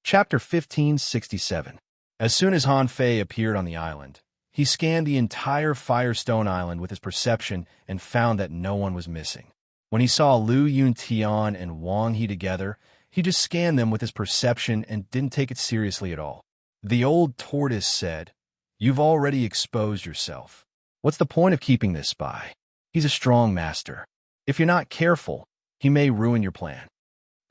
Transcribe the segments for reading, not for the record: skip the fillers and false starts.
Chapter 1567. As soon as Han Fei appeared on the island, he scanned the entire Firestone Island with his perception and found that no one was missing. When he saw Lu Yuntian and Wang He together, he just scanned them with his perception and didn't take it seriously at all. The old tortoise said, "You've already exposed yourself. What's the point of keeping this spy? He's a strong master. If you're not careful, he may ruin your plan."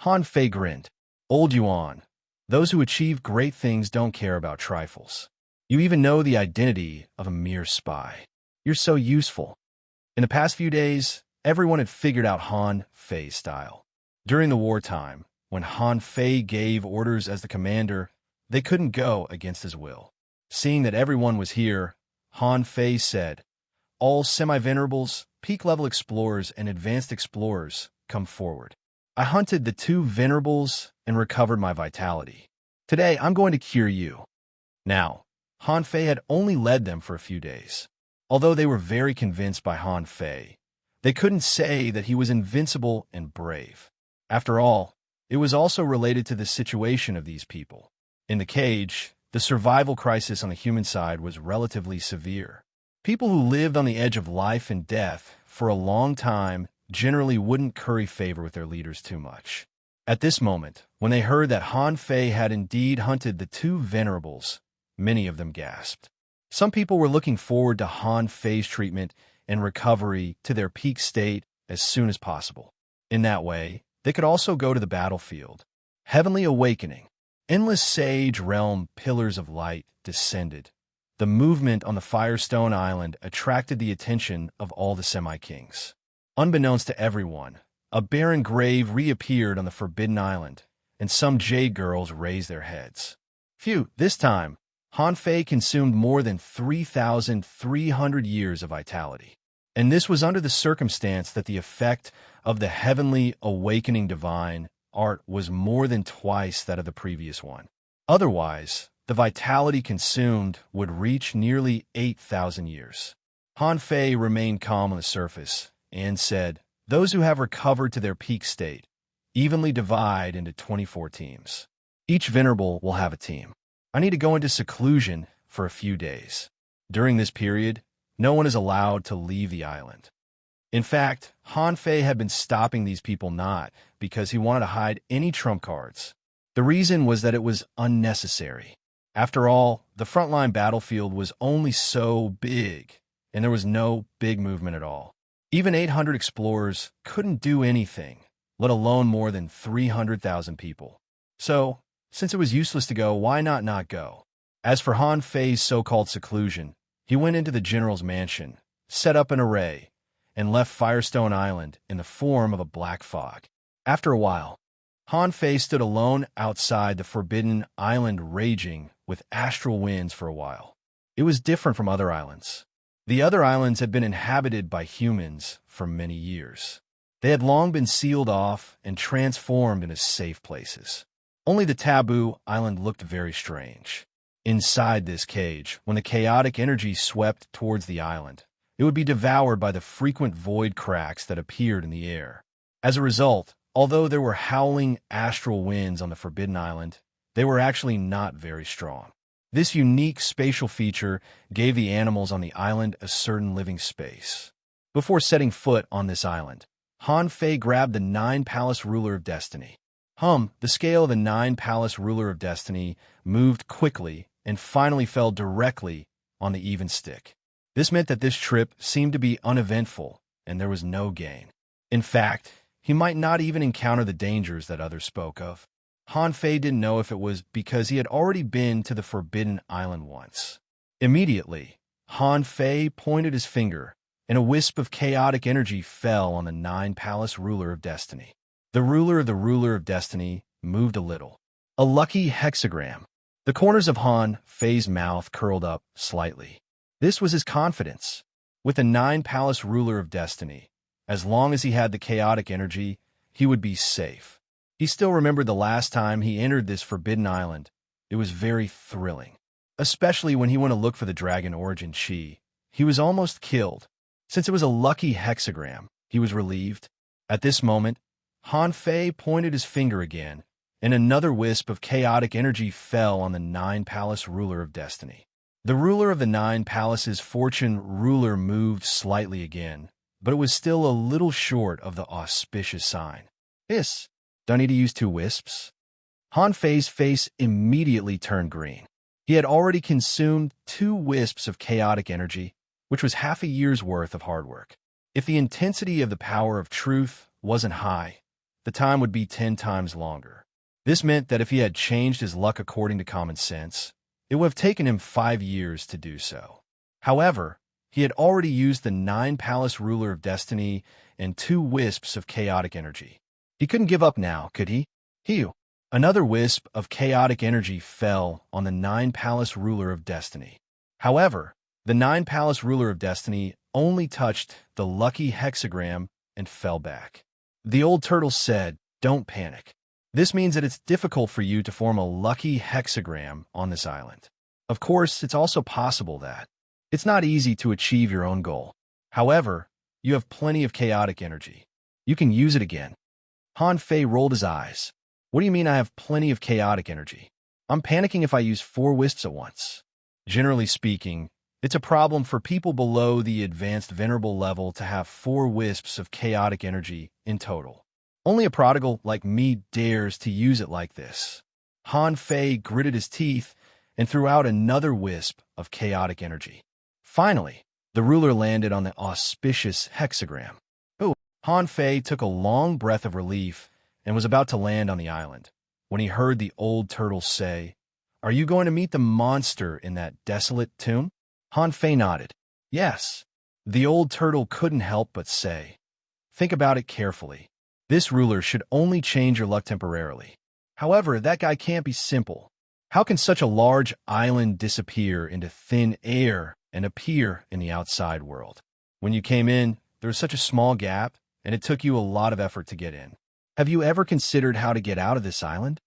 Han Fei grinned. "Old Yuan, those who achieve great things don't care about trifles. You even know the identity of a mere spy. You're so useful." In the past few days, everyone had figured out Han Fei's style. During the wartime, when Han Fei gave orders as the commander, they couldn't go against his will. Seeing that everyone was here, Han Fei said, "All semi-venerables, peak-level explorers, and advanced explorers, come forward. I hunted the 2 venerables and recovered my vitality. Today, I'm going to cure you." Now, Han Fei had only led them for a few days. Although they were very convinced by Han Fei, they couldn't say that he was invincible and brave. After all, it was also related to the situation of these people. In the cage, the survival crisis on the human side was relatively severe. People who lived on the edge of life and death for a long time generally wouldn't curry favor with their leaders too much. At this moment, when they heard that Han Fei had indeed hunted the 2 venerables, many of them gasped. Some people were looking forward to Han Fei's treatment and recovery to their peak state as soon as possible. In that way, they could also go to the battlefield. Heavenly awakening. Endless sage realm pillars of light descended. The movement on the Firestone Island attracted the attention of all the semi-kings. Unbeknownst to everyone, a barren grave reappeared on the Forbidden Island, and some jade girls raised their heads. Phew, this time, Han Fei consumed more than 3,300 years of vitality. And this was under the circumstance that the effect of the heavenly awakening divine art was more than twice that of the previous one. Otherwise, the vitality consumed would reach nearly 8,000 years. Han Fei remained calm on the surface and said, "Those who have recovered to their peak state evenly divide into 24 teams. Each venerable will have a team. I need to go into seclusion for a few days. During this period, no one is allowed to leave the island." In fact, Han Fei had been stopping these people not because he wanted to hide any trump cards. The reason was that it was unnecessary. After all, the frontline battlefield was only so big, and there was no big movement at all. Even 800 explorers couldn't do anything, let alone more than 300,000 people. So, since it was useless to go, why not go? As for Han Fei's so-called seclusion, he went into the general's mansion, set up an array, and left Firestone Island in the form of a black fog. After a while, Han Fei stood alone outside the Forbidden Island, raging with astral winds for a while. It was different from other islands. The other islands had been inhabited by humans for many years. They had long been sealed off and transformed into safe places. Only the Taboo Island looked very strange. Inside this cage, when the chaotic energy swept towards the island, it would be devoured by the frequent void cracks that appeared in the air. As a result, although there were howling astral winds on the Forbidden Island, they were actually not very strong. This unique spatial feature gave the animals on the island a certain living space. Before setting foot on this island, Han Fei grabbed the 9-Palace Ruler of Destiny. The scale of the 9-Palace Ruler of Destiny moved quickly and finally fell directly on the even stick. This meant that this trip seemed to be uneventful, and there was no gain. In fact, he might not even encounter the dangers that others spoke of. Han Fei didn't know if it was because he had already been to the Forbidden Island once. Immediately, Han Fei pointed his finger, and a wisp of chaotic energy fell on the 9-Palace Ruler of Destiny. The Ruler of Destiny moved a little. A lucky hexagram. The corners of Han Fei's mouth curled up slightly. This was his confidence. With the 9-Palace Ruler of Destiny, as long as he had the chaotic energy, he would be safe. He still remembered the last time he entered this Forbidden Island. It was very thrilling. Especially when he went to look for the Dragon Origin Chi. He was almost killed. Since it was a lucky hexagram, he was relieved. At this moment, Han Fei pointed his finger again, and another wisp of chaotic energy fell on the nine-palace ruler of destiny. The ruler of the nine palaces fortune ruler moved slightly again, but it was still a little short of the auspicious sign. Hiss! Do I need to use 2 wisps? Han Fei's face immediately turned green. He had already consumed 2 wisps of chaotic energy, which was half a year's worth of hard work. If the intensity of the power of truth wasn't high, the time would be 10 times longer. This meant that if he had changed his luck according to common sense, it would have taken him 5 years to do so. However, he had already used the 9-palace ruler of destiny and 2 wisps of chaotic energy. He couldn't give up now, could he? Another wisp of chaotic energy fell on the 9-palace ruler of destiny. However, the 9-palace ruler of destiny only touched the lucky hexagram and fell back. The old turtle said, "Don't panic. This means that it's difficult for you to form a lucky hexagram on this island. Of course, it's also possible that it's not easy to achieve your own goal. However, you have plenty of chaotic energy. You can use it again." Han Fei rolled his eyes. "What do you mean I have plenty of chaotic energy? I'm panicking if I use 4 wisps at once." Generally speaking, it's a problem for people below the advanced venerable level to have 4 wisps of chaotic energy in total. Only a prodigal like me dares to use it like this. Han Fei gritted his teeth and threw out another wisp of chaotic energy. Finally, the ruler landed on the auspicious hexagram. Han Fei took a long breath of relief and was about to land on the island when he heard the old turtle say, "Are you going to meet the monster in that desolate tomb?" Han Fei nodded. "Yes." The old turtle couldn't help but say, "Think about it carefully. This ruler should only change your luck temporarily. However, that guy can't be simple. How can such a large island disappear into thin air and appear in the outside world? When you came in, there was such a small gap, and it took you a lot of effort to get in. Have you ever considered how to get out of this island?"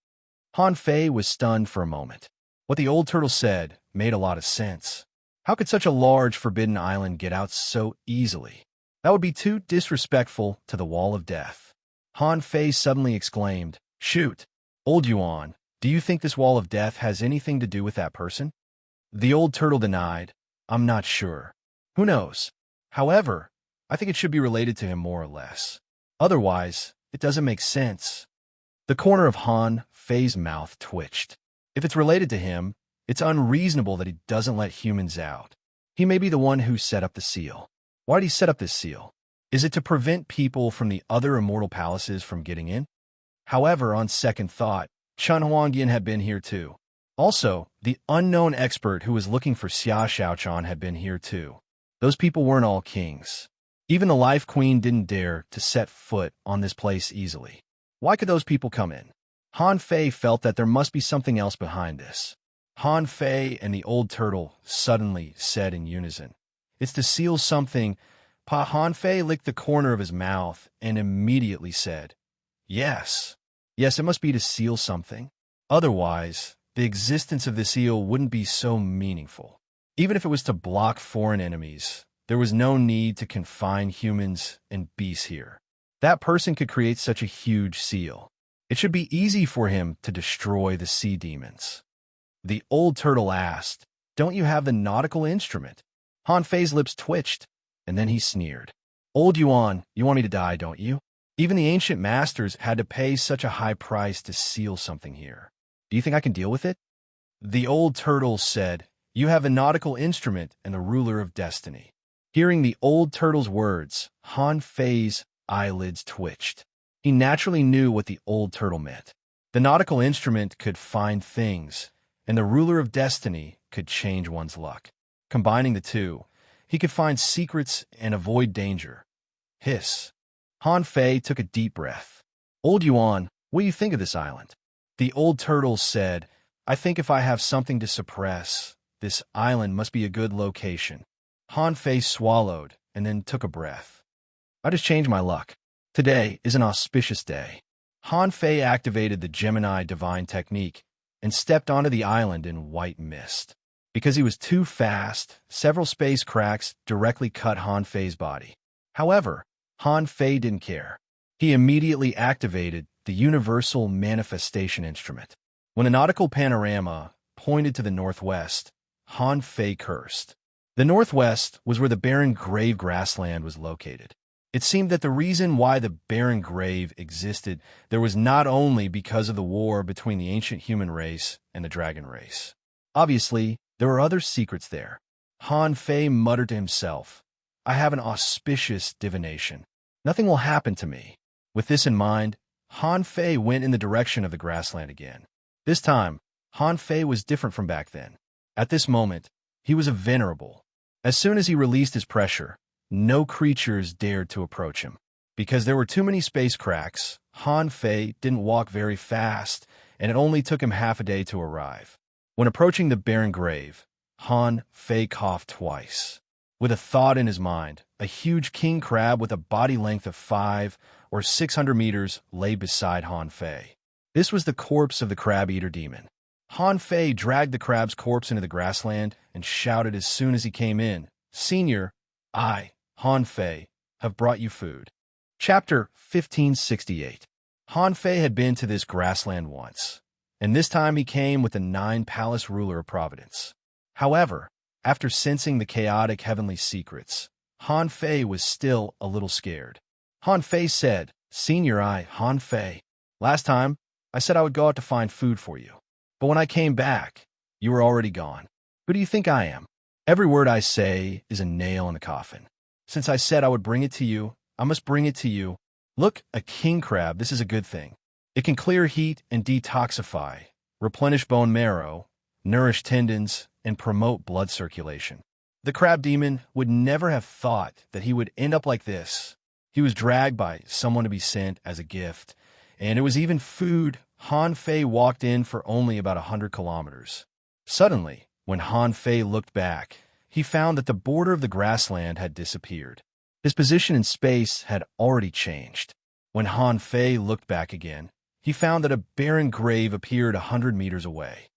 Han Fei was stunned for a moment. What the old turtle said made a lot of sense. How could such a large forbidden island get out so easily? That would be too disrespectful to the wall of death. Han Fei suddenly exclaimed, "Shoot! Old Yuan, do you think this wall of death has anything to do with that person?" The old turtle denied, "I'm not sure. Who knows? However, I think it should be related to him more or less. Otherwise, it doesn't make sense." The corner of Han Fei's mouth twitched. If it's related to him, it's unreasonable that he doesn't let humans out. He may be the one who set up the seal. Why did he set up this seal? Is it to prevent people from the other immortal palaces from getting in? However, on second thought, Chun Huangyan had been here too. Also, the unknown expert who was looking for Xia Xiaochan had been here too. Those people weren't all kings. Even the Life Queen didn't dare to set foot on this place easily. Why could those people come in? Han Fei felt that there must be something else behind this. Han Fei and the old turtle suddenly said in unison, "It's to seal something." Han Fei licked the corner of his mouth and immediately said, "Yes. Yes, it must be to seal something. Otherwise, the existence of the seal wouldn't be so meaningful. Even if it was to block foreign enemies, there was no need to confine humans and beasts here. That person could create such a huge seal. It should be easy for him to destroy the sea demons." The old turtle asked, "Don't you have the nautical instrument?" Han Fei's lips twitched, and then he sneered. "Old Yuan, you want me to die, don't you? Even the ancient masters had to pay such a high price to seal something here. Do you think I can deal with it?" The old turtle said, "You have a nautical instrument and the ruler of destiny." Hearing the old turtle's words, Han Fei's eyelids twitched. He naturally knew what the old turtle meant. The nautical instrument could find things, and the ruler of destiny could change one's luck. Combining the two, he could find secrets and avoid danger. Hiss. Han Fei took a deep breath. "Old Yuan, what do you think of this island?" The old turtle said, "I think if I have something to suppress, this island must be a good location." Han Fei swallowed and then took a breath. "I just changed my luck. Today is an auspicious day." Han Fei activated the Gemini divine technique and stepped onto the island in white mist. Because he was too fast, several space cracks directly cut Han Fei's body. However, Han Fei didn't care. He immediately activated the universal manifestation instrument. When a nautical panorama pointed to the northwest, Han Fei cursed. The northwest was where the barren grave grassland was located. It seemed that the reason why the barren grave existed there was not only because of the war between the ancient human race and the dragon race. Obviously, there were other secrets there. Han Fei muttered to himself, I have an auspicious divination. Nothing will happen to me. With this in mind, Han Fei went in the direction of the grassland again. This time, Han Fei was different from back then. At this moment, he was venerable. As soon as he released his pressure, no creatures dared to approach him. Because there were too many space cracks, Han Fei didn't walk very fast, and it only took him half a day to arrive. When approaching the barren grave, Han Fei coughed twice. With a thought in his mind, a huge king crab with a body length of 500 or 600 meters lay beside Han Fei. This was the corpse of the crab-eater demon. Han Fei dragged the crab's corpse into the grassland and shouted as soon as he came in, Senior, I, Han Fei, have brought you food. Chapter 1568. Han Fei had been to this grassland once, and this time he came with the 9-palace ruler of Providence. However, after sensing the chaotic heavenly secrets, Han Fei was still a little scared. Han Fei said, Senior, I, Han Fei. Last time, I said I would go out to find food for you. But when I came back, you were already gone. Who do you think I am? Every word I say is a nail in the coffin. Since I said I would bring it to you, I must bring it to you. Look, a king crab, this is a good thing. It can clear heat and detoxify, replenish bone marrow, nourish tendons, and promote blood circulation. The crab demon would never have thought that he would end up like this. He was dragged by someone to be sent as a gift, and it was even food. Han Fei walked in for only about 100 kilometers. Suddenly, when Han Fei looked back, he found that the border of the grassland had disappeared. His position in space had already changed. When Han Fei looked back again, he found that a barren grave appeared 100 meters away.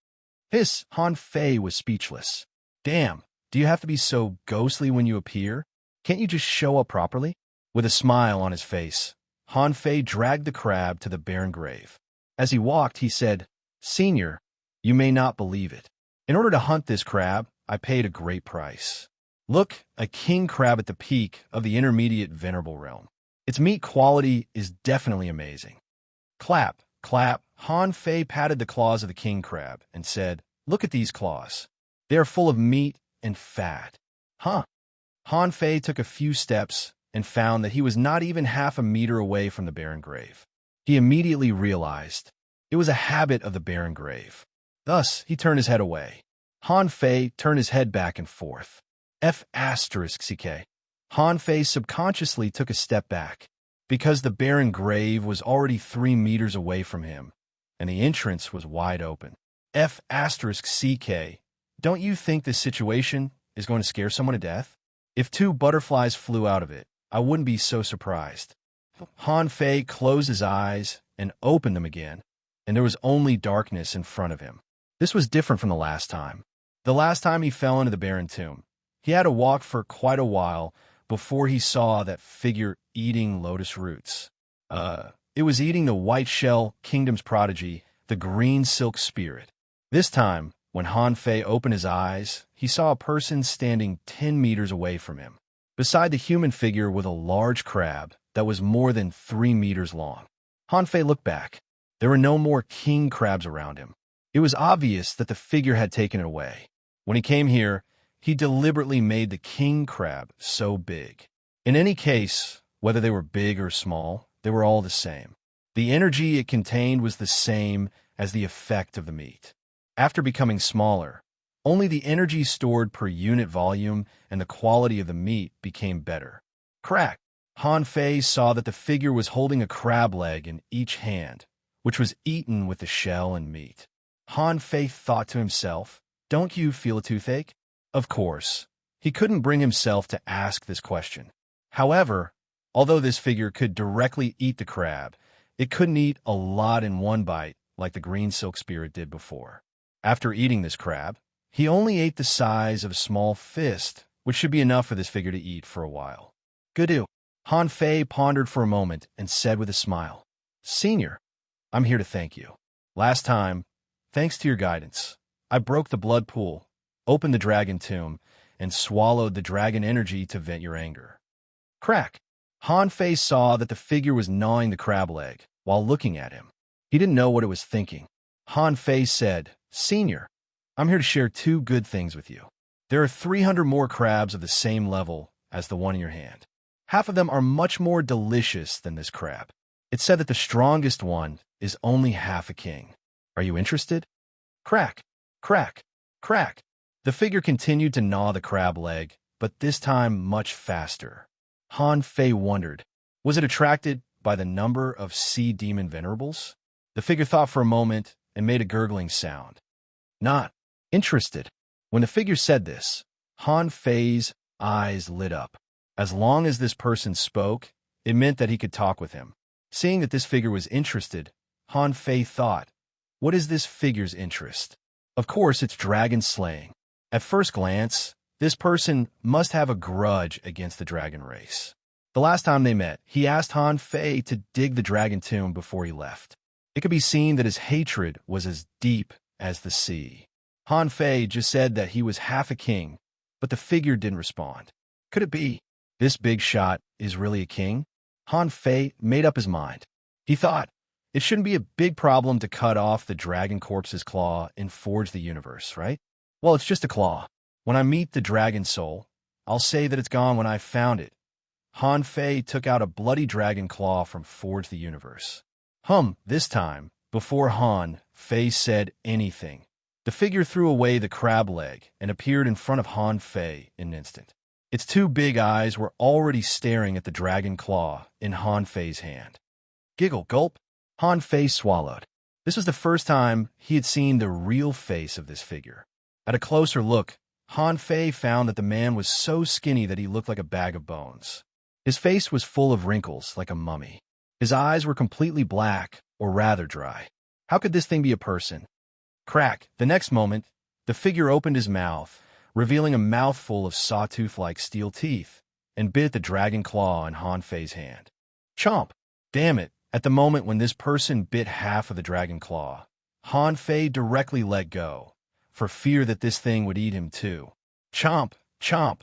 Han Fei was speechless. Damn, do you have to be so ghostly when you appear? Can't you just show up properly? With a smile on his face, Han Fei dragged the crab to the barren grave. As he walked, he said, Senior, you may not believe it. In order to hunt this crab, I paid a great price. Look, a king crab at the peak of the intermediate venerable realm. Its meat quality is definitely amazing. Clap, clap. Han Fei patted the claws of the king crab and said, Look at these claws. They are full of meat and fat. Huh? Han Fei took a few steps and found that he was not even half a meter away from the barren grave. He immediately realized it was a habit of the barren grave. Thus, he turned his head away. Han Fei turned his head back and forth. *CK. Han Fei subconsciously took a step back, because the barren grave was already 3 meters away from him, and the entrance was wide open. *CK. Don't you think this situation is going to scare someone to death? If 2 butterflies flew out of it, I wouldn't be so surprised. Han Fei closed his eyes and opened them again, and there was only darkness in front of him. This was different from the last time. The last time he fell into the barren tomb, he had to walk for quite a while before he saw that figure eating lotus roots. It was eating the white shell kingdom's prodigy, the green silk spirit. This time, when Han Fei opened his eyes, he saw a person standing 10 meters away from him, beside the human figure with a large crab that was more than 3 meters long. Han Fei looked back. There were no more king crabs around him. It was obvious that the figure had taken it away. When he came here, he deliberately made the king crab so big. In any case, whether they were big or small, they were all the same. The energy it contained was the same as the effect of the meat. After becoming smaller, only the energy stored per unit volume and the quality of the meat became better. Crack! Han Fei saw that the figure was holding a crab leg in each hand, which was eaten with the shell and meat. Han Fei thought to himself, Don't you feel a toothache? Of course, he couldn't bring himself to ask this question. However, although this figure could directly eat the crab, it couldn't eat a lot in one bite like the green silk spirit did before. After eating this crab, he only ate the size of a small fist, which should be enough for this figure to eat for a while. Good. Han Fei pondered for a moment and said with a smile, Senior, I'm here to thank you. Last time, thanks to your guidance, I broke the blood pool, opened the dragon tomb, and swallowed the dragon energy to vent your anger. Crack! Han Fei saw that the figure was gnawing the crab leg while looking at him. He didn't know what it was thinking. Han Fei said, Senior, I'm here to share two good things with you. There are 300 more crabs of the same level as the one in your hand. Half of them are much more delicious than this crab. It's said that the strongest one is only half a king. Are you interested? Crack, crack, crack. The figure continued to gnaw the crab leg, but this time much faster. Han Fei wondered, was it attracted by the number of sea demon venerables? The figure thought for a moment and made a gurgling sound. Not interested. When the figure said this, Han Fei's eyes lit up. As long as this person spoke, it meant that he could talk with him. Seeing that this figure was interested, Han Fei thought, what is this figure's interest? Of course, it's dragon slaying. At first glance, this person must have a grudge against the dragon race. The last time they met, he asked Han Fei to dig the dragon tomb before he left. It could be seen that his hatred was as deep as the sea. Han Fei just said that he was half a king, but the figure didn't respond. Could it be this big shot is really a king? Han Fei made up his mind. He thought, it shouldn't be a big problem to cut off the dragon corpse's claw and forge the universe, right? Well, it's just a claw. When I meet the dragon soul, I'll say that it's gone when I found it. Han Fei took out a bloody dragon claw from Forge the Universe. This time, before Han Fei said anything, the figure threw away the crab leg and appeared in front of Han Fei in an instant. Its two big eyes were already staring at the dragon claw in Han Fei's hand. Giggle gulp. Han Fei swallowed. This was the first time he had seen the real face of this figure. At a closer look, Han Fei found that the man was so skinny that he looked like a bag of bones. His face was full of wrinkles like a mummy. His eyes were completely black, or rather dry. How could this thing be a person? Crack! The next moment, the figure opened his mouth, revealing a mouthful of sawtooth-like steel teeth, and bit the dragon claw in Han Fei's hand. Chomp! Damn it! At the moment when this person bit half of the dragon claw, Han Fei directly let go, for fear that this thing would eat him too. Chomp! Chomp!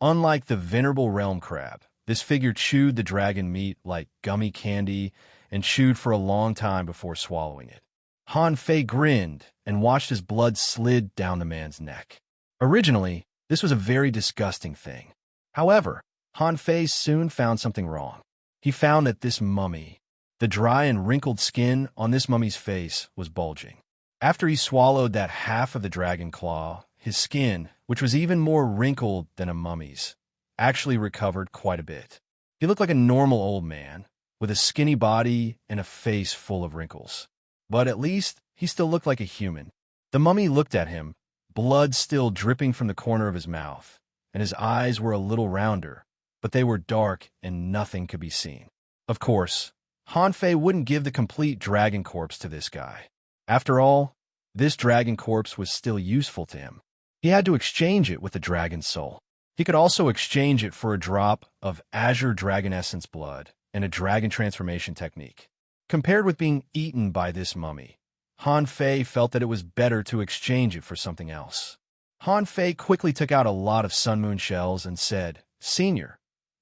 Unlike the venerable realm crab, this figure chewed the dragon meat like gummy candy and chewed for a long time before swallowing it. Han Fei grinned and watched as blood slid down the man's neck. Originally, this was a very disgusting thing. However, Han Fei soon found something wrong. He found that this mummy, the dry and wrinkled skin on this mummy's face, was bulging. After he swallowed that half of the dragon claw, his skin, which was even more wrinkled than a mummy's, actually recovered quite a bit. He looked like a normal old man, with a skinny body and a face full of wrinkles. But at least, he still looked like a human. The mummy looked at him, blood still dripping from the corner of his mouth, and his eyes were a little rounder, but they were dark and nothing could be seen. Of course, Han Fei wouldn't give the complete dragon corpse to this guy. After all, this dragon corpse was still useful to him. He had to exchange it with the dragon soul. He could also exchange it for a drop of azure dragon essence blood and a dragon transformation technique. Compared with being eaten by this mummy, Han Fei felt that it was better to exchange it for something else. Han Fei quickly took out a lot of sun moon shells and said, Senior,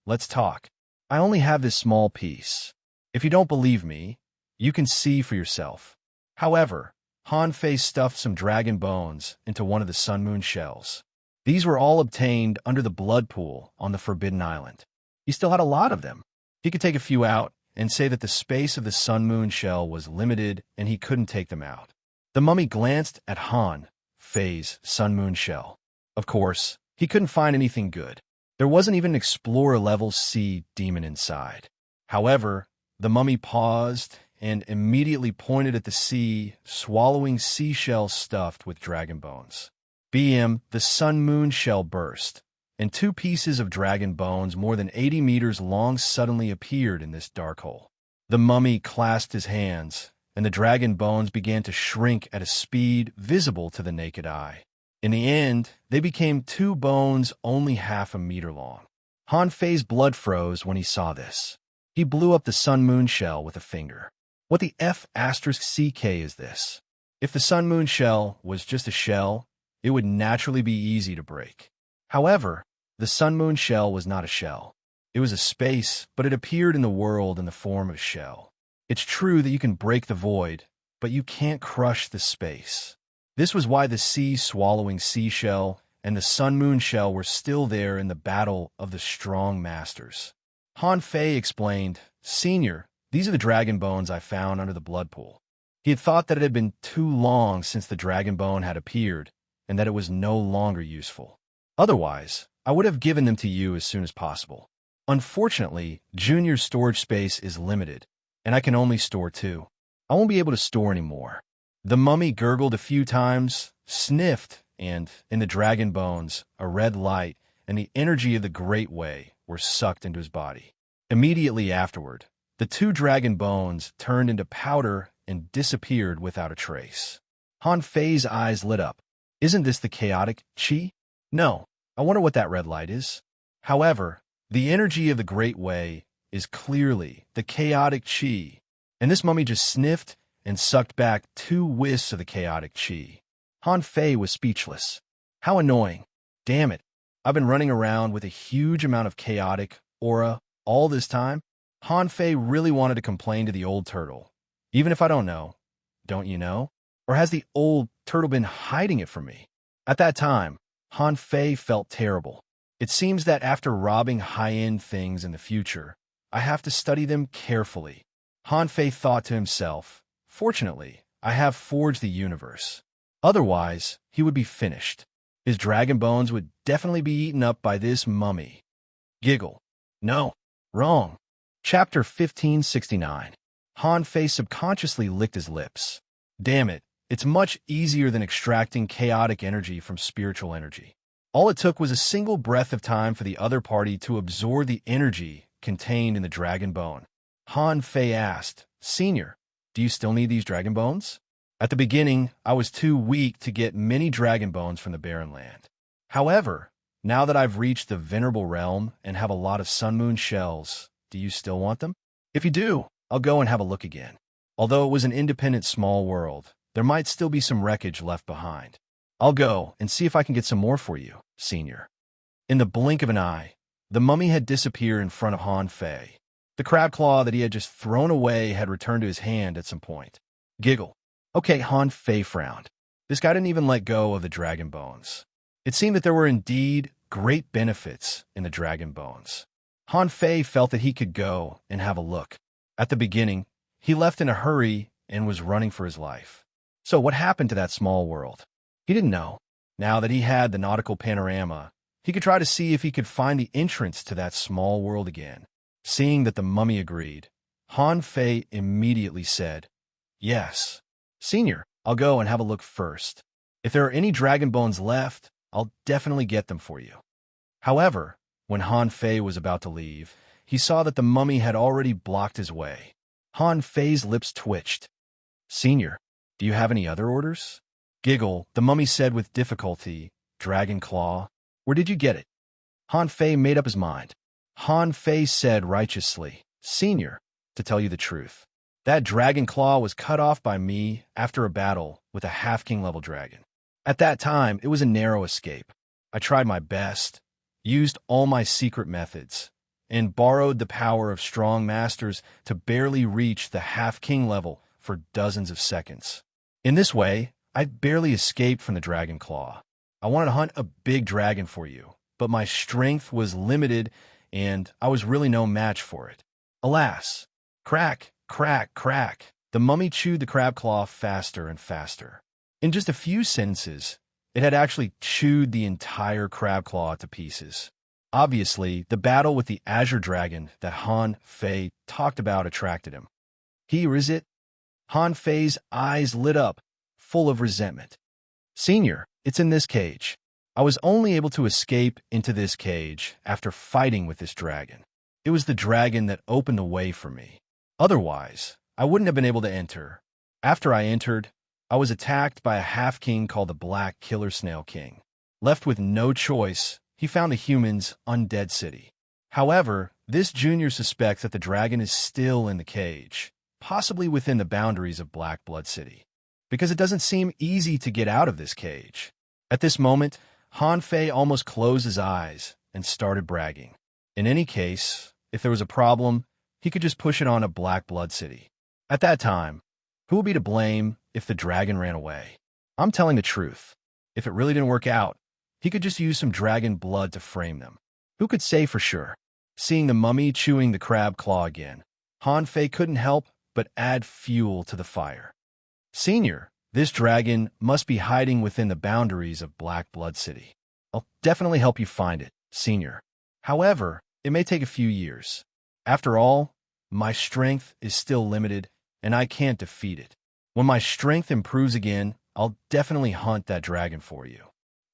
let's talk. I only have this small piece. If you don't believe me, you can see for yourself. However, Han Fei stuffed some dragon bones into one of the sun moon shells. These were all obtained under the blood pool on the Forbidden Island. He still had a lot of them. He could take a few out and say that the space of the sun moon shell was limited and he couldn't take them out. The mummy glanced at Han Fei's sun moon shell. Of course, he couldn't find anything good. There wasn't even an explorer-level sea demon inside. However, the mummy paused and immediately pointed at the sea, swallowing seashells stuffed with dragon bones. BM, the sun moon shell burst, and two pieces of dragon bones more than 80 meters long suddenly appeared in this dark hole. The mummy clasped his hands, and the dragon bones began to shrink at a speed visible to the naked eye. In the end, they became two bones only half a meter long. Han Fei's blood froze when he saw this. He blew up the sun moon shell with a finger. What the F*** is this? If the Sun Moon shell was just a shell, it would naturally be easy to break. However, the Sun Moon shell was not a shell. It was a space, but it appeared in the world in the form of a shell. It's true that you can break the void, but you can't crush the space. This was why the sea-swallowing seashell and the Sun Moon shell were still there in the battle of the strong masters. Han Fei explained, "Senior, these are the dragon bones I found under the blood pool." He had thought that it had been too long since the dragon bone had appeared, and that it was no longer useful. Otherwise, I would have given them to you as soon as possible. Unfortunately, Junior's storage space is limited, and I can only store 2. I won't be able to store any more. The mummy gurgled a few times, sniffed, and, in the dragon bones, a red light and the energy of the Great Way were sucked into his body. Immediately afterward, the 2 dragon bones turned into powder and disappeared without a trace. Han Fei's eyes lit up. Isn't this the chaotic chi? No, I wonder what that red light is. However, the energy of the Great Way is clearly the chaotic chi, and this mummy just sniffed and sucked back 2 wisps of the chaotic chi. Han Fei was speechless. How annoying. Damn it. I've been running around with a huge amount of chaotic aura all this time. Han Fei really wanted to complain to the old turtle. Even if I don't know, don't you know? Or has the old turtle been hiding it from me? At that time, Han Fei felt terrible. It seems that after robbing high-end things in the future, I have to study them carefully. Han Fei thought to himself, fortunately, I have forged the universe. Otherwise, he would be finished. His dragon bones would definitely be eaten up by this mummy. Giggle. No. Wrong. Chapter 1569. Han Fei subconsciously licked his lips. Damn it, it's much easier than extracting chaotic energy from spiritual energy. All it took was a single breath of time for the other party to absorb the energy contained in the dragon bone. Han Fei asked, "Senior, do you still need these dragon bones?" At the beginning, I was too weak to get many dragon bones from the barren land. However, now that I've reached the venerable realm and have a lot of Sun Moon shells, do you still want them? If you do, I'll go and have a look again. Although it was an independent small world, there might still be some wreckage left behind. I'll go and see if I can get some more for you, Senior. In the blink of an eye, the mummy had disappeared in front of Han Fei. The crab claw that he had just thrown away had returned to his hand at some point. Giggle. Okay, Han Fei frowned. This guy didn't even let go of the dragon bones. It seemed that there were indeed great benefits in the dragon bones. Han Fei felt that he could go and have a look. At the beginning, he left in a hurry and was running for his life. So what happened to that small world? He didn't know. Now that he had the nautical panorama, he could try to see if he could find the entrance to that small world again. Seeing that the mummy agreed, Han Fei immediately said, "Yes. Senior, I'll go and have a look first. If there are any dragon bones left, I'll definitely get them for you." However, when Han Fei was about to leave, he saw that the mummy had already blocked his way. Han Fei's lips twitched. "Senior, do you have any other orders?" Giggle, the mummy said with difficulty, "Dragon claw, where did you get it?" Han Fei made up his mind. Han Fei said righteously, "Senior, to tell you the truth, that dragon claw was cut off by me after a battle with a half-king level dragon. At that time, it was a narrow escape. I tried my best, used all my secret methods, and borrowed the power of strong masters to barely reach the half-king level for dozens of seconds. In this way, I barely escaped from the dragon claw. I wanted to hunt a big dragon for you, but my strength was limited and I was really no match for it. Alas, crack, crack, crack. The mummy chewed the crab claw faster and faster. In just a few sentences, it had actually chewed the entire crab claw to pieces. Obviously, the battle with the azure dragon that Han Fei talked about attracted him. Here is it? Han Fei's eyes lit up, full of resentment. "Senior, it's in this cage. I was only able to escape into this cage after fighting with this dragon. It was the dragon that opened the way for me. Otherwise, I wouldn't have been able to enter. After I entered, I was attacked by a half-king called the Black Killer Snail King. Left with no choice, he found the humans' undead city. However, this junior suspects that the dragon is still in the cage. possibly within the boundaries of Black Blood City, because it doesn't seem easy to get out of this cage. At this moment, Han Fei almost closed his eyes and started bragging. In any case, if there was a problem, he could just push it on a Black Blood City. At that time, who would be to blame if the dragon ran away? I'm telling the truth. If it really didn't work out, he could just use some dragon blood to frame them. Who could say for sure? Seeing the mummy chewing the crab claw again, Han Fei couldn't help but add fuel to the fire. Senior, this dragon must be hiding within the boundaries of Black Blood City. I'll definitely help you find it, Senior. However, it may take a few years. After all, my strength is still limited, and I can't defeat it. When my strength improves again, I'll definitely hunt that dragon for you.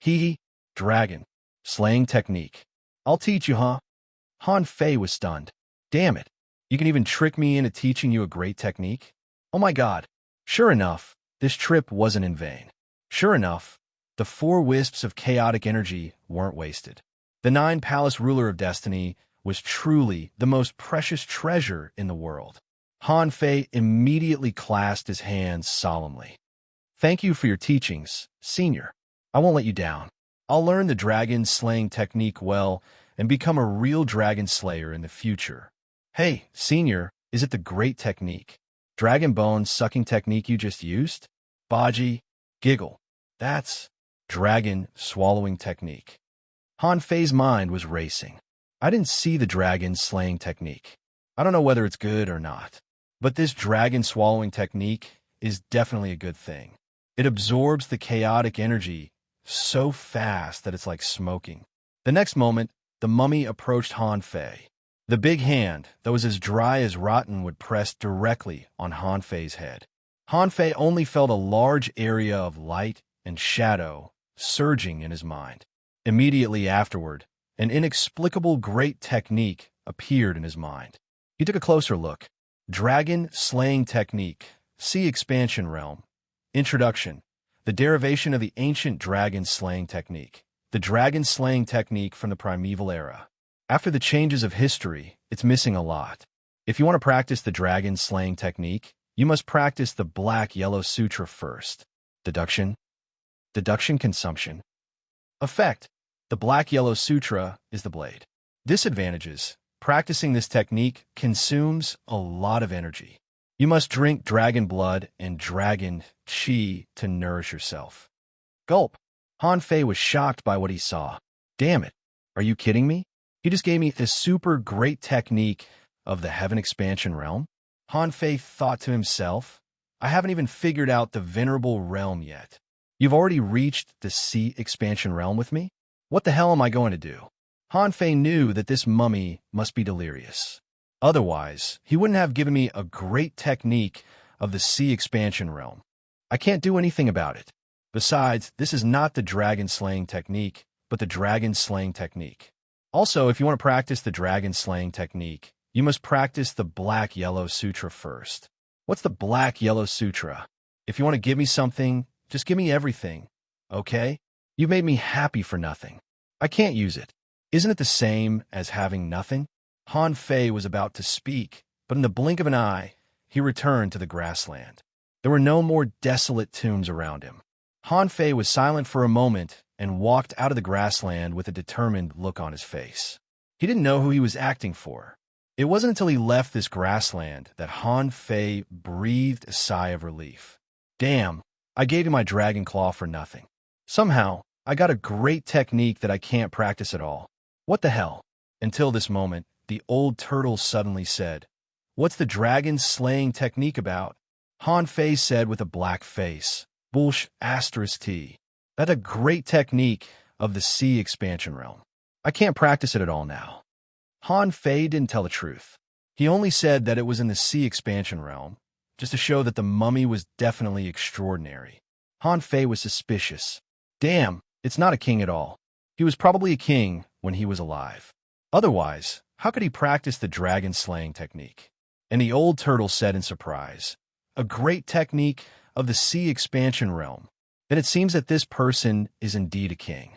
Hee, dragon. Slaying technique. I'll teach you, huh? Han Fei was stunned. Damn it. You can even trick me into teaching you a great technique? Oh my god. Sure enough, this trip wasn't in vain. Sure enough, the 4 wisps of chaotic energy weren't wasted. The 9 Palace Ruler of Destiny was truly the most precious treasure in the world. Han Fei immediately clasped his hands solemnly. Thank you for your teachings, Senior. I won't let you down. I'll learn the dragon slaying technique well and become a real dragon slayer in the future. Hey, Senior, is it the great technique? Dragon bone sucking technique you just used? Baji, giggle. That's dragon swallowing technique. Han Fei's mind was racing. I didn't see the dragon slaying technique. I don't know whether it's good or not, but this dragon swallowing technique is definitely a good thing. It absorbs the chaotic energy so fast that it's like smoking. The next moment, the mummy approached Han Fei. The big hand, that was as dry as rotten, would press directly on Han Fei's head. Han Fei only felt a large area of light and shadow surging in his mind. Immediately afterward, an inexplicable great technique appeared in his mind. He took a closer look. Dragon slaying technique, Sea Expansion Realm. Introduction. The derivation of the ancient dragon slaying technique. The dragon slaying technique from the primeval era. After the changes of history, it's missing a lot. If you want to practice the dragon slaying technique, you must practice the Black-Yellow Sutra first. Deduction. Deduction consumption. Effect. The Black-Yellow Sutra is the blade. Disadvantages. Practicing this technique consumes a lot of energy. You must drink dragon blood and dragon chi to nourish yourself. Gulp. Han Fei was shocked by what he saw. Damn it. Are you kidding me? He just gave me this super great technique of the Heaven Expansion Realm? Han Fei thought to himself, I haven't even figured out the Venerable Realm yet. You've already reached the Sea Expansion Realm with me? What the hell am I going to do? Han Fei knew that this mummy must be delirious. Otherwise, he wouldn't have given me a great technique of the Sea Expansion Realm. I can't do anything about it. Besides, this is not the dragon slaying technique, but the dragon slaying technique. Also, if you want to practice the dragon slaying technique, you must practice the Black-Yellow Sutra first. What's the Black-Yellow Sutra? If you want to give me something, just give me everything, okay? You've made me happy for nothing. I can't use it. Isn't it the same as having nothing? Han Fei was about to speak, but in the blink of an eye, he returned to the grassland. There were no more desolate tombs around him. Han Fei was silent for a moment and walked out of the grassland with a determined look on his face. He didn't know who he was acting for. It wasn't until he left this grassland that Han Fei breathed a sigh of relief. Damn, I gave you my dragon claw for nothing. Somehow, I got a great technique that I can't practice at all. What the hell? Until this moment, the old turtle suddenly said, What's the dragon slaying technique about? Han Fei said with a black face, Bullsh asterisk T. That's a great technique of the Sea Expansion Realm. I can't practice it at all now. Han Fei didn't tell the truth. He only said that it was in the Sea Expansion Realm, just to show that the mummy was definitely extraordinary. Han Fei was suspicious. Damn, it's not a king at all. He was probably a king when he was alive. Otherwise, how could he practice the dragon slaying technique? And the old turtle said in surprise, A great technique of the Sea Expansion Realm. Then it seems that this person is indeed a king.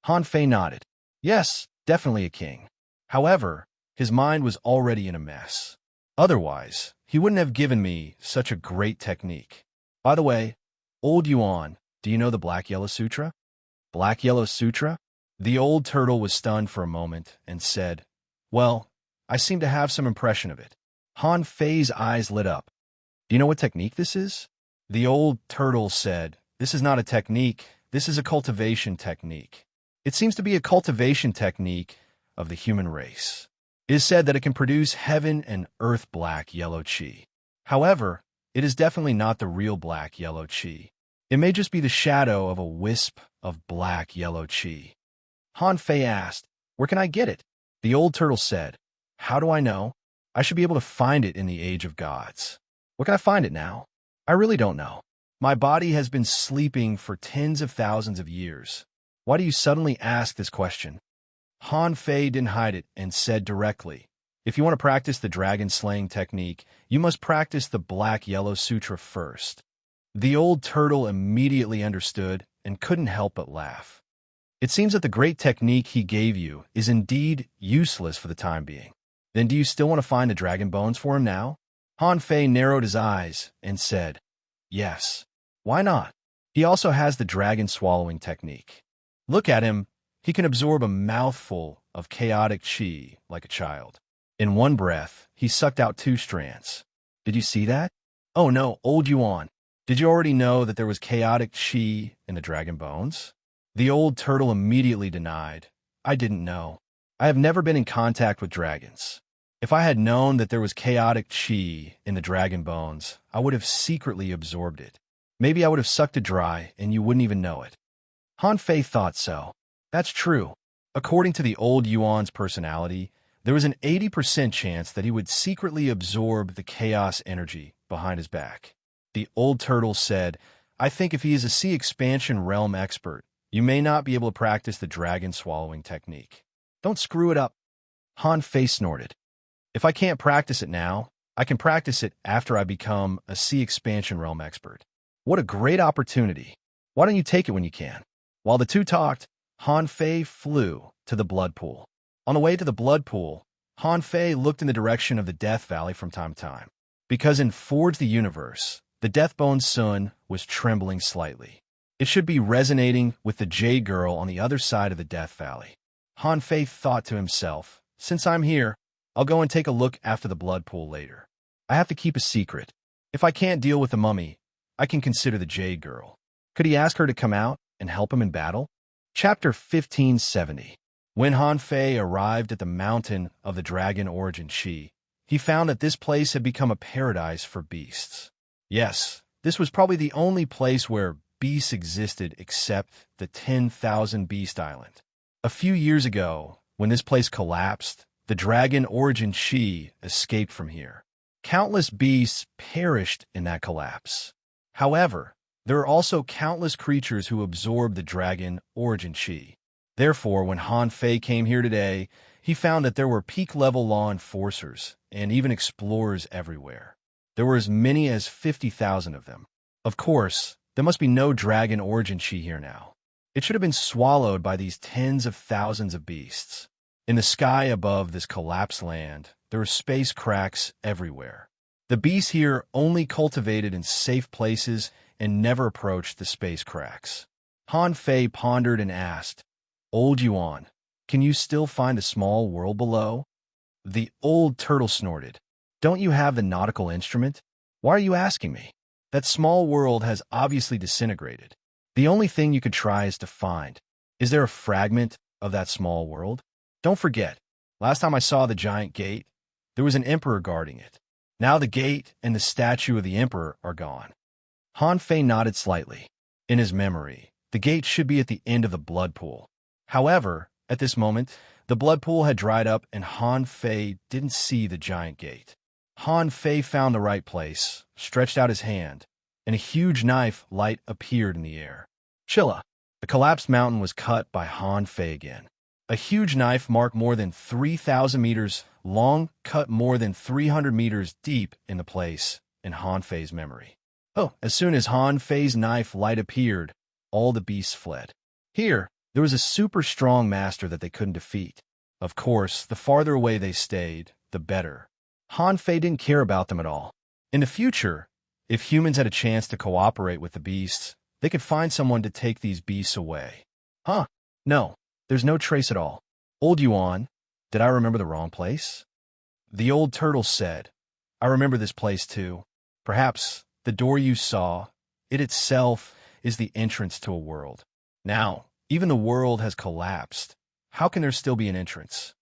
Han Fei nodded. Yes, definitely a king. However, his mind was already in a mess. Otherwise, he wouldn't have given me such a great technique. By the way, Old Yuan, do you know the Black-Yellow Sutra? Black-Yellow Sutra? The old turtle was stunned for a moment and said, "Well, I seem to have some impression of it." Han Fei's eyes lit up. "Do you know what technique this is?" The old turtle said, "This is not a technique, this is a cultivation technique. It seems to be a cultivation technique of the human race. It is said that it can produce heaven and earth black-yellow chi. However, it is definitely not the real black-yellow chi. It may just be the shadow of a wisp of black-yellow chi." Han Fei asked, "Where can I get it?" The old turtle said, "How do I know? I should be able to find it in the age of gods. Where can I find it now? I really don't know. My body has been sleeping for tens of thousands of years. Why do you suddenly ask this question?" Han Fei didn't hide it and said directly, "If you want to practice the dragon-slaying technique, you must practice the Black-Yellow Sutra first." The old turtle immediately understood and couldn't help but laugh. "It seems that the great technique he gave you is indeed useless for the time being. Then do you still want to find the dragon bones for him now?" Han Fei narrowed his eyes and said, "Yes. Why not? He also has the dragon-swallowing technique. Look at him. He can absorb a mouthful of chaotic chi like a child. In one breath, he sucked out 2 strands. Did you see that?" "Oh no, Old Yuan. Did you already know that there was chaotic chi in the dragon bones?" The old turtle immediately denied, "I didn't know. I have never been in contact with dragons. If I had known that there was chaotic chi in the dragon bones, I would have secretly absorbed it. Maybe I would have sucked it dry and you wouldn't even know it." Han Fei thought so. That's true. According to the old Yuan's personality, there was an 80% chance that he would secretly absorb the chaos energy behind his back. The old turtle said, "I think if he is a sea expansion realm expert, you may not be able to practice the dragon-swallowing technique. Don't screw it up." Han Fei snorted. "If I can't practice it now, I can practice it after I become a sea expansion realm expert. What a great opportunity. Why don't you take it when you can?" While the two talked, Han Fei flew to the blood pool. On the way to the blood pool, Han Fei looked in the direction of the Death Valley from time to time. Because in Forge the Universe, the Deathbone Sun was trembling slightly. It should be resonating with the Jade Girl on the other side of the Death Valley. Han Fei thought to himself, "Since I'm here, I'll go and take a look after the blood pool later. I have to keep a secret. If I can't deal with the mummy, I can consider the Jade Girl." Could he ask her to come out and help him in battle? Chapter 1570. When Han Fei arrived at the mountain of the dragon origin Chi, he found that this place had become a paradise for beasts. Yes, this was probably the only place where beasts existed except the 10,000 Beast Island. A few years ago, when this place collapsed, the dragon origin Chi escaped from here. Countless beasts perished in that collapse. However, there are also countless creatures who absorb the dragon origin Chi. Therefore, when Han Fei came here today, he found that there were peak-level law enforcers and even explorers everywhere. There were as many as 50,000 of them. Of course, there must be no dragon origin Chi here now. It should have been swallowed by these tens of thousands of beasts. In the sky above this collapsed land, there are space cracks everywhere. The beasts here only cultivated in safe places and never approached the space cracks. Han Fei pondered and asked, "Old Yuan, can you still find a small world below?" The old turtle snorted. "Don't you have the nautical instrument? Why are you asking me? That small world has obviously disintegrated. The only thing you could try is to find. Is there a fragment of that small world? Don't forget, last time I saw the giant gate, there was an emperor guarding it. Now the gate and the statue of the emperor are gone." Han Fei nodded slightly. In his memory, the gate should be at the end of the blood pool. However, at this moment, the blood pool had dried up and Han Fei didn't see the giant gate. Han Fei found the right place, stretched out his hand, and a huge knife light appeared in the air. Chilla! The collapsed mountain was cut by Han Fei again. A huge knife marked more than 3,000 meters long, cut more than 300 meters deep in the place in Han Fei's memory. Oh, as soon as Han Fei's knife light appeared, all the beasts fled. Here, there was a super strong master that they couldn't defeat. Of course, the farther away they stayed, the better. Han Fei didn't care about them at all. In the future, if humans had a chance to cooperate with the beasts, they could find someone to take these beasts away. Huh? No, there's no trace at all. Old Yuan, did I remember the wrong place? The old turtle said, I remember this place too. Perhaps the door you saw, it itself, is the entrance to a world. Now, even the world has collapsed. How can there still be an entrance?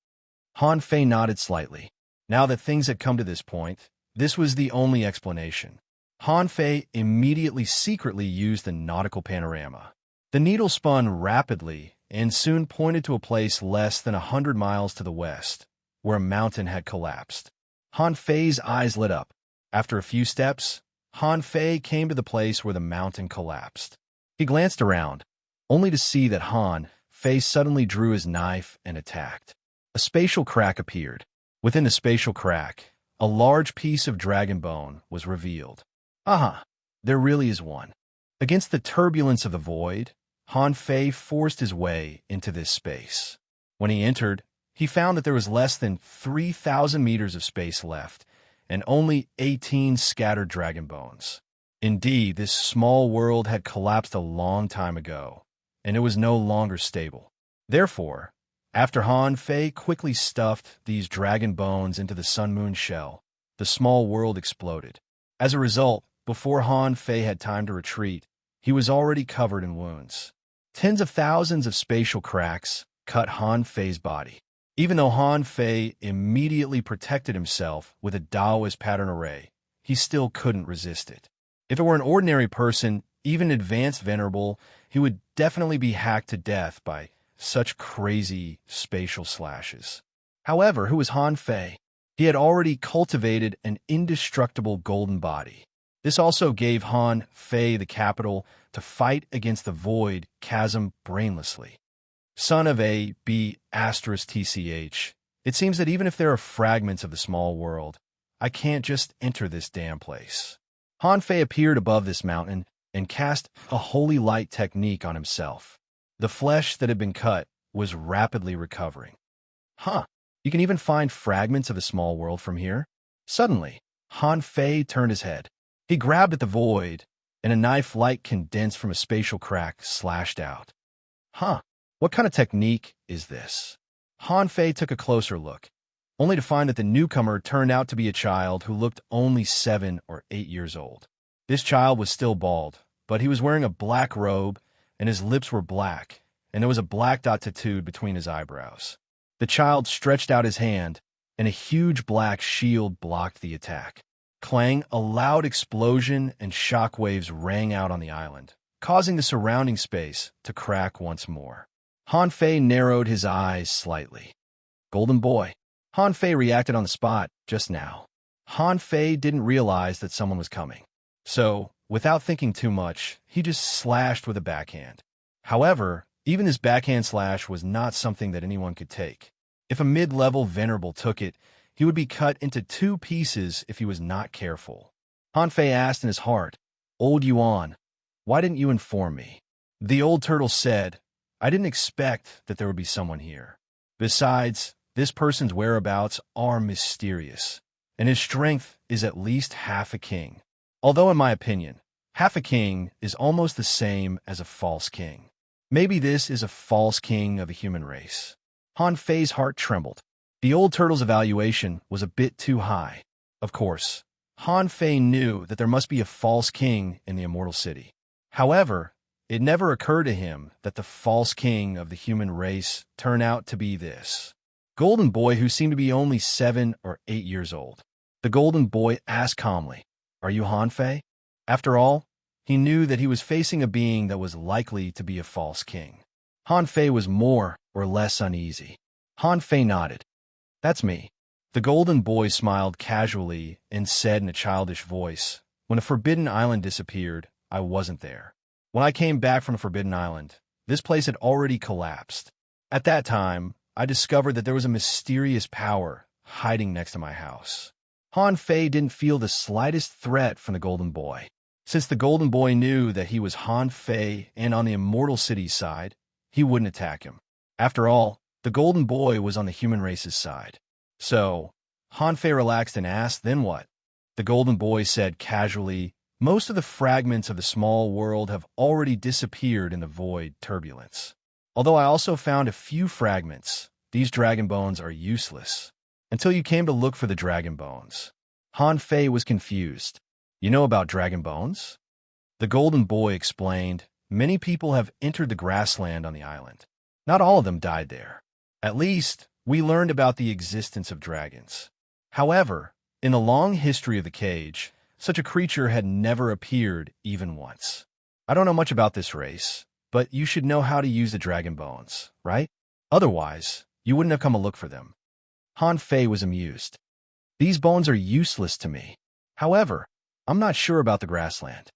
Han Fei nodded slightly. Now that things had come to this point, this was the only explanation. Han Fei immediately secretly used the nautical panorama. The needle spun rapidly and soon pointed to a place less than 100 miles to the west, where a mountain had collapsed. Han Fei's eyes lit up. After a few steps, Han Fei came to the place where the mountain collapsed. He glanced around, only to see that Han Fei suddenly drew his knife and attacked. A spatial crack appeared. Within the spatial crack, a large piece of dragon bone was revealed. Aha, there really is one. Against the turbulence of the void, Han Fei forced his way into this space. When he entered, he found that there was less than 3,000 meters of space left, and only 18 scattered dragon bones. Indeed, this small world had collapsed a long time ago, and it was no longer stable. Therefore, after Han Fei quickly stuffed these dragon bones into the sun-moon shell, the small world exploded. As a result, before Han Fei had time to retreat, he was already covered in wounds. Tens of thousands of spatial cracks cut Han Fei's body. Even though Han Fei immediately protected himself with a Taoist pattern array, he still couldn't resist it. If it were an ordinary person, even advanced venerable, he would definitely be hacked to death by such crazy spatial slashes. However, who was Han Fei? He had already cultivated an indestructible golden body. This also gave Han Fei the capital to fight against the void chasm brainlessly. Son of a B*TCH, it seems that even if there are fragments of the small world, I can't just enter this damn place. Han Fei appeared above this mountain and cast a holy light technique on himself. The flesh that had been cut was rapidly recovering. Huh, you can even find fragments of a small world from here? Suddenly, Han Fei turned his head. He grabbed at the void, and a knife-like condensed from a spatial crack slashed out. Huh, what kind of technique is this? Han Fei took a closer look, only to find that the newcomer turned out to be a child who looked only 7 or 8 years old. This child was still bald, but he was wearing a black robe, and his lips were black, and there was a black dot tattooed between his eyebrows. The child stretched out his hand, and a huge black shield blocked the attack. Clang, a loud explosion and shockwaves rang out on the island, causing the surrounding space to crack once more. Han Fei narrowed his eyes slightly. Golden boy. Han Fei reacted on the spot just now. Han Fei didn't realize that someone was coming. So, without thinking too much, he just slashed with a backhand. However, even this backhand slash was not something that anyone could take. If a mid-level venerable took it, he would be cut into 2 pieces if he was not careful. Han Fei asked in his heart, Old Yuan, why didn't you inform me? The old turtle said, I didn't expect that there would be someone here. Besides, this person's whereabouts are mysterious, and his strength is at least half a king. Although in my opinion, half a king is almost the same as a false king. Maybe this is a false king of a human race. Han Fei's heart trembled. The old turtle's evaluation was a bit too high. Of course, Han Fei knew that there must be a false king in the immortal city. However, it never occurred to him that the false king of the human race turned out to be this golden boy who seemed to be only 7 or 8 years old. The golden boy asked calmly, Are you Han Fei? After all, he knew that he was facing a being that was likely to be a false king. Han Fei was more or less uneasy. Han Fei nodded. That's me. The golden boy smiled casually and said in a childish voice, When a forbidden island disappeared, I wasn't there. When I came back from a forbidden island, this place had already collapsed. At that time, I discovered that there was a mysterious power hiding next to my house. Han Fei didn't feel the slightest threat from the golden boy. Since the golden boy knew that he was Han Fei and on the immortal city's side, he wouldn't attack him. After all, the golden boy was on the human race's side. So, Han Fei relaxed and asked, then what? The golden boy said casually, most of the fragments of the small world have already disappeared in the void turbulence. Although I also found a few fragments, these dragon bones are useless. Until you came to look for the dragon bones. Han Fei was confused. You know about dragon bones? The golden boy explained, many people have entered the grassland on the island. Not all of them died there. At least, we learned about the existence of dragons. However, in the long history of the cage, such a creature had never appeared even once. I don't know much about this race, but you should know how to use the dragon bones, right? Otherwise, you wouldn't have come to look for them. Han Fei was amused. These bones are useless to me. However, I'm not sure about the grassland.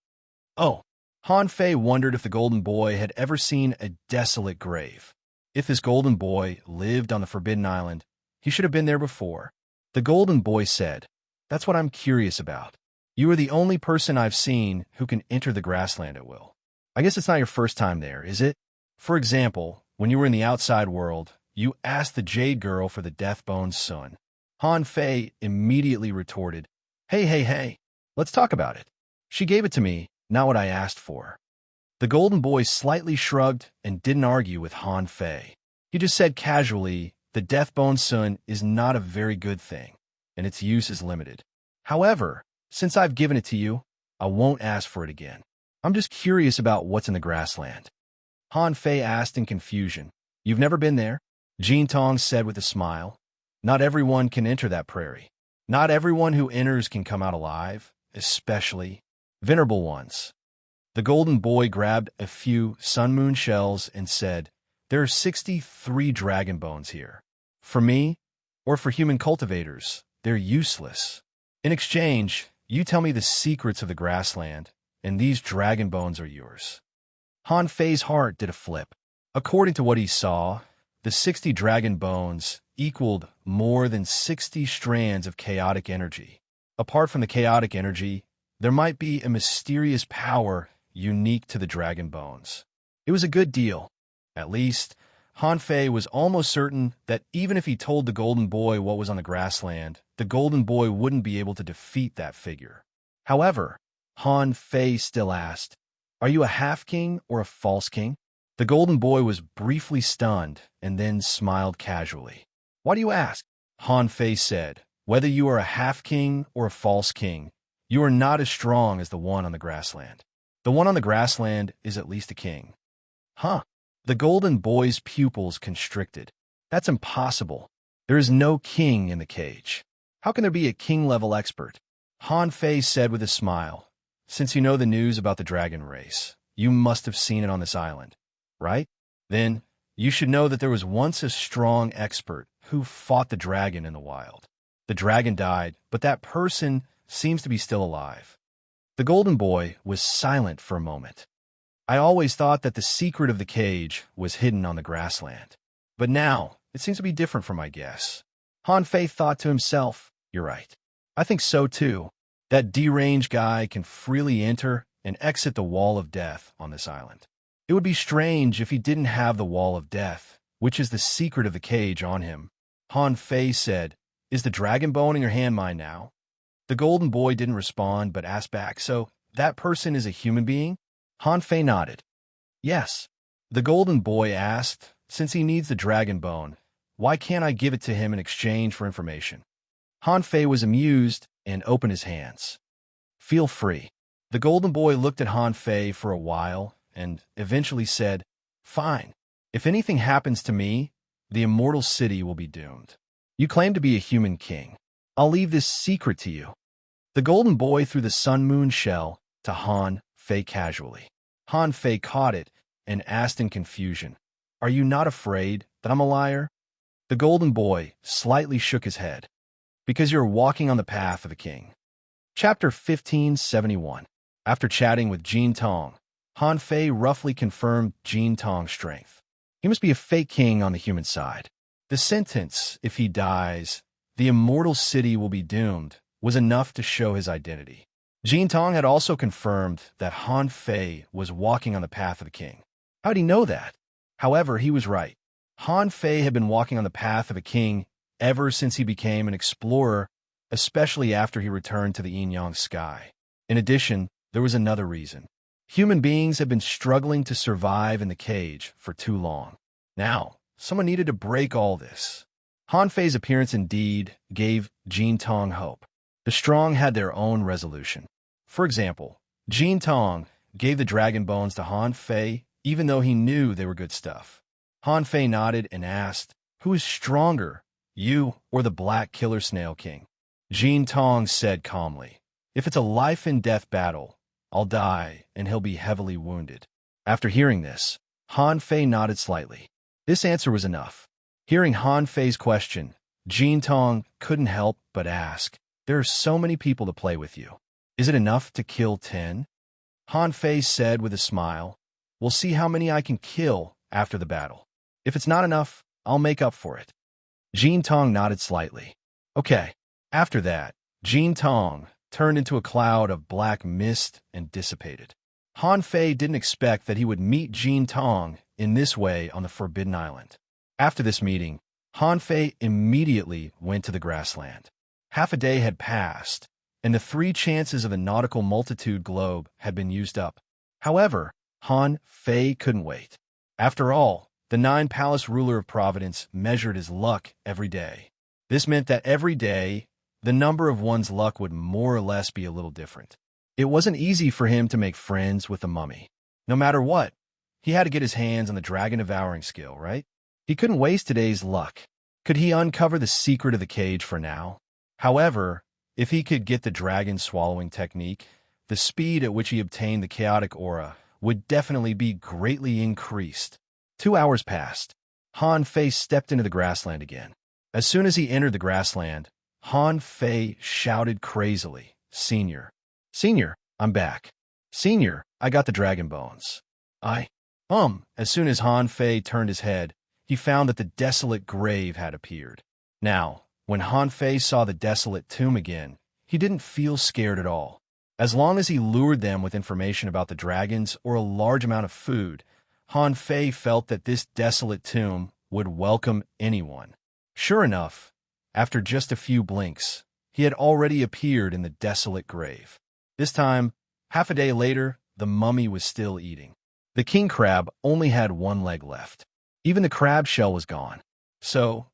Oh, Han Fei wondered if the golden boy had ever seen a desolate grave. If this golden boy lived on the Forbidden Island, he should have been there before. The golden boy said, that's what I'm curious about. You are the only person I've seen who can enter the grassland at will. I guess it's not your first time there, is it? For example, when you were in the outside world, you asked the Jade Girl for the Deathbone's son. Han Fei immediately retorted, hey, let's talk about it. She gave it to me, not what I asked for. The golden boy slightly shrugged and didn't argue with Han Fei. He just said casually, the Deathbone's son is not a very good thing, and its use is limited. However, since I've given it to you, I won't ask for it again. I'm just curious about what's in the grassland. Han Fei asked in confusion. You've never been there? Jin Tong said with a smile. Not everyone can enter that prairie. Not everyone who enters can come out alive, especially venerable ones. The golden boy grabbed a few sun moon shells and said, there are 63 dragon bones here. For me, or for human cultivators, they're useless. In exchange, you tell me the secrets of the grassland, and these dragon bones are yours. Han Fei's heart did a flip. According to what he saw, the 60 dragon bones equaled more than 60 strands of chaotic energy. Apart from the chaotic energy, there might be a mysterious power unique to the dragon bones. It was a good deal. At least, Han Fei was almost certain that even if he told the golden boy what was on the grassland, the golden boy wouldn't be able to defeat that figure. However, Han Fei still asked, are you a half-king or a false king? The golden boy was briefly stunned and then smiled casually. Why do you ask? Han Fei said, whether you are a half-king or a false king, you are not as strong as the one on the grassland. The one on the grassland is at least a king. Huh? The golden boy's pupils constricted. That's impossible. There is no king in the cage. How can there be a king-level expert? Han Fei said with a smile. Since you know the news about the dragon race, you must have seen it on this island, right? Then, you should know that there was once a strong expert who fought the dragon in the wild. The dragon died, but that person seems to be still alive. The golden boy was silent for a moment. I always thought that the secret of the cage was hidden on the grassland. But now, it seems to be different from my guess. Han Fei thought to himself, you're right. I think so too. That deranged guy can freely enter and exit the wall of death on this island. It would be strange if he didn't have the wall of death, which is the secret of the cage on him. Han Fei said, is the dragon bone in your hand mine now? The golden boy didn't respond but asked back, so that person is a human being? Han Fei nodded. Yes. The golden boy asked, since he needs the dragon bone, why can't I give it to him in exchange for information? Han Fei was amused and opened his hands. Feel free. The golden boy looked at Han Fei for a while and eventually said, fine. If anything happens to me, the immortal city will be doomed. You claim to be a human king. I'll leave this secret to you. The golden boy threw the sun moon shell to Han Fei casually. Han Fei caught it and asked in confusion, are you not afraid that I'm a liar? The golden boy slightly shook his head. Because you're walking on the path of a king. Chapter 1571. After chatting with Jin Tong, Han Fei roughly confirmed Jin Tong's strength. He must be a fake king on the human side. The sentence, if he dies, the immortal city will be doomed, was enough to show his identity. Jin Tong had also confirmed that Han Fei was walking on the path of a king. How'd he know that? However, he was right. Han Fei had been walking on the path of a king ever since he became an explorer especially after he returned to the yin-yang sky. In addition, there was another reason. Human beings had been struggling to survive in the cage for too long. Now, someone needed to break all this. Han Fei's appearance indeed gave Jin Tong hope. The strong had their own resolution. For example, Jin Tong gave the dragon bones to Han Fei even though he knew they were good stuff. Han Fei nodded and asked, "Who is stronger, you or the Black Killer Snail King?" Jin Tong said calmly, "If it's a life-and-death battle, I'll die and he'll be heavily wounded." After hearing this, Han Fei nodded slightly. This answer was enough. Hearing Han Fei's question, Jin Tong couldn't help but ask, "There are so many people to play with you. Is it enough to kill 10? Han Fei said with a smile, "We'll see how many I can kill after the battle. If it's not enough, I'll make up for it." Jin Tong nodded slightly. Okay. After that, Jin Tong turned into a cloud of black mist and dissipated. Han Fei didn't expect that he would meet Jin Tong in this way on the Forbidden Island. After this meeting, Han Fei immediately went to the grassland. Half a day had passed, and the 3 chances of the nautical multitude globe had been used up. However, Han Fei couldn't wait. After all, the 9-palace ruler of Providence measured his luck every day. This meant that every day, the number of one's luck would more or less be a little different. It wasn't easy for him to make friends with the mummy. No matter what, he had to get his hands on the dragon-devouring skill, right? He couldn't waste today's luck. Could he uncover the secret of the cage for now? However, if he could get the dragon-swallowing technique, the speed at which he obtained the chaotic aura would definitely be greatly increased. 2 hours passed. Han Fei stepped into the grassland again. As soon as he entered the grassland, Han Fei shouted crazily, "Senior! Senior, I'm back. Senior, I got the dragon bones." As soon as Han Fei turned his head, he found that the desolate grave had appeared. Now, when Han Fei saw the desolate tomb again, he didn't feel scared at all. As long as he lured them with information about the dragons or a large amount of food, Han Fei felt that this desolate tomb would welcome anyone. Sure enough, after just a few blinks, he had already appeared in the desolate grave. This time, half a day later, the mummy was still eating. The king crab only had 1 leg left. Even the crab shell was gone. So,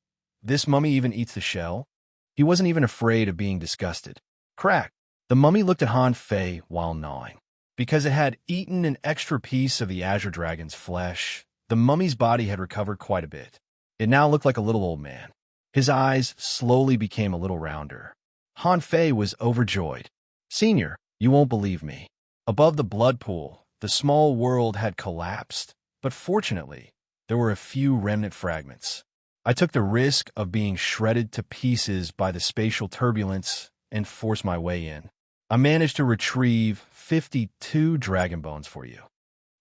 this mummy even eats the shell? He wasn't even afraid of being disgusted. Crack! The mummy looked at Han Fei while gnawing. Because it had eaten an extra piece of the Azure Dragon's flesh, the mummy's body had recovered quite a bit. It now looked like a little old man. His eyes slowly became a little rounder. Han Fei was overjoyed. "Senior, you won't believe me. Above the blood pool, the small world had collapsed, but fortunately, there were a few remnant fragments. I took the risk of being shredded to pieces by the spatial turbulence and forced my way in. I managed to retrieve 52 dragon bones for you."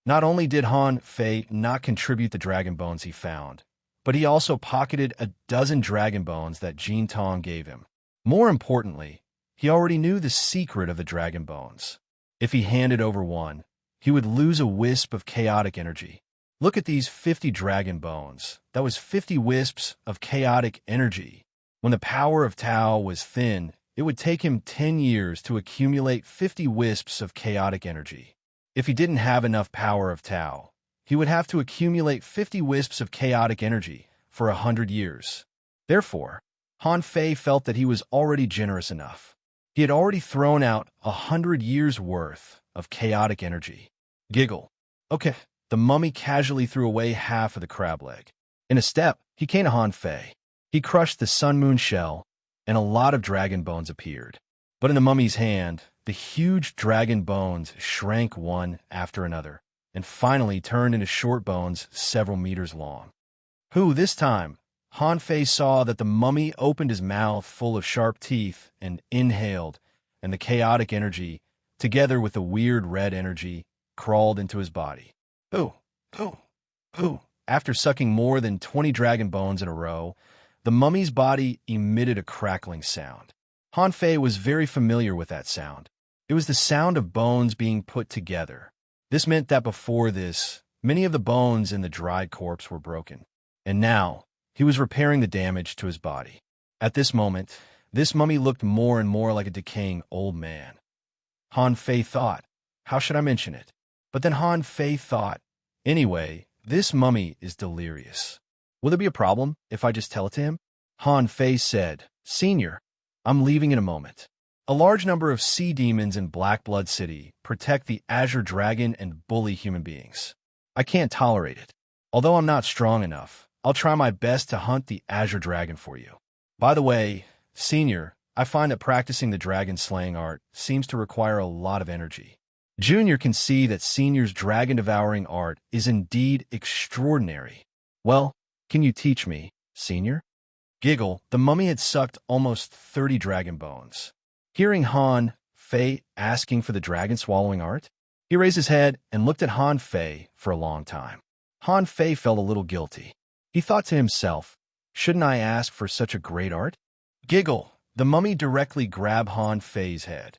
Not only did Han Fei not contribute the dragon bones he found, but he also pocketed a dozen dragon bones that Jin Tong gave him. More importantly, he already knew the secret of the dragon bones. If he handed over one, he would lose a wisp of chaotic energy. Look at these 50 dragon bones. That was 50 wisps of chaotic energy. When the power of Tao was thin, it would take him 10 years to accumulate 50 wisps of chaotic energy. If he didn't have enough power of Tao, he would have to accumulate 50 wisps of chaotic energy for 100 years. Therefore, Han Fei felt that he was already generous enough. He had already thrown out 100 years' worth of chaotic energy. Giggle. Okay, the mummy casually threw away half of the crab leg. In a step, he came to Han Fei. He crushed the sun moon shell, and a lot of dragon bones appeared. But in the mummy's hand, the huge dragon bones shrank one after another, and finally turned into short bones several meters long. This time, Han Fei saw that the mummy opened his mouth full of sharp teeth and inhaled, and the chaotic energy, together with the weird red energy, crawled into his body. After sucking more than 20 dragon bones in a row, the mummy's body emitted a crackling sound. Han Fei was very familiar with that sound. It was the sound of bones being put together. This meant that before this, many of the bones in the dried corpse were broken. And now, he was repairing the damage to his body. At this moment, This mummy looked more and more like a decaying old man. Han Fei thought, how should I mention it? But then Han Fei thought, anyway, this mummy is delirious. Will there be a problem if I just tell it to him? Han Fei said, Senior, I'm leaving in a moment. A large number of sea demons in Black Blood City protect the Azure Dragon and bully human beings. I can't tolerate it. Although I'm not strong enough, I'll try my best to hunt the Azure Dragon for you. By the way, Senior, I find that practicing the dragon slaying art seems to require a lot of energy. Junior can see that Senior's dragon-devouring art is indeed extraordinary. Well, can you teach me, Senior? Giggle, the mummy had sucked almost 30 dragon bones. Hearing Han Fei asking for the dragon-swallowing art, he raised his head and looked at Han Fei for a long time. Han Fei felt a little guilty. He thought to himself, shouldn't I ask for such a great art? Giggle, the mummy directly grabbed Han Fei's head.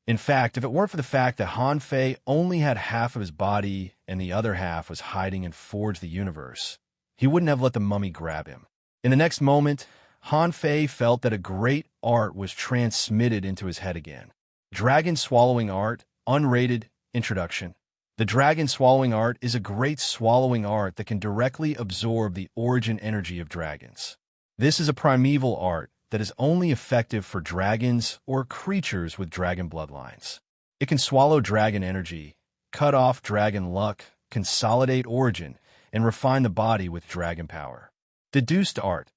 In fact, if it weren't for the fact that Han Fei only had half of his body and the other half was hiding in Forge the Universe, he wouldn't have let the mummy grab him. In the next moment, Han Fei felt that a great art was transmitted into his head again. Dragon Swallowing Art, Unrated, Introduction. The dragon swallowing art is a great swallowing art that can directly absorb the origin energy of dragons. This is a primeval art that is only effective for dragons or creatures with dragon bloodlines. It can swallow dragon energy, cut off dragon luck, consolidate origin, and refine the body with dragon power. Deduced art,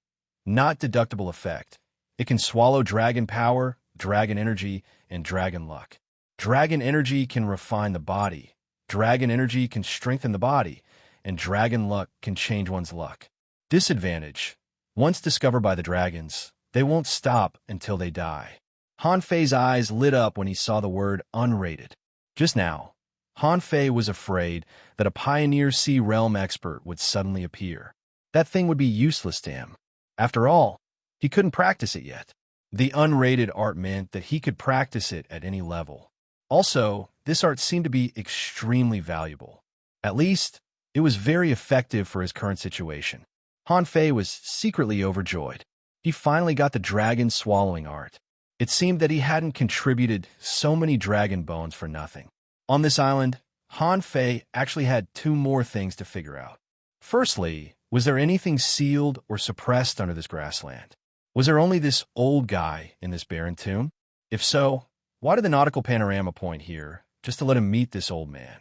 not deductible effect. It can swallow dragon power, dragon energy, and dragon luck. Dragon energy can refine the body. Dragon energy can strengthen the body, and dragon luck can change one's luck. Disadvantage. Once discovered by the dragons, they won't stop until they die. Han Fei's eyes lit up when he saw the word unrated. Just now, Han Fei was afraid that a Pioneer Sea Realm expert would suddenly appear. That thing would be useless to him. After all, he couldn't practice it yet. The unrated art meant that he could practice it at any level. Also, this art seemed to be extremely valuable. At least, it was very effective for his current situation. Han Fei was secretly overjoyed. He finally got the dragon swallowing art. It seemed that he hadn't contributed so many dragon bones for nothing. On this island, Han Fei actually had two more things to figure out. Firstly, was there anything sealed or suppressed under this grassland? Was there only this old guy in this barren tomb? If so, why did the nautical panorama point here, just to let him meet this old man?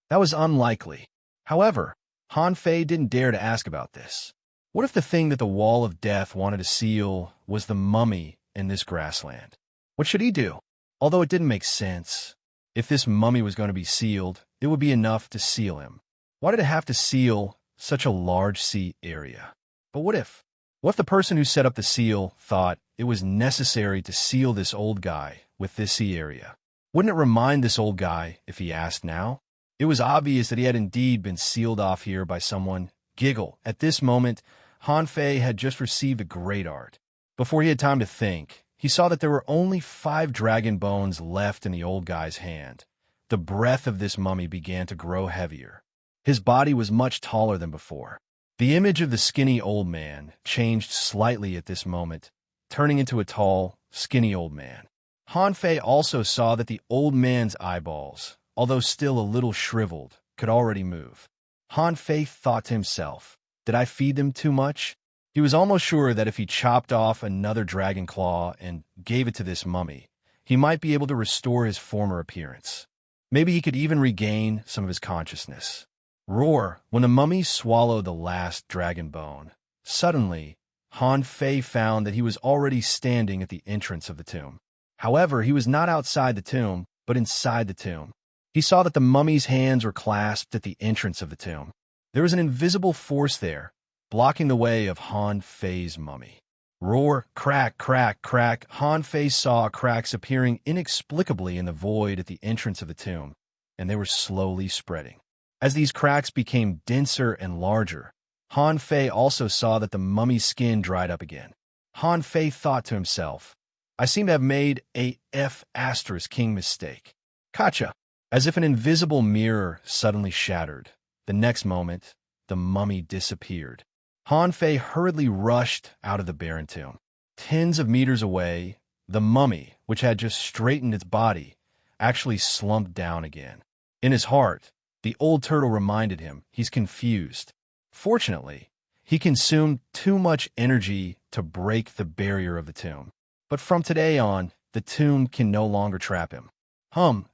That was unlikely. However, Han Fei didn't dare to ask about this. What if the thing that the Wall of Death wanted to seal was the mummy in this grassland? What should he do? Although it didn't make sense. If this mummy was going to be sealed, it would be enough to seal him. Why did it have to seal such a large sea area? But what if the person who set up the seal thought it was necessary to seal this old guy with this sea area? Wouldn't it remind this old guy if he asked now? It was obvious that he had indeed been sealed off here by someone. Giggle. At this moment, Han Fei had just received a great art. Before he had time to think, he saw that there were only 5 dragon bones left in the old guy's hand. The breath of this mummy began to grow heavier. His body was much taller than before. The image of the skinny old man changed slightly at this moment, turning into a tall, skinny old man. Han Fei also saw that the old man's eyeballs, although still a little shriveled, could already move. Han Fei thought to himself, did I feed them too much? He was almost sure that if he chopped off another dragon claw and gave it to this mummy, he might be able to restore his former appearance. Maybe he could even regain some of his consciousness. Roar! When the mummy swallowed the last dragon bone, suddenly, Han Fei found that he was already standing at the entrance of the tomb. However, he was not outside the tomb, but inside the tomb. He saw that the mummy's hands were clasped at the entrance of the tomb. There was an invisible force there, blocking the way of Han Fei's mummy. Roar, crack, crack, crack. Han Fei saw cracks appearing inexplicably in the void at the entrance of the tomb, and they were slowly spreading. As these cracks became denser and larger, Han Fei also saw that the mummy's skin dried up again. Han Fei thought to himself, I seem to have made a F***king mistake. Gotcha. As if an invisible mirror suddenly shattered. The next moment, the mummy disappeared. Han Fei hurriedly rushed out of the barren tomb. Tens of meters away, the mummy, which had just straightened its body, actually slumped down again. In his heart, the old turtle reminded him he's confused. Fortunately, he consumed too much energy to break the barrier of the tomb. But from today on, the tomb can no longer trap him.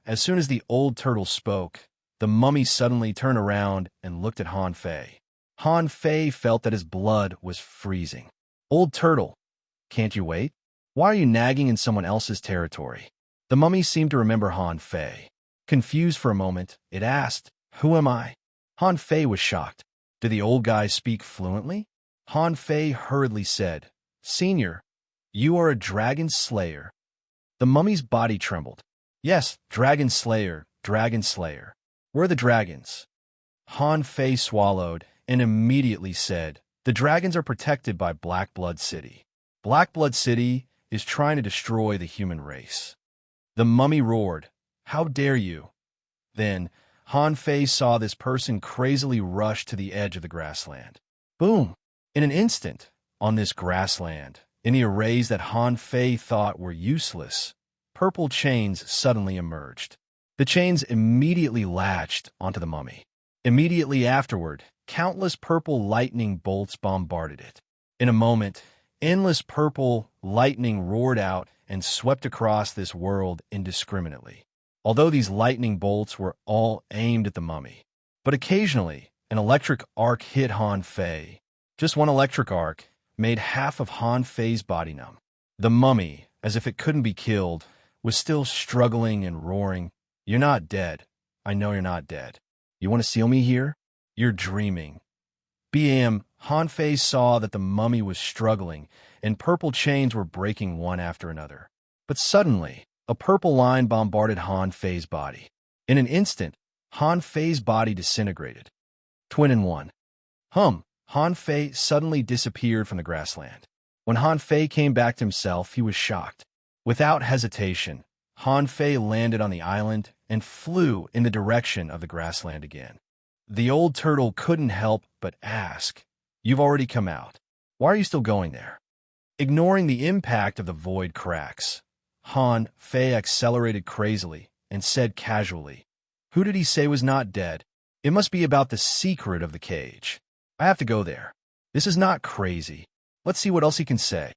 As soon as the old turtle spoke, the mummy suddenly turned around and looked at Han Fei. Han Fei felt that his blood was freezing. Old turtle, can't you wait? Why are you nagging in someone else's territory? The mummy seemed to remember Han Fei. Confused for a moment, it asked, "Who am I?" Han Fei was shocked. Did the old guy speak fluently? Han Fei hurriedly said, "Senior, you are a dragon slayer." The mummy's body trembled. "Yes, dragon slayer, dragon slayer. Where are the dragons?" Han Fei swallowed and immediately said, "The dragons are protected by Black Blood City. Black Blood City is trying to destroy the human race." The mummy roared, "How dare you?" Then, Han Fei saw this person crazily rush to the edge of the grassland. Boom! In an instant, on this grassland, in the arrays that Han Fei thought were useless, purple chains suddenly emerged. The chains immediately latched onto the mummy. Immediately afterward, countless purple lightning bolts bombarded it. In a moment, endless purple lightning roared out and swept across this world indiscriminately. Although these lightning bolts were all aimed at the mummy. But occasionally, an electric arc hit Han Fei. Just one electric arc made half of Han Fei's body numb. The mummy, as if it couldn't be killed, was still struggling and roaring, "You're not dead. I know you're not dead. You want to seal me here? You're dreaming." Bam! Han Fei saw that the mummy was struggling, and purple chains were breaking one after another. But suddenly, a purple line bombarded Han Fei's body. In an instant, Han Fei's body disintegrated. Twin in one. Han Fei suddenly disappeared from the grassland. When Han Fei came back to himself, he was shocked. Without hesitation, Han Fei landed on the island and flew in the direction of the grassland again. The old turtle couldn't help but ask, "You've already come out. Why are you still going there?" Ignoring the impact of the void cracks, Han Fei accelerated crazily and said casually, "Who did he say was not dead? It must be about the secret of the cage. I have to go there. This is not crazy. Let's see what else he can say."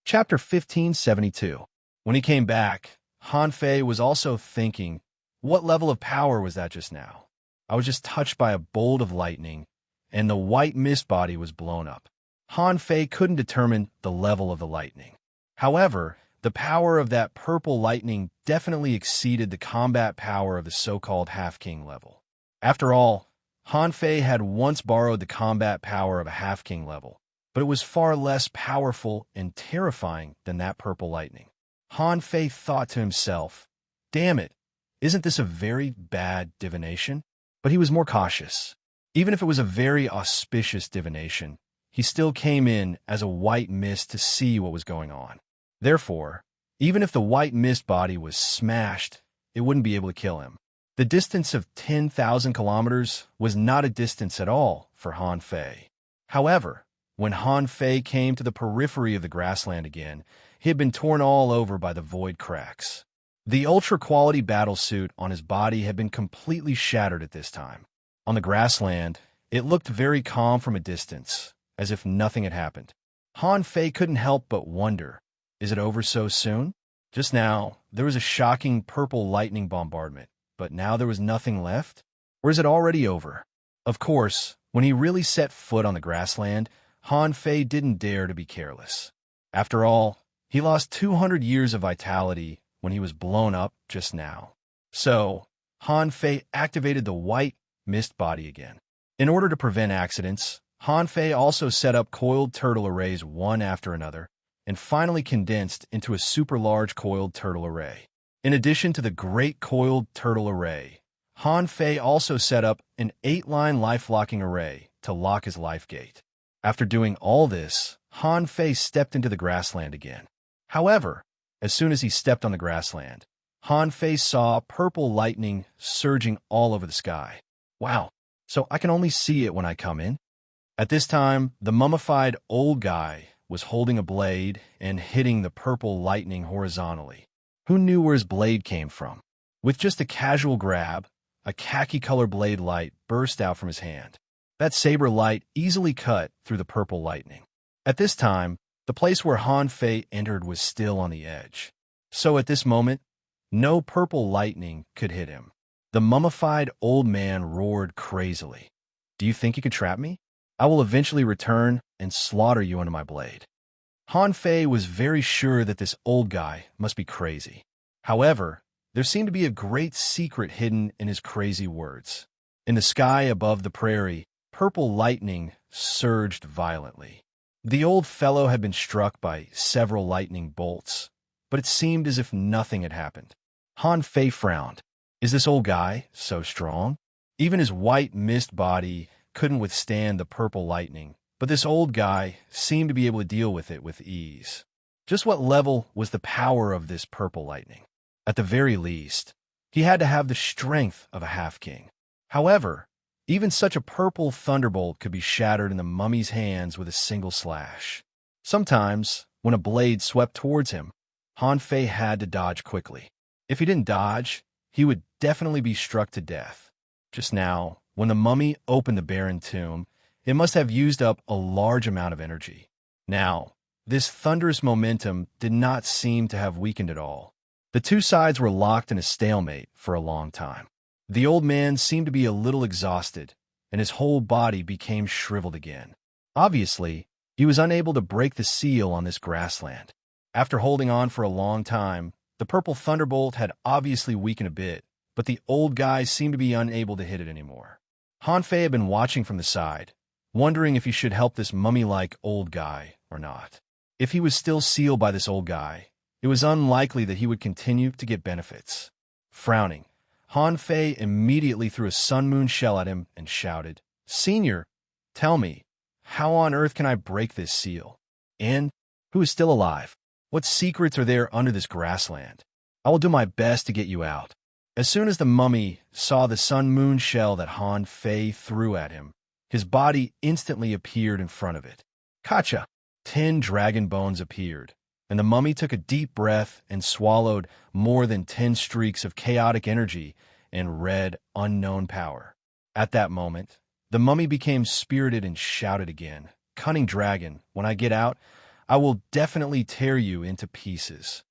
Chapter 1572. When he came back, Han Fei was also thinking, what level of power was that just now? I was just touched by a bolt of lightning, and the white mist body was blown up. Han Fei couldn't determine the level of the lightning. However, the power of that purple lightning definitely exceeded the combat power of the so-called half-king level. After all, Han Fei had once borrowed the combat power of a half-king level, but it was far less powerful and terrifying than that purple lightning. Han Fei thought to himself, "Damn it, isn't this a very bad divination?" But he was more cautious. Even if it was a very auspicious divination, he still came in as a white mist to see what was going on. Therefore, even if the white mist body was smashed, it wouldn't be able to kill him. The distance of 10,000 kilometers was not a distance at all for Han Fei. However, when Han Fei came to the periphery of the grassland again, he had been torn all over by the void cracks. The ultra-quality battlesuit on his body had been completely shattered at this time. On the grassland, it looked very calm from a distance, as if nothing had happened. Han Fei couldn't help but wonder, is it over so soon? Just now, there was a shocking purple lightning bombardment, but now there was nothing left? Or is it already over? Of course, when he really set foot on the grassland, Han Fei didn't dare to be careless. After all, he lost 200 years of vitality when he was blown up just now. So, Han Fei activated the white mist body again. In order to prevent accidents, Han Fei also set up coiled turtle arrays one after another, and finally condensed into a super large coiled turtle array. In addition to the great coiled turtle array, Han Fei also set up an 8-line life-locking array to lock his life gate. After doing all this, Han Fei stepped into the grassland again. However, as soon as he stepped on the grassland, Han Fei saw purple lightning surging all over the sky. Wow, so I can only see it when I come in? At this time, the mummified old guy was holding a blade and hitting the purple lightning horizontally. Who knew where his blade came from? With just a casual grab, a khaki-colored blade light burst out from his hand. That saber light easily cut through the purple lightning. At this time, the place where Han Fei entered was still on the edge. So at this moment, no purple lightning could hit him. The mummified old man roared crazily. "Do you think you could trap me? I will eventually return and slaughter you under my blade." Han Fei was very sure that this old guy must be crazy. However, there seemed to be a great secret hidden in his crazy words. In the sky above the prairie, purple lightning surged violently. The old fellow had been struck by several lightning bolts, but it seemed as if nothing had happened. Han Fei frowned. Is this old guy so strong? Even his white mist body couldn't withstand the purple lightning, but this old guy seemed to be able to deal with it with ease. Just what level was the power of this purple lightning? At the very least, he had to have the strength of a half-king. However, even such a purple thunderbolt could be shattered in the mummy's hands with a single slash. Sometimes, when a blade swept towards him, Han Fei had to dodge quickly. If he didn't dodge, he would definitely be struck to death. Just now, when the mummy opened the barren tomb, it must have used up a large amount of energy. Now, this thunderous momentum did not seem to have weakened at all. The two sides were locked in a stalemate for a long time. The old man seemed to be a little exhausted, and his whole body became shriveled again. Obviously, he was unable to break the seal on this grassland. After holding on for a long time, the purple thunderbolt had obviously weakened a bit, but the old guy seemed to be unable to hit it anymore. Han Fei had been watching from the side, wondering if he should help this mummy-like old guy or not. If he was still sealed by this old guy, it was unlikely that he would continue to get benefits. Frowning, Han Fei immediately threw a sun-moon shell at him and shouted, "Senior, tell me, how on earth can I break this seal? And who is still alive? What secrets are there under this grassland? I will do my best to get you out." As soon as the mummy saw the sun-moon shell that Han Fei threw at him, his body instantly appeared in front of it. Kacha! 10 dragon bones appeared, and the mummy took a deep breath and swallowed more than 10 streaks of chaotic energy and red, unknown power. At that moment, the mummy became spirited and shouted again, "Cunning dragon, when I get out, I will definitely tear you into pieces."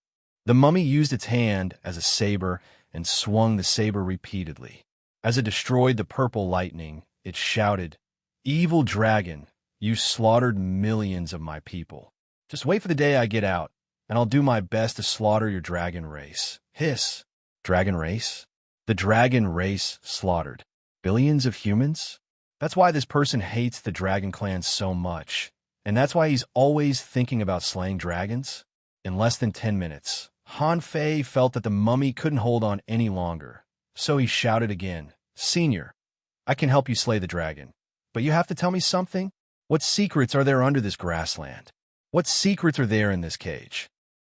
The mummy used its hand as a saber and swung the saber repeatedly. As it destroyed the purple lightning, it shouted, "Evil dragon, you slaughtered millions of my people. Just wait for the day I get out, and I'll do my best to slaughter your dragon race." Hiss. Dragon race? The dragon race slaughtered billions of humans? That's why this person hates the dragon clan so much, and that's why he's always thinking about slaying dragons? In less than 10 minutes, Han Fei felt that the mummy couldn't hold on any longer, so he shouted again, "Senior, I can help you slay the dragon, but you have to tell me something. What secrets are there under this grassland? What secrets are there in this cage?"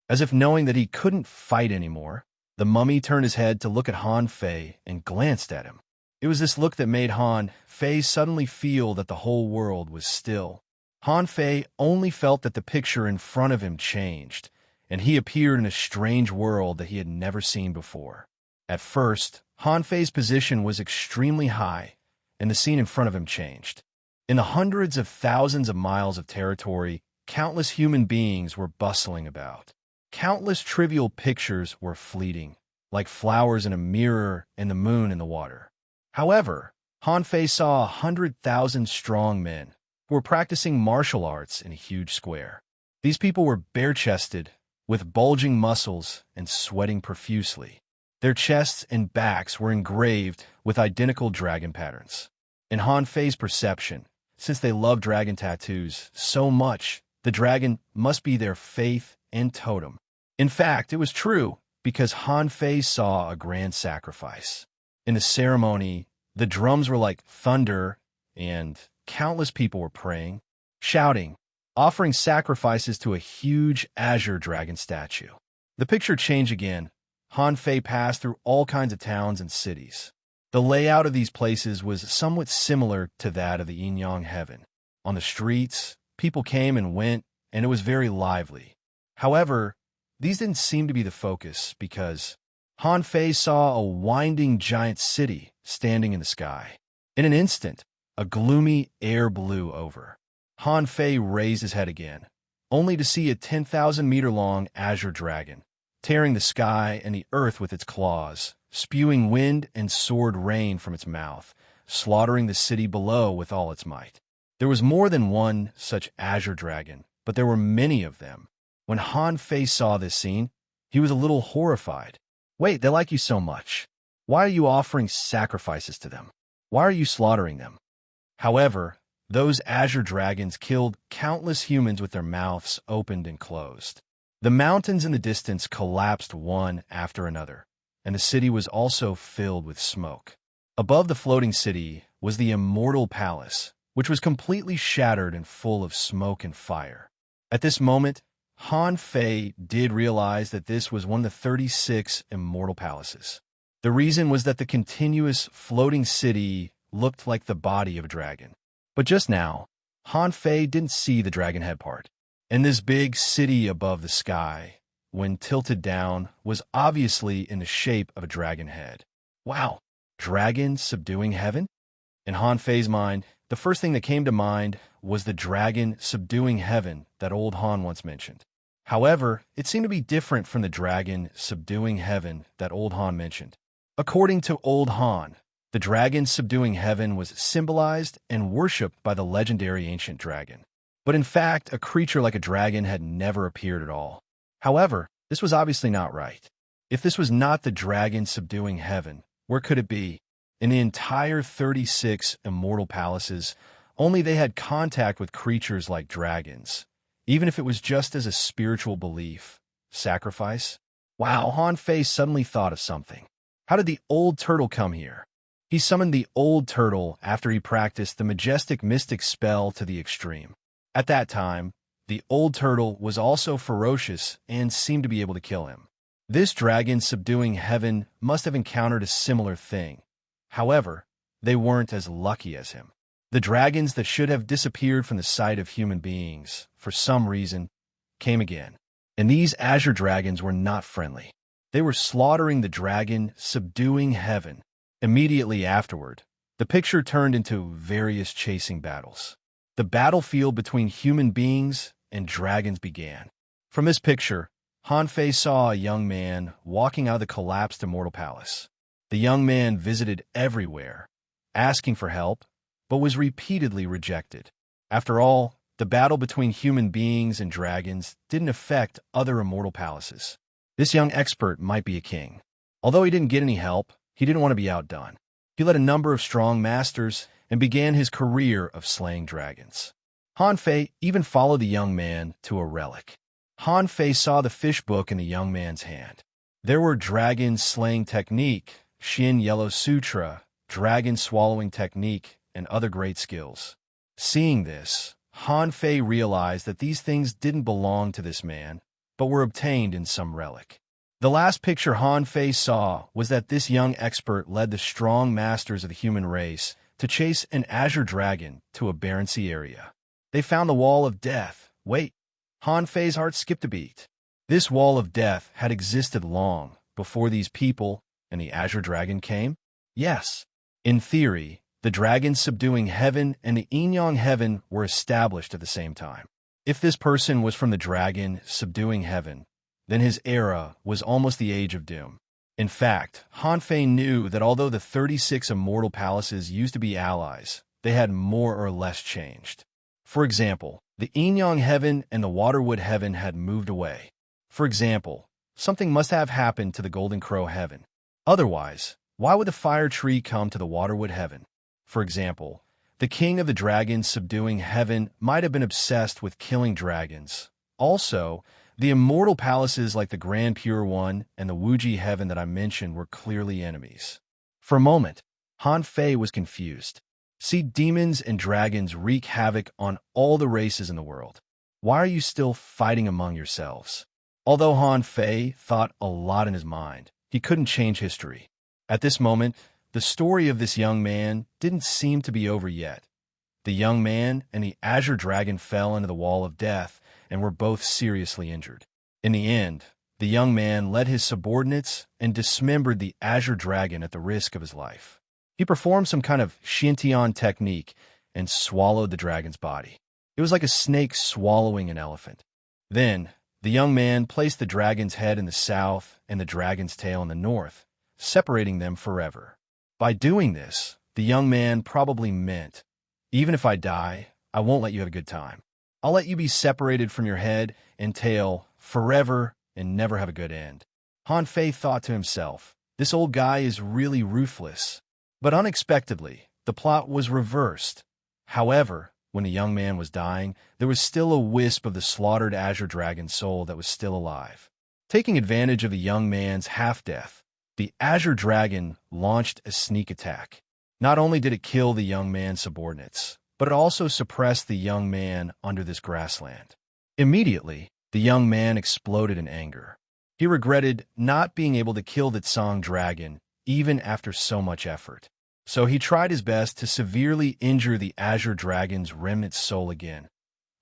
As if knowing that he couldn't fight anymore, the mummy turned his head to look at Han Fei and glanced at him. It was this look that made Han Fei suddenly feel that the whole world was still. Han Fei only felt that the picture in front of him changed, and he appeared in a strange world that he had never seen before. At first, Han Fei's position was extremely high, and the scene in front of him changed. In the hundreds of thousands of miles of territory, countless human beings were bustling about. Countless trivial pictures were fleeting, like flowers in a mirror and the moon in the water. However, Han Fei saw 100,000 strong men who were practicing martial arts in a huge square. These people were bare-chested, with bulging muscles and sweating profusely. Their chests and backs were engraved with identical dragon patterns. In Han Fei's perception, since they loved dragon tattoos so much, the dragon must be their faith and totem. In fact, it was true, because Han Fei saw a grand sacrifice. In the ceremony, the drums were like thunder, and countless people were praying, shouting, offering sacrifices to a huge azure dragon statue. The picture changed again. Han Fei passed through all kinds of towns and cities. The layout of these places was somewhat similar to that of the Yin Yang Heaven. On the streets, people came and went, and it was very lively. However, these didn't seem to be the focus because Han Fei saw a winding giant city standing in the sky. In an instant, a gloomy air blew over. Han Fei raised his head again, only to see a 10,000-meter-long azure dragon, tearing the sky and the earth with its claws, spewing wind and sword rain from its mouth, slaughtering the city below with all its might. There was more than one such azure dragon, but there were many of them. When Han Fei saw this scene, he was a little horrified. Wait, they like you so much. Why are you offering sacrifices to them? Why are you slaughtering them? However, those azure dragons killed countless humans with their mouths opened and closed. The mountains in the distance collapsed one after another, and the city was also filled with smoke. Above the floating city was the immortal palace, which was completely shattered and full of smoke and fire. At this moment, Han Fei did realize that this was one of the 36 immortal palaces. The reason was that the continuous floating city looked like the body of a dragon. But just now, Han Fei didn't see the dragon head part. And this big city above the sky, when tilted down, was obviously in the shape of a dragon head. Wow, dragon subduing heaven? In Han Fei's mind, the first thing that came to mind was the dragon subduing heaven that old Han once mentioned. However, it seemed to be different from the dragon subduing heaven that old Han mentioned. According to old Han, the dragon subduing heaven was symbolized and worshipped by the legendary ancient dragon. But in fact, a creature like a dragon had never appeared at all. However, this was obviously not right. If this was not the dragon subduing heaven, where could it be? In the entire 36 immortal palaces, only they had contact with creatures like dragons, even if it was just as a spiritual belief. Sacrifice? Wow, Han Fei suddenly thought of something. How did the old turtle come here? He summoned the old turtle after he practiced the majestic mystic spell to the extreme. At that time, the old turtle was also ferocious and seemed to be able to kill him. This dragon subduing heaven must have encountered a similar thing. However, they weren't as lucky as him. The dragons that should have disappeared from the sight of human beings, for some reason, came again. And these azure dragons were not friendly. They were slaughtering the dragon, subduing heaven. Immediately afterward, the picture turned into various chasing battles. The battlefield between human beings and dragons began. From this picture, Han Fei saw a young man walking out of the collapsed immortal palace. The young man visited everywhere, asking for help, but was repeatedly rejected. After all, the battle between human beings and dragons didn't affect other immortal palaces. This young expert might be a king. Although he didn't get any help, he didn't want to be outdone. He led a number of strong masters and began his career of slaying dragons. Han Fei even followed the young man to a relic. Han Fei saw the fish book in the young man's hand. There were dragon slaying technique, Shin Yellow Sutra, dragon swallowing technique, and other great skills. Seeing this, Han Fei realized that these things didn't belong to this man, but were obtained in some relic. The last picture Han Fei saw was that this young expert led the strong masters of the human race to chase an azure dragon to a barren sea area. They found the Wall of Death. Wait, Han Fei's heart skipped a beat. This Wall of Death had existed long before these people and the azure dragon came? Yes. In theory, the dragon subduing heaven and the yin-yang heaven were established at the same time. If this person was from the dragon subduing heaven, then his era was almost the Age of Doom. In fact, Han Fei knew that although the 36 immortal palaces used to be allies, they had more or less changed. For example, the yin-yang heaven and the waterwood heaven had moved away. For example, something must have happened to the golden crow heaven. Otherwise, why would the fire tree come to the waterwood heaven? For example, the king of the dragons subduing heaven might have been obsessed with killing dragons. Also, the immortal palaces like the Grand Pure One and the Wuji Heaven that I mentioned were clearly enemies. For a moment, Han Fei was confused. See, demons and dragons wreak havoc on all the races in the world. Why are you still fighting among yourselves? Although Han Fei thought a lot in his mind, he couldn't change history. At this moment, the story of this young man didn't seem to be over yet. The young man and the azure dragon fell into the Wall of Death, and were both seriously injured. In the end, the young man led his subordinates and dismembered the azure dragon at the risk of his life. He performed some kind of Shintian technique and swallowed the dragon's body. It was like a snake swallowing an elephant. Then, the young man placed the dragon's head in the south and the dragon's tail in the north, separating them forever. By doing this, the young man probably meant, even if I die, I won't let you have a good time. I'll let you be separated from your head and tail forever and never have a good end. Han Fei thought to himself, this old guy is really ruthless. But unexpectedly, the plot was reversed. However, when the young man was dying, there was still a wisp of the slaughtered azure dragon's soul that was still alive. Taking advantage of the young man's half-death, the azure dragon launched a sneak attack. Not only did it kill the young man's subordinates, but it also suppressed the young man under this grassland. Immediately, the young man exploded in anger. He regretted not being able to kill the Tsang dragon even after so much effort. So he tried his best to severely injure the azure dragon's remnant soul again.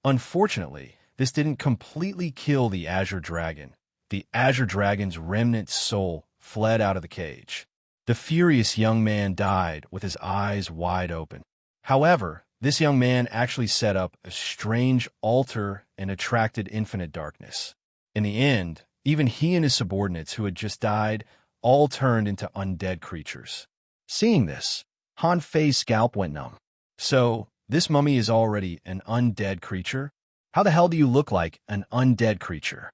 Unfortunately, this didn't completely kill the azure dragon. The azure dragon's remnant soul fled out of the cage. The furious young man died with his eyes wide open. However, this young man actually set up a strange altar and attracted infinite darkness. In the end, even he and his subordinates who had just died all turned into undead creatures. Seeing this, Han Fei's scalp went numb. So, this mummy is already an undead creature? How the hell do you look like an undead creature?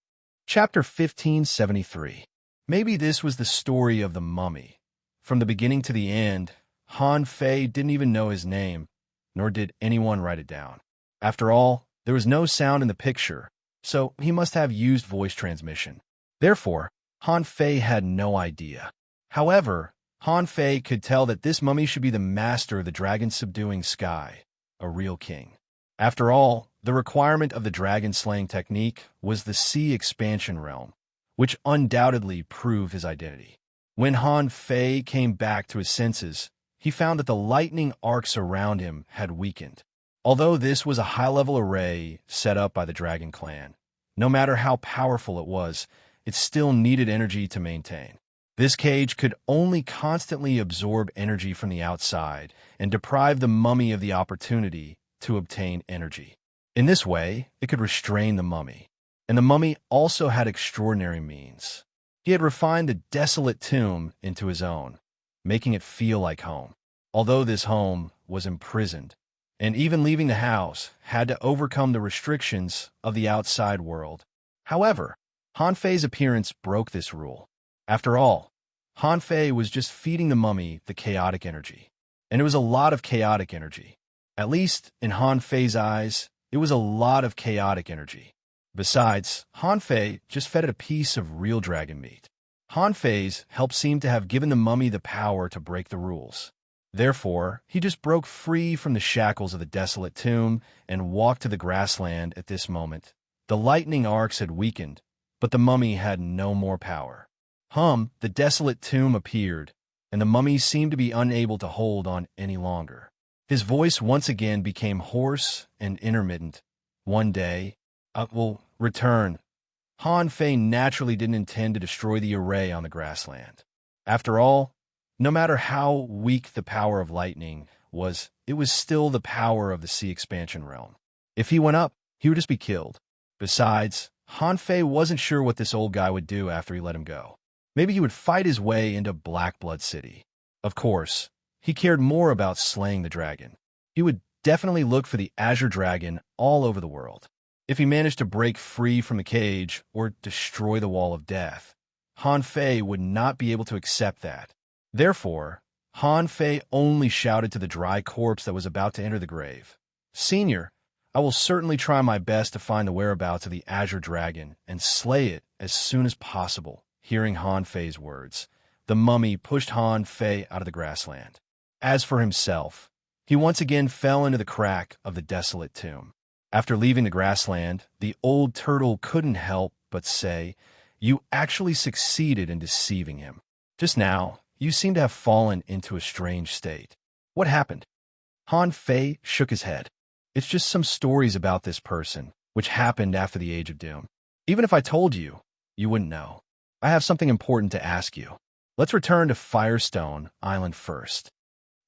Chapter 1573. Maybe this was the story of the mummy. From the beginning to the end, Han Fei didn't even know his name, nor did anyone write it down. After all, there was no sound in the picture, so he must have used voice transmission. Therefore, Han Fei had no idea. However, Han Fei could tell that this mummy should be the master of the dragon-subduing sky, a real king. After all, the requirement of the dragon-slaying technique was the sea expansion realm, which undoubtedly proved his identity. When Han Fei came back to his senses, he found that the lightning arcs around him had weakened. Although this was a high-level array set up by the Dragon Clan, no matter how powerful it was, it still needed energy to maintain. This cage could only constantly absorb energy from the outside and deprive the mummy of the opportunity to obtain energy. In this way, it could restrain the mummy. And the mummy also had extraordinary means. He had refined the desolate tomb into his own, making it feel like home. Although this home was imprisoned, and even leaving the house had to overcome the restrictions of the outside world. However, Han Fei's appearance broke this rule. After all, Han Fei was just feeding the mummy the chaotic energy. And it was a lot of chaotic energy. At least, in Han Fei's eyes, it was a lot of chaotic energy. Besides, Han Fei just fed it a piece of real dragon meat. Han Fei's help seemed to have given the mummy the power to break the rules. Therefore, he just broke free from the shackles of the desolate tomb and walked to the grassland at this moment. The lightning arcs had weakened, but the mummy had no more power. The desolate tomb appeared, and the mummy seemed to be unable to hold on any longer. His voice once again became hoarse and intermittent. One day, will return. Han Fei naturally didn't intend to destroy the array on the grassland. After all, no matter how weak the power of lightning was, it was still the power of the sea expansion realm. If he went up, he would just be killed. Besides, Han Fei wasn't sure what this old guy would do after he let him go. Maybe he would fight his way into Blackblood City. Of course, he cared more about slaying the dragon. He would definitely look for the azure dragon all over the world. If he managed to break free from the cage or destroy the wall of death, Han Fei would not be able to accept that. Therefore, Han Fei only shouted to the dry corpse that was about to enter the grave, "Senior, I will certainly try my best to find the whereabouts of the azure dragon and slay it as soon as possible." Hearing Han Fei's words, the mummy pushed Han Fei out of the grassland. As for himself, he once again fell into the crack of the desolate tomb. After leaving the grassland, the old turtle couldn't help but say, "You actually succeeded in deceiving him. Just now, you seem to have fallen into a strange state. What happened?" Han Fei shook his head. "It's just some stories about this person. which happened after the Age of Doom. Even if I told you, you wouldn't know. I have something important to ask you. Let's return to Firestone Island first.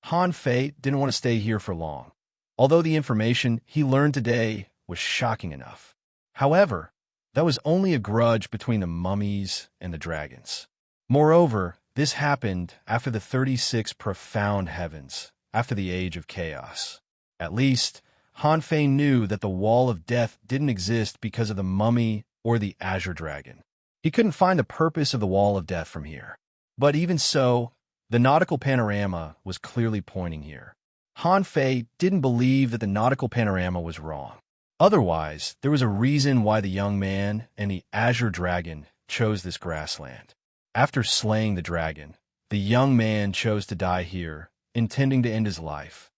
Han Fei didn't want to stay here for long, although the information he learned today was shocking enough. However, that was only a grudge between the mummies and the dragons. Moreover, this happened after the 36 profound heavens, after the Age of Chaos. At least, Han Fei knew that the Wall of Death didn't exist because of the mummy or the Azure Dragon. He couldn't find the purpose of the Wall of Death from here. But even so, the nautical panorama was clearly pointing here. Han Fei didn't believe that the nautical panorama was wrong. Otherwise, there was a reason why the young man and the Azure Dragon chose this grassland. After slaying the dragon, the young man chose to die here, intending to end his life.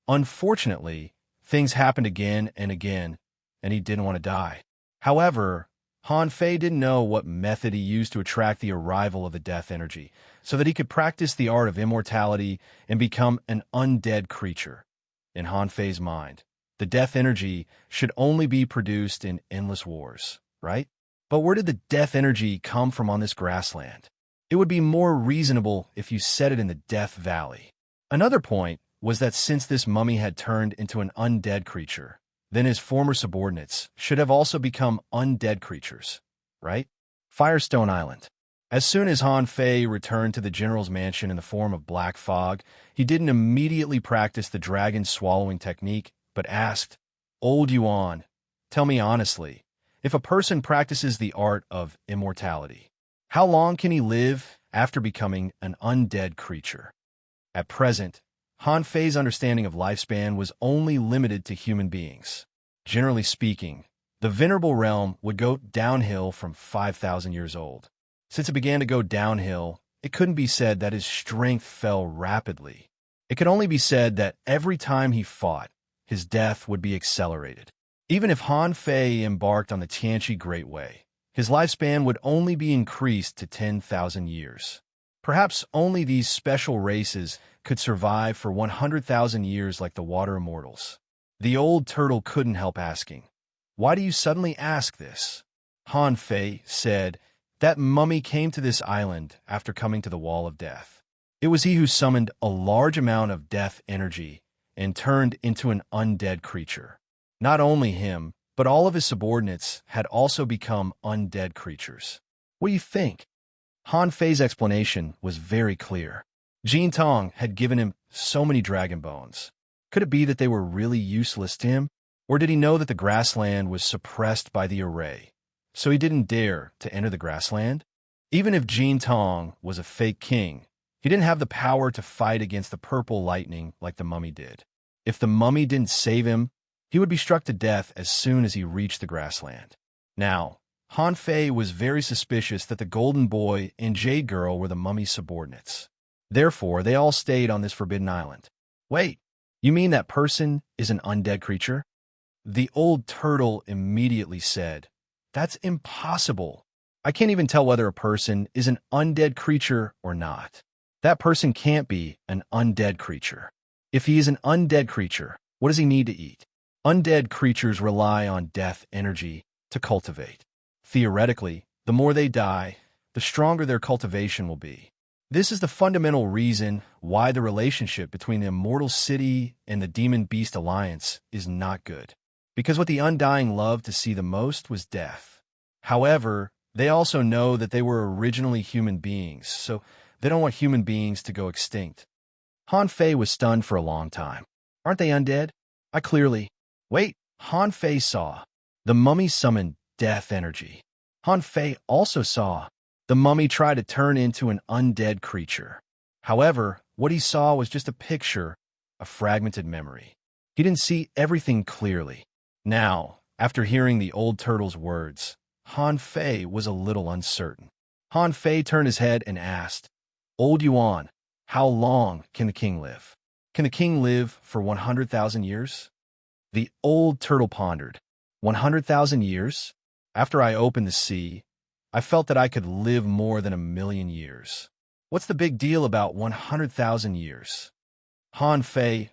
Unfortunately, things happened again and again, and he didn't want to die. However, Han Fei didn't know what method he used to attract the arrival of the death energy, so that he could practice the art of immortality and become an undead creature. In Han Fei's mind, the death energy should only be produced in endless wars, right? But where did the death energy come from on this grassland? It would be more reasonable if you set it in the Death Valley. Another point was that since this mummy had turned into an undead creature, then his former subordinates should have also become undead creatures, right? Firestone Island. As soon as Han Fei returned to the general's mansion in the form of black fog, he didn't immediately practice the dragon swallowing technique, but asked, "Old Yuan, tell me honestly, if a person practices the art of immortality, how long can he live after becoming an undead creature?" At present, Han Fei's understanding of lifespan was only limited to human beings. Generally speaking, the venerable realm would go downhill from 5,000 years old. Since it began to go downhill, it couldn't be said that his strength fell rapidly. It could only be said that every time he fought, his death would be accelerated. Even if Han Fei embarked on the Tianqi Great Way, his lifespan would only be increased to 10,000 years. Perhaps only these special races could survive for 100,000 years like the water immortals. The old turtle couldn't help asking, "Why do you suddenly ask this?" Han Fei said, "That mummy came to this island after coming to the Wall of Death. It was he who summoned a large amount of death energy and turned into an undead creature. Not only him, but all of his subordinates had also become undead creatures." What do you think? Han Fei's explanation was very clear. Jin Tong had given him so many dragon bones. Could it be that they were really useless to him? Or did he know that the grassland was suppressed by the array, so he didn't dare to enter the grassland? Even if Jin Tong was a fake king, he didn't have the power to fight against the purple lightning like the mummy did. If the mummy didn't save him, he would be struck to death as soon as he reached the grassland. Now, Han Fei was very suspicious that the Golden Boy and Jade Girl were the mummy's subordinates. Therefore, they all stayed on this forbidden island. Wait, you mean that person is an undead creature? The old turtle immediately said, "That's impossible. I can't even tell whether a person is an undead creature or not. That person can't be an undead creature. If he is an undead creature, what does he need to eat? Undead creatures rely on death energy to cultivate. Theoretically, the more they die, the stronger their cultivation will be. This is the fundamental reason why the relationship between the Immortal City and the Demon Beast Alliance is not good. Because what the Undying loved to see the most was death. However, they also know that they were originally human beings, so they don't want human beings to go extinct." Han Fei was stunned for a long time. "Aren't they undead? I clearly—" Wait, Han Fei saw. The mummy summoned death energy. Han Fei also saw the mummy try to turn into an undead creature. However, what he saw was just a picture, a fragmented memory. He didn't see everything clearly. Now, after hearing the old turtle's words, Han Fei was a little uncertain. Han Fei turned his head and asked, "Old Yuan, how long can the king live? Can the king live for 100,000 years?" The old turtle pondered. 100,000 years? After I opened the sea, I felt that I could live more than 1,000,000 years. What's the big deal about 100,000 years? Han Fei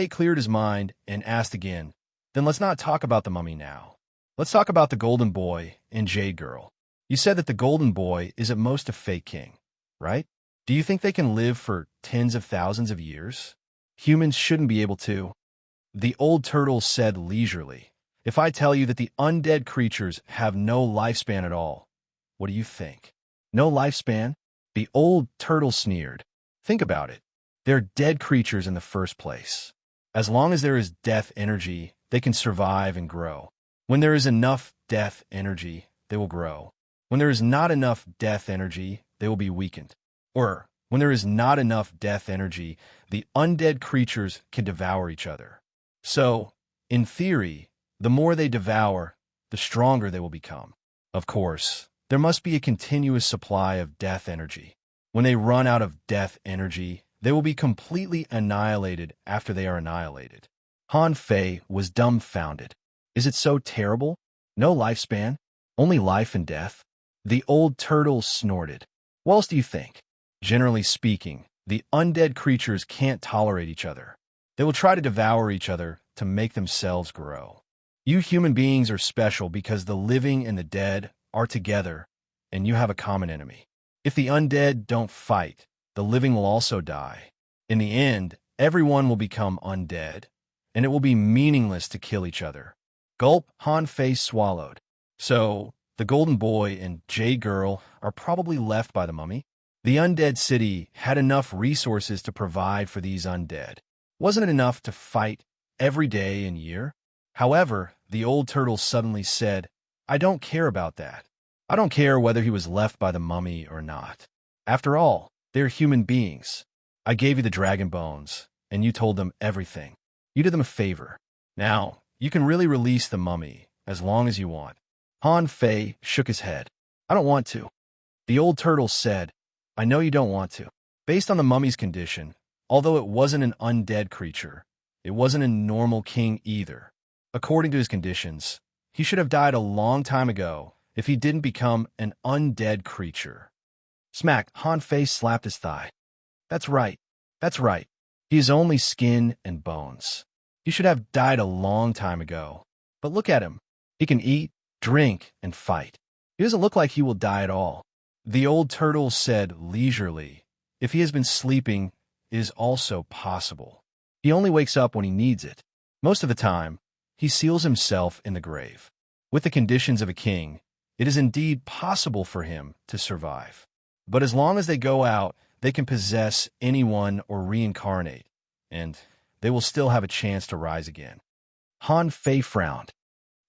cleared his mind and asked again, "Then let's not talk about the mummy now. Let's talk about the Golden Boy and Jade Girl. You said that the Golden Boy is at most a fake king, right? Do you think they can live for tens of thousands of years? Humans shouldn't be able to. The old turtle said leisurely, "If I tell you that the undead creatures have no lifespan at all, what do you think?" No lifespan? The old turtle sneered. Think about it. They're dead creatures in the first place. As long as there is death energy, they can survive and grow. When there is enough death energy, they will grow. When there is not enough death energy, they will be weakened. Or, when there is not enough death energy, the undead creatures can devour each other. So, in theory, the more they devour, the stronger they will become. Of course, there must be a continuous supply of death energy. When they run out of death energy, they will be completely annihilated after they are annihilated. Han Fei was dumbfounded. Is it so terrible? No lifespan? Only life and death? The old turtle snorted. What else do you think? Generally speaking, the undead creatures can't tolerate each other. They will try to devour each other to make themselves grow. You human beings are special because the living and the dead are together, and you have a common enemy. If the undead don't fight, the living will also die. In the end, everyone will become undead, and it will be meaningless to kill each other. Gulp, Han Fei swallowed. So, the Golden Boy and Jade Girl are probably left by the mummy? The undead city had enough resources to provide for these undead. Wasn't it enough to fight every day and year? However, the old turtle suddenly said, "I don't care about that. I don't care whether he was left by the mummy or not. After all, they're human beings. I gave you the dragon bones, and you told them everything. You did them a favor. Now, you can really release the mummy as long as you want." Han Fei shook his head. "I don't want to." The old turtle said, "I know you don't want to. Based on the mummy's condition, although it wasn't an undead creature, it wasn't a normal king either. According to his conditions, he should have died a long time ago if he didn't become an undead creature." Smack, Han Fei slapped his thigh. That's right. That's right. He is only skin and bones. He should have died a long time ago. But look at him. He can eat, drink, and fight. He doesn't look like he will die at all. The old turtle said leisurely, "If he has been sleeping, it is also possible. He only wakes up when he needs it. Most of the time, he seals himself in the grave. With the conditions of a king, it is indeed possible for him to survive. But as long as they go out, they can possess anyone or reincarnate, and they will still have a chance to rise again." Han Fei frowned.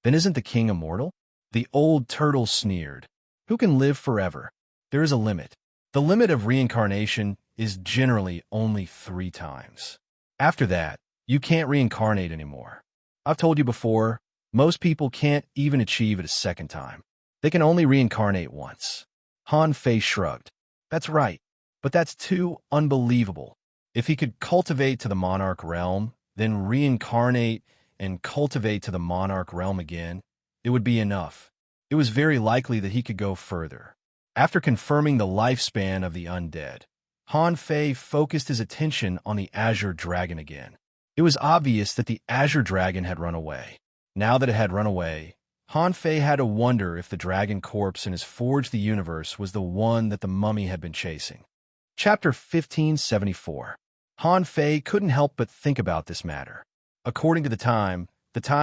"Then isn't the king immortal?" The old turtle sneered. "Who can live forever? There is a limit. The limit of reincarnation is generally only 3 times. After that, you can't reincarnate anymore. I've told you before, most people can't even achieve it a second time. They can only reincarnate once." Han Fei shrugged. "That's right, but that's too unbelievable. If he could cultivate to the monarch realm, then reincarnate and cultivate to the monarch realm again, it would be enough. It was very likely that he could go further." After confirming the lifespan of the undead, Han Fei focused his attention on the azure dragon again. It was obvious that the azure dragon had run away. Now that it had run away, Han Fei had to wonder if the dragon corpse in his Forge the Universe was the one that the mummy had been chasing. Chapter 1574. Han Fei couldn't help but think about this matter. According to the time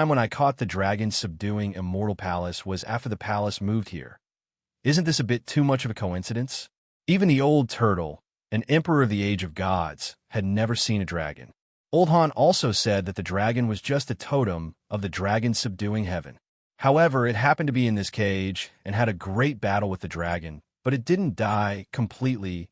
when I caught the dragon subduing Immortal Palace was after the palace moved here. Isn't this a bit too much of a coincidence? Even the old turtle, an emperor of the Age of Gods, had never seen a dragon. Old Han also said that the dragon was just a totem of the dragon subduing heaven. However, it happened to be in this cage and had a great battle with the dragon, but it didn't die completely.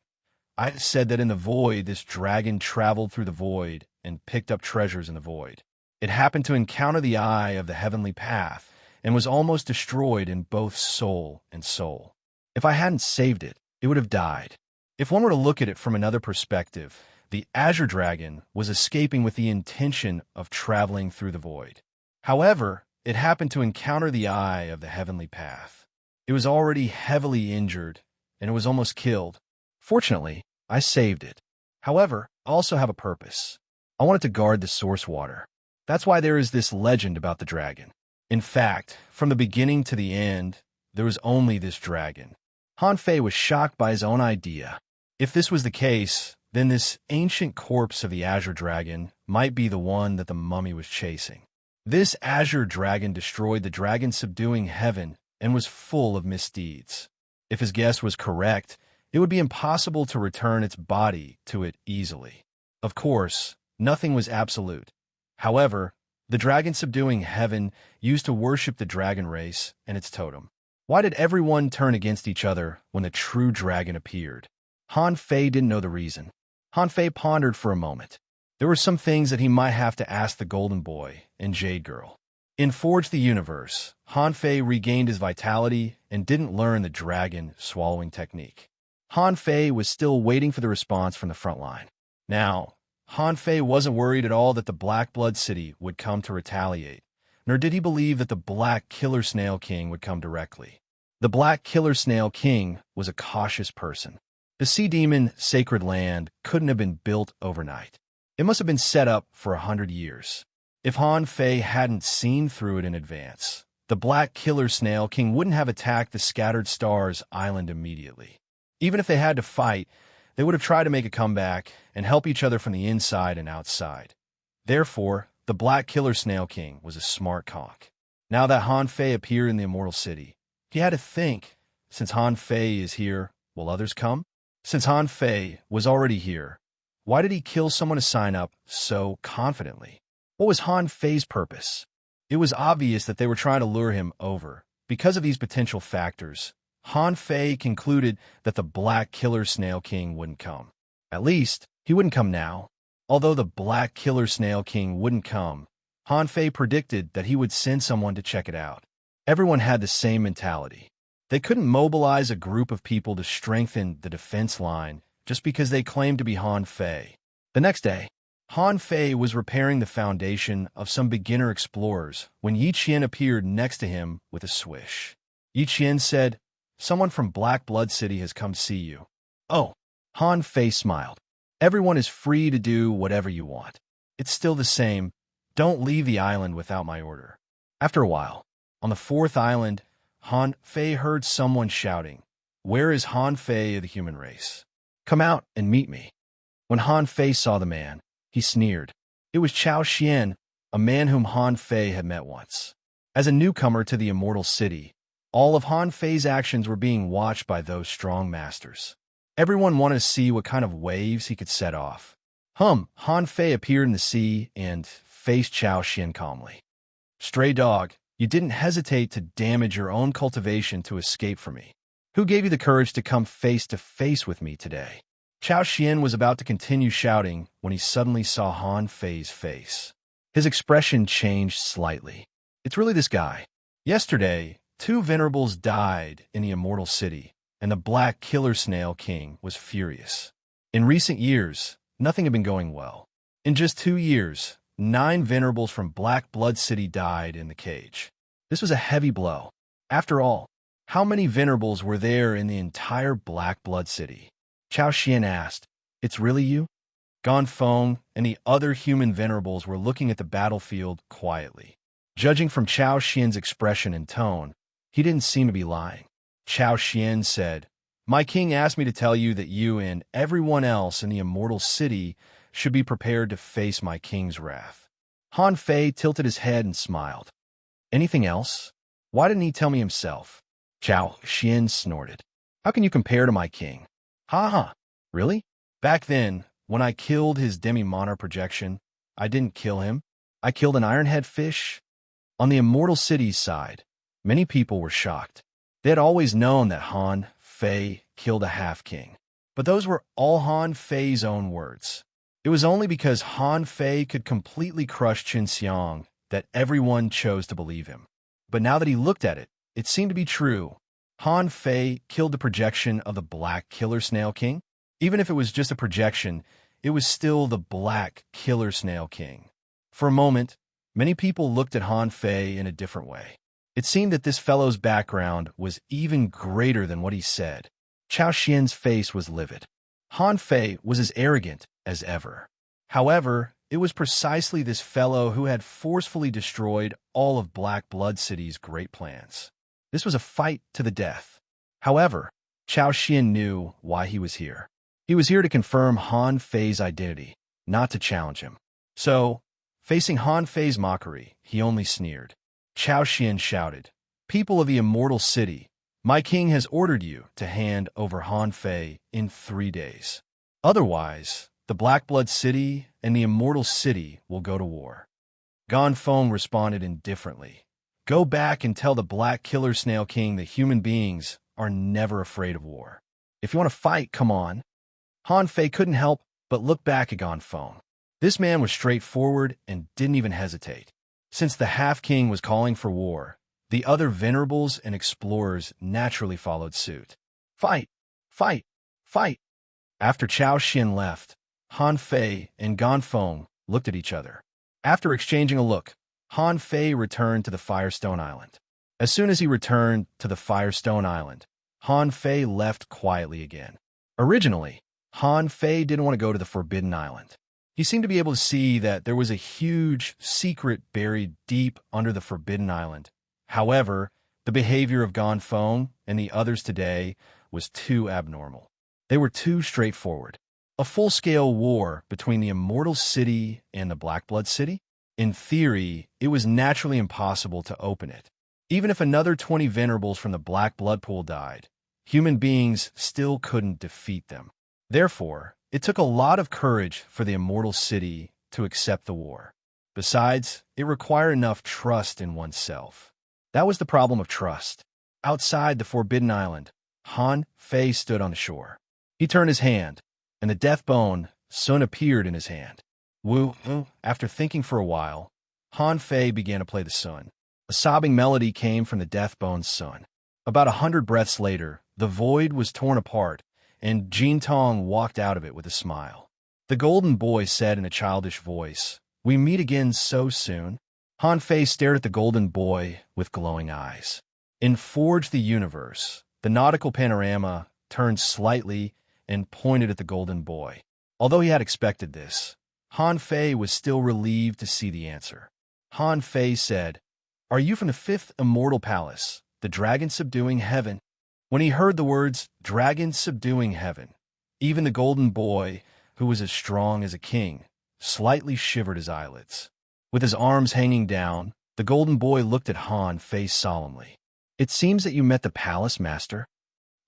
I said that in the void, this dragon traveled through the void and picked up treasures in the void. It happened to encounter the eye of the heavenly path and was almost destroyed in both soul and soul. If I hadn't saved it, it would have died. If one were to look at it from another perspective, the azure dragon was escaping with the intention of traveling through the void. However, it happened to encounter the eye of the heavenly path. It was already heavily injured, and it was almost killed. Fortunately, I saved it. However, I also have a purpose. I wanted to guard the source water. That's why there is this legend about the dragon. In fact, from the beginning to the end, there was only this dragon. Han Fei was shocked by his own idea. If this was the case, then this ancient corpse of the azure dragon might be the one that the mummy was chasing. This azure dragon destroyed the dragon subduing heaven and was full of misdeeds. If his guess was correct, it would be impossible to return its body to it easily. Of course, nothing was absolute. However, the dragon subduing heaven used to worship the dragon race and its totem. Why did everyone turn against each other when the true dragon appeared? Han Fei didn't know the reason. Han Fei pondered for a moment. There were some things that he might have to ask the Golden Boy and Jade Girl. In Forge the Universe, Han Fei regained his vitality and didn't learn the dragon swallowing technique. Han Fei was still waiting for the response from the front line. Now, Han Fei wasn't worried at all that the Black Blood City would come to retaliate, nor did he believe that the Black Killer Snail King would come directly. The Black Killer Snail King was a cautious person. The Sea Demon Sacred Land couldn't have been built overnight. It must have been set up for 100 years. If Han Fei hadn't seen through it in advance, the Black Killer Snail King wouldn't have attacked the Scattered Stars Island immediately. Even if they had to fight, they would have tried to make a comeback and help each other from the inside and outside. Therefore, the Black Killer Snail King was a smart conk. Now that Han Fei appeared in the Immortal City, he had to think, since Han Fei is here, will others come? Since Han Fei was already here, why did he kill someone to sign up so confidently? What was Han Fei's purpose? It was obvious that they were trying to lure him over. Because of these potential factors, Han Fei concluded that the Black Killer Snail King wouldn't come. At least, he wouldn't come now. Although the Black Killer Snail King wouldn't come, Han Fei predicted that he would send someone to check it out. Everyone had the same mentality. They couldn't mobilize a group of people to strengthen the defense line just because they claimed to be Han Fei. The next day, Han Fei was repairing the foundation of some beginner explorers when Yi Qian appeared next to him with a swish. Yi Qian said, "Someone from Black Blood City has come see you." "Oh." Han Fei smiled. "Everyone is free to do whatever you want. It's still the same. Don't leave the island without my order." After a while, on the fourth island, Han Fei heard someone shouting, "Where is Han Fei of the human race? Come out and meet me." When Han Fei saw the man, he sneered. It was Chao Xian, a man whom Han Fei had met once. As a newcomer to the Immortal City, all of Han Fei's actions were being watched by those strong masters. Everyone wanted to see what kind of waves he could set off. Han Fei appeared in the sea and faced Chao Xian calmly. "Stray dog, you didn't hesitate to damage your own cultivation to escape from me. Who gave you the courage to come face to face with me today?" Chao Xian was about to continue shouting when he suddenly saw Han Fei's face. His expression changed slightly. "It's really this guy. Yesterday, 2 venerables died in the Immortal City, and the Black Killer Snail King was furious. In recent years, nothing had been going well. In just 2 years, 9 venerables from Black Blood City died in the cage. This was a heavy blow. After all, how many venerables were there in the entire Black Blood City?" Chao Xian asked, "It's really you?" Gonfeng and the other human venerables were looking at the battlefield quietly. Judging from Chao Xian's expression and tone, he didn't seem to be lying. Chao Xian said, "My king asked me to tell you that you and everyone else in the Immortal City should be prepared to face my king's wrath." Han Fei tilted his head and smiled. "Anything else? Why didn't he tell me himself?" Chao Xian snorted. "How can you compare to my king?" "Ha ha, really? Back then, when I killed his demi-monarch projection, I didn't kill him. I killed an ironhead fish." On the Immortal City's side, many people were shocked. They had always known that Han Fei killed a half-king. But those were all Han Fei's own words. It was only because Han Fei could completely crush Qin Xiang that everyone chose to believe him. But now that he looked at it, it seemed to be true. Han Fei killed the projection of the Black Killer Snail King. Even if it was just a projection, it was still the Black Killer Snail King. For a moment, many people looked at Han Fei in a different way. It seemed that this fellow's background was even greater than what he said. Chao Xian's face was livid. Han Fei was as arrogant as ever. However, it was precisely this fellow who had forcefully destroyed all of Black Blood City's great plans. This was a fight to the death. However, Chao Xian knew why he was here. He was here to confirm Han Fei's identity, not to challenge him. So, facing Han Fei's mockery, he only sneered. Chao Xian shouted, "People of the Immortal City, my king has ordered you to hand over Han Fei in 3 days. Otherwise, the Black Blood City and the Immortal City will go to war." Ganfeng responded indifferently. "Go back and tell the Black Killer Snail King that human beings are never afraid of war. If you want to fight, come on." Han Fei couldn't help but look back at Ganfeng. This man was straightforward and didn't even hesitate. Since the Half-King was calling for war, the other venerables and explorers naturally followed suit. Fight! Fight! Fight! After Chao Xian left, Han Fei and Ganfeng looked at each other. After exchanging a look, Han Fei returned to the Firestone Island. As soon as he returned to the Firestone Island, Han Fei left quietly again. Originally, Han Fei didn't want to go to the Forbidden Island. He seemed to be able to see that there was a huge secret buried deep under the Forbidden Island. However, the behavior of Ganfeng and the others today was too abnormal. They were too straightforward. A full-scale war between the Immortal City and the Black Blood City? In theory, it was naturally impossible to open it. Even if another 20 venerables from the Black Blood Pool died, human beings still couldn't defeat them. Therefore, it took a lot of courage for the Immortal City to accept the war. Besides, it required enough trust in oneself. That was the problem of trust. Outside the Forbidden Island, Han Fei stood on the shore. He turned his hand, and the death bone Sun appeared in his hand. After thinking for a while, Han Fei began to play the Sun. A sobbing melody came from the death bone's Sun. About 100 breaths later, the void was torn apart, and Jin Tong walked out of it with a smile. The golden boy said in a childish voice, "We meet again so soon." Han Fei stared at the golden boy with glowing eyes. In Forge the Universe, the nautical panorama turned slightly and pointed at the golden boy. Although he had expected this, Han Fei was still relieved to see the answer. Han Fei said, "Are you from the 5th Immortal Palace, the dragon subduing heaven?" When he heard the words, "dragon subduing heaven," even the golden boy, who was as strong as a king, slightly shivered his eyelids. With his arms hanging down, the golden boy looked at Han Fei solemnly. "It seems that you met the palace master."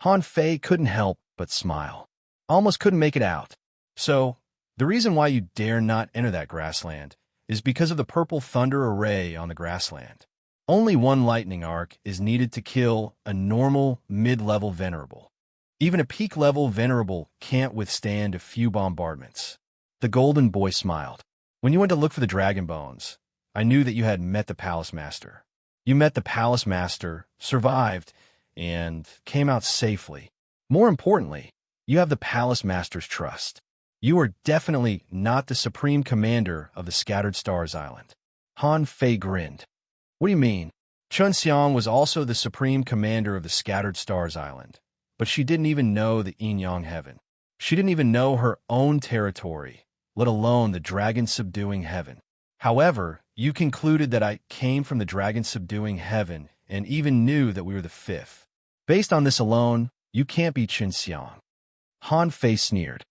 Han Fei couldn't help but smile. Almost couldn't make it out. "So, the reason why you dare not enter that grassland is because of the purple thunder array on the grassland. Only one lightning arc is needed to kill a normal mid-level venerable. Even a peak-level venerable can't withstand a few bombardments." The golden boy smiled. "When you went to look for the dragon bones, I knew that you had met the palace master. You met the palace master, survived, and came out safely. More importantly, you have the palace master's trust. You are definitely not the supreme commander of the Scattered Stars Island." Han Fei grinned. "What do you mean?" Chun Xiang was also the supreme commander of the Scattered Stars Island, but she didn't even know the Yin-Yang Heaven. She didn't even know her own territory, let alone the dragon-subduing heaven. However, you concluded that I came from the dragon-subduing heaven and even knew that we were the 5th. Based on this alone, you can't be Chun Xiang." Han Fei sneered.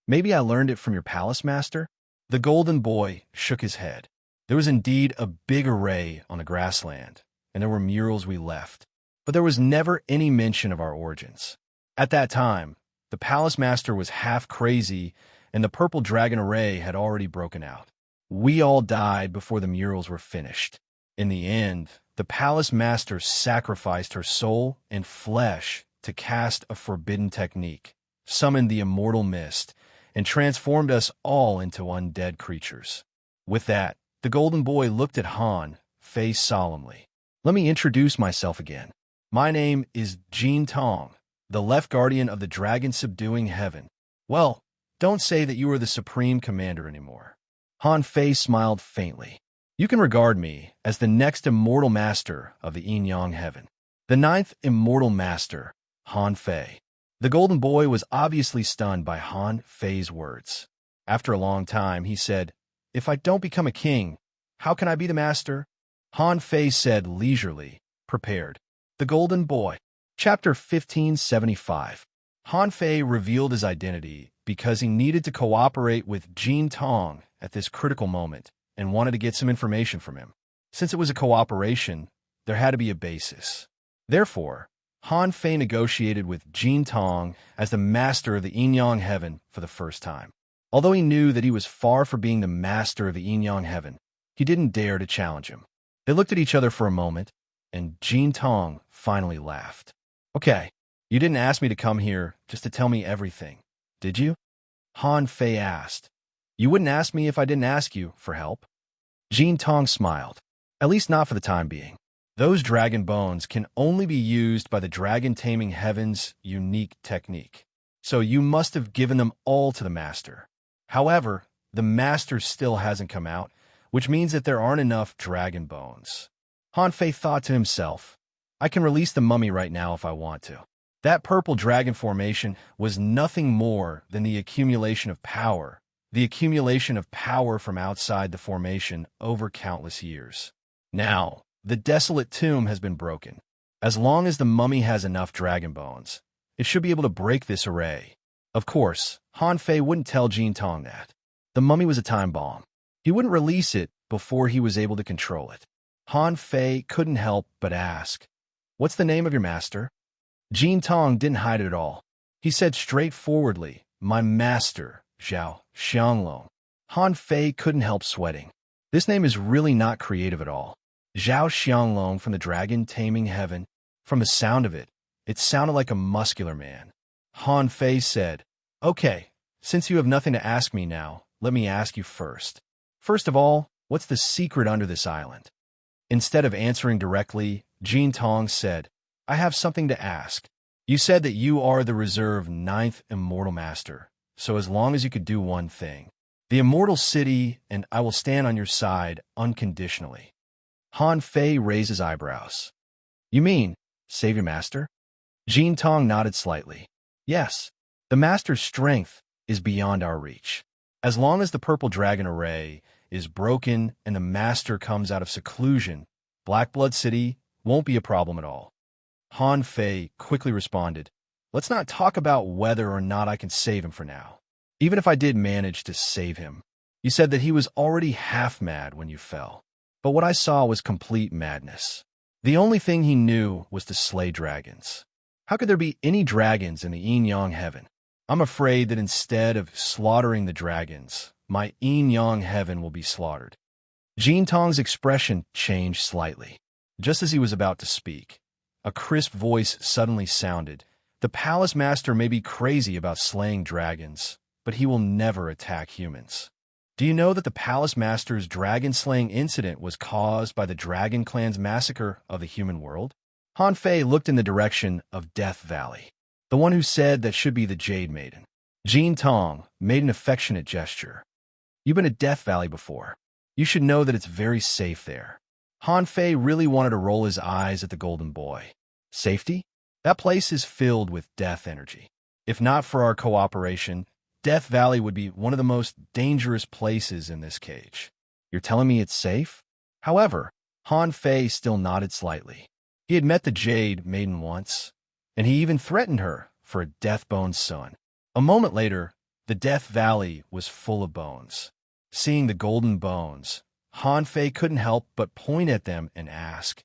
"Maybe I learned it from your palace master?" The golden boy shook his head. "There was indeed a big array on the grassland, and there were murals we left, but there was never any mention of our origins. At that time, the palace master was half crazy, and the purple dragon array had already broken out. We all died before the murals were finished. In the end, the palace master sacrificed her soul and flesh to cast a forbidden technique, summoned the immortal mist, and transformed us all into undead creatures." With that, the golden boy looked at Han Fei solemnly. "Let me introduce myself again. My name is Jin Tong, the left guardian of the dragon-subduing heaven. Well, don't say that you are the supreme commander anymore." Han Fei smiled faintly. "You can regard me as the next immortal master of the Yin-Yang Heaven. The 9th immortal master, Han Fei." The golden boy was obviously stunned by Han Fei's words. After a long time, he said, if I don't become a king, how can I be the master? Han Fei said leisurely, prepared. The Golden Boy. Chapter 1575. Han Fei revealed his identity because he needed to cooperate with Jin Tong at this critical moment and wanted to get some information from him. Since it was a cooperation, there had to be a basis. Therefore, Han Fei negotiated with Jin Tong as the master of the Yin-Yang Heaven for the first time. Although he knew that he was far from being the master of the Yin-Yang Heaven, he didn't dare to challenge him. They looked at each other for a moment, and Jin Tong finally laughed. Okay, you didn't ask me to come here just to tell me everything, did you? Han Fei asked. You wouldn't ask me if I didn't ask you for help? Jin Tong smiled. At least not for the time being. Those dragon bones can only be used by the Dragon Taming Heaven's unique technique. So you must have given them all to the master. However, the master still hasn't come out, which means that there aren't enough dragon bones. Han Fei thought to himself, I can release the mummy right now if I want to. That purple dragon formation was nothing more than the accumulation of power from outside the formation over countless years. Now, the desolate tomb has been broken. As long as the mummy has enough dragon bones, it should be able to break this array. Of course, Han Fei wouldn't tell Jin Tong that. The mummy was a time bomb. He wouldn't release it before he was able to control it. Han Fei couldn't help but ask, What's the name of your master? Jin Tong didn't hide it at all. He said straightforwardly, My master, Zhao Xianglong. Han Fei couldn't help sweating. This name is really not creative at all. Zhao Xianglong from the Dragon Taming Heaven. From the sound of it, it sounded like a muscular man. Han Fei said, Okay, since you have nothing to ask me now, let me ask you first. First of all, what's the secret under this island? Instead of answering directly, Jin Tong said, I have something to ask. You said that you are the reserved 9th immortal master, so as long as you could do one thing, the immortal city, and I will stand on your side unconditionally. Han Fei raised his eyebrows. You mean, save your master? Jin Tong nodded slightly. Yes, the master's strength is beyond our reach. As long as the purple dragon array is broken and the master comes out of seclusion, Blackblood City won't be a problem at all. Han Fei quickly responded, Let's not talk about whether or not I can save him for now. Even if I did manage to save him, you said that he was already half mad when you fell. But what I saw was complete madness. The only thing he knew was to slay dragons. How could there be any dragons in the Yin-Yang Heaven? I'm afraid that instead of slaughtering the dragons, my Yin-Yang Heaven will be slaughtered. Jin Tong's expression changed slightly. Just as he was about to speak, a crisp voice suddenly sounded. The palace master may be crazy about slaying dragons, but he will never attack humans. Do you know that the palace master's dragon-slaying incident was caused by the Dragon Clan's massacre of the human world? Han Fei looked in the direction of Death Valley. The one who said that should be the Jade Maiden. Jin Tong made an affectionate gesture. You've been to Death Valley before. You should know that it's very safe there. Han Fei really wanted to roll his eyes at the Golden Boy. Safety? That place is filled with death energy. If not for our cooperation, Death Valley would be one of the most dangerous places in this cage. You're telling me it's safe? However, Han Fei still nodded slightly. He had met the Jade Maiden once, and he even threatened her for a death-boned son. A moment later, the Death Valley was full of bones. Seeing the golden bones, Han Fei couldn't help but point at them and ask,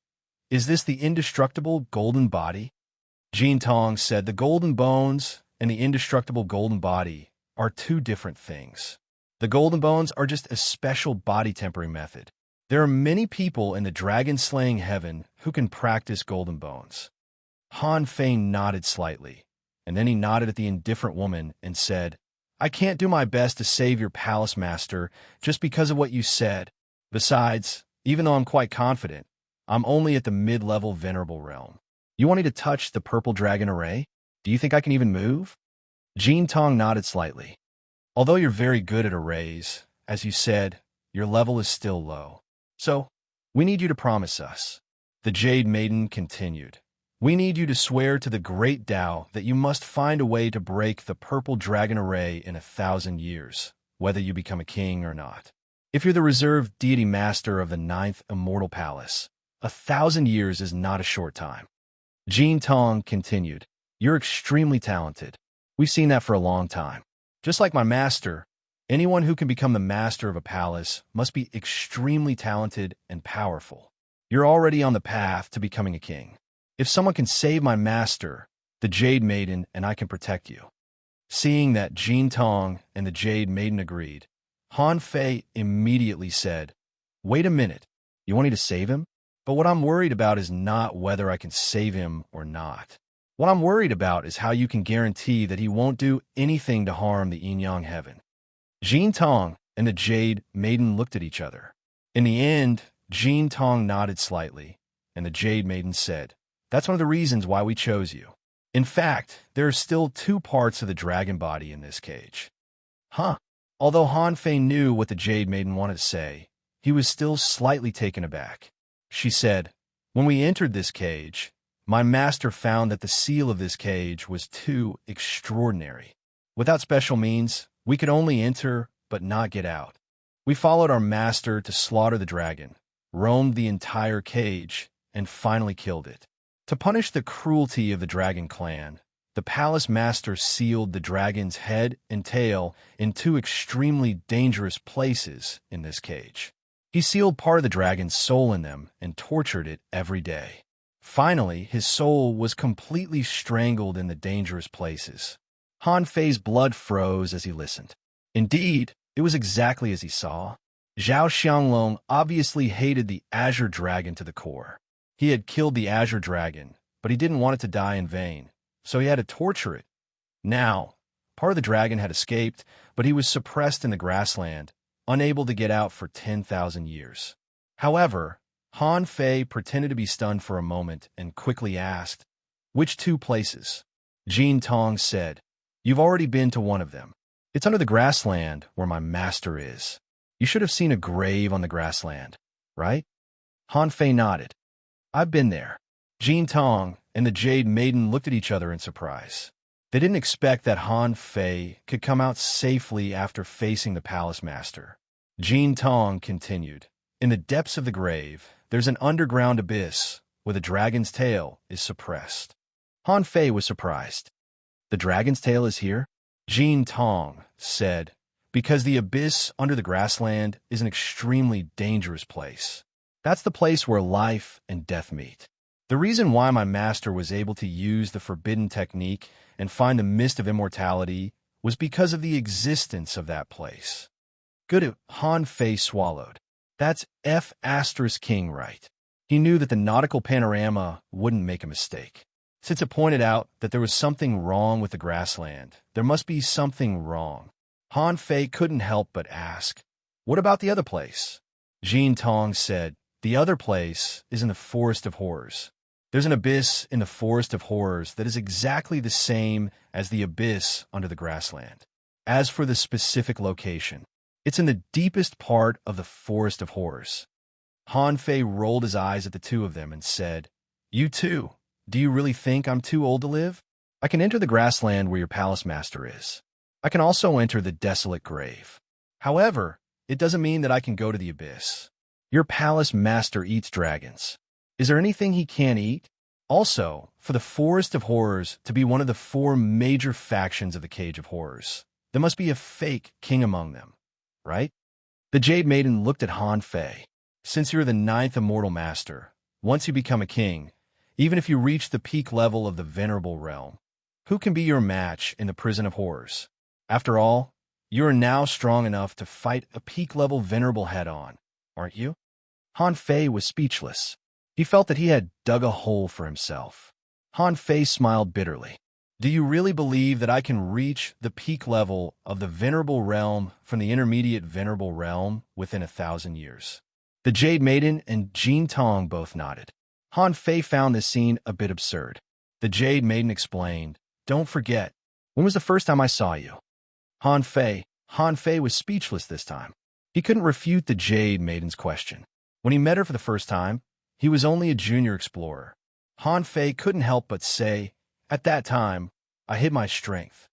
Is this the indestructible golden body? Jin Tong said the golden bones and the indestructible golden body are two different things. The golden bones are just a special body tempering method. There are many people in the dragon-slaying heaven who can practice golden bones. Han Fei nodded slightly, and then he nodded at the indifferent woman and said, I can't do my best to save your palace master just because of what you said. Besides, even though I'm quite confident, I'm only at the mid-level venerable realm. You want me to touch the purple dragon array? Do you think I can even move? Jin Tong nodded slightly. Although you're very good at arrays, as you said, your level is still low. So, we need you to promise us. The Jade Maiden continued. We need you to swear to the great Tao that you must find a way to break the purple dragon array in 1,000 years, whether you become a king or not. If you're the reserved deity master of the ninth immortal palace, 1,000 years is not a short time. Jin Tong continued, "You're extremely talented. We've seen that for a long time. Just like my master, anyone who can become the master of a palace must be extremely talented and powerful. You're already on the path to becoming a king. If someone can save my master, the Jade Maiden, and I can protect you." Seeing that Jin Tong and the Jade Maiden agreed, Han Fei immediately said, "Wait a minute, you want me to save him? But what I'm worried about is not whether I can save him or not. What I'm worried about is how you can guarantee that he won't do anything to harm the Yin Yang heaven." Jin Tong and the Jade Maiden looked at each other. In the end, Jin Tong nodded slightly, and the Jade Maiden said, "That's one of the reasons why we chose you. In fact, there are still 2 parts of the dragon body in this cage." Huh? Although Han Fei knew what the Jade Maiden wanted to say, he was still slightly taken aback. She said, "When we entered this cage, my master found that the seal of this cage was too extraordinary. Without special means, we could only enter but not get out. We followed our master to slaughter the dragon, roamed the entire cage, and finally killed it. To punish the cruelty of the dragon clan, the palace master sealed the dragon's head and tail in 2 extremely dangerous places in this cage. He sealed part of the dragon's soul in them and tortured it every day. Finally, his soul was completely strangled in the dangerous places." Han Fei's blood froze as he listened. Indeed, it was exactly as he saw. Zhao Xianglong obviously hated the Azure Dragon to the core. He had killed the Azure Dragon, but he didn't want it to die in vain, so he had to torture it. Now, part of the dragon had escaped, but he was suppressed in the grassland, unable to get out for 10,000 years. However, Han Fei pretended to be stunned for a moment and quickly asked, "Which 2 places?" Jin Tong said, "You've already been to one of them. It's under the grassland where my master is. You should have seen a grave on the grassland, right?" Han Fei nodded. "I've been there." Jin Tong and the Jade Maiden looked at each other in surprise. They didn't expect that Han Fei could come out safely after facing the palace master. Jin Tong continued, "In the depths of the grave, there's an underground abyss where the dragon's tail is suppressed." Han Fei was surprised. "The dragon's tail is here?" Jin Tong said, "Because the abyss under the grassland is an extremely dangerous place. That's the place where life and death meet. The reason why my master was able to use the forbidden technique and find the mist of immortality was because of the existence of that place." Good. Han Fei swallowed. That's F***king right. He knew that the nautical panorama wouldn't make a mistake. Since it pointed out that there was something wrong with the grassland, there must be something wrong. Han Fei couldn't help but ask, "What about the other place?" Jin Tong said, "The other place is in the Forest of Horrors. There's an abyss in the Forest of Horrors that is exactly the same as the abyss under the grassland. As for the specific location, it's in the deepest part of the Forest of Horrors." Han Fei rolled his eyes at the 2 of them and said, "You too. Do you really think I'm too old to live? I can enter the grassland where your palace master is. I can also enter the desolate grave. However, it doesn't mean that I can go to the abyss. Your palace master eats dragons. Is there anything he can't eat? Also, for the Forest of Horrors to be one of the 4 major factions of the Cage of Horrors, there must be a fake king among them, right?" The Jade Maiden looked at Han Fei. "Since you're the 9th immortal master, once you become a king, even if you reach the peak level of the Venerable Realm, who can be your match in the Prison of Horrors? After all, you are now strong enough to fight a peak-level Venerable head-on, aren't you?" Han Fei was speechless. He felt that he had dug a hole for himself. Han Fei smiled bitterly. "Do you really believe that I can reach the peak level of the Venerable Realm from the intermediate Venerable Realm within 1,000 years?" The Jade Maiden and Jin Tong both nodded. Han Fei found this scene a bit absurd. The Jade Maiden explained, "Don't forget, when was the first time I saw you?" Han Fei was speechless this time. He couldn't refute the Jade Maiden's question. When he met her for the first time, he was only a junior explorer. Han Fei couldn't help but say, "At that time, I hid my strength."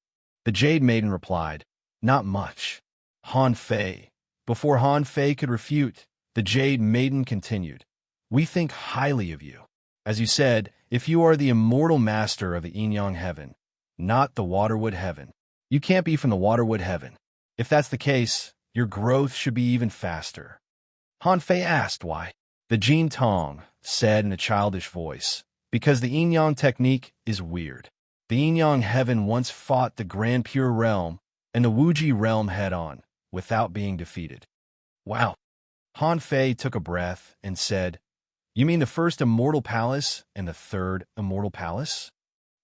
The Jade Maiden replied, "Not much." Han Fei, Before Han Fei could refute, the Jade Maiden continued, "We think highly of you. As you said, if you are the immortal master of the Yin-Yang heaven, not the Waterwood heaven, you can't be from the Waterwood heaven. If that's the case, your growth should be even faster." Han Fei asked why. The Jin Tong said in a childish voice, "Because the Yin-Yang technique is weird. The Yin-Yang heaven once fought the Grand Pure Realm and the Wuji realm head-on, without being defeated." Wow. Han Fei took a breath and said, "You mean the first immortal palace and the third immortal palace?"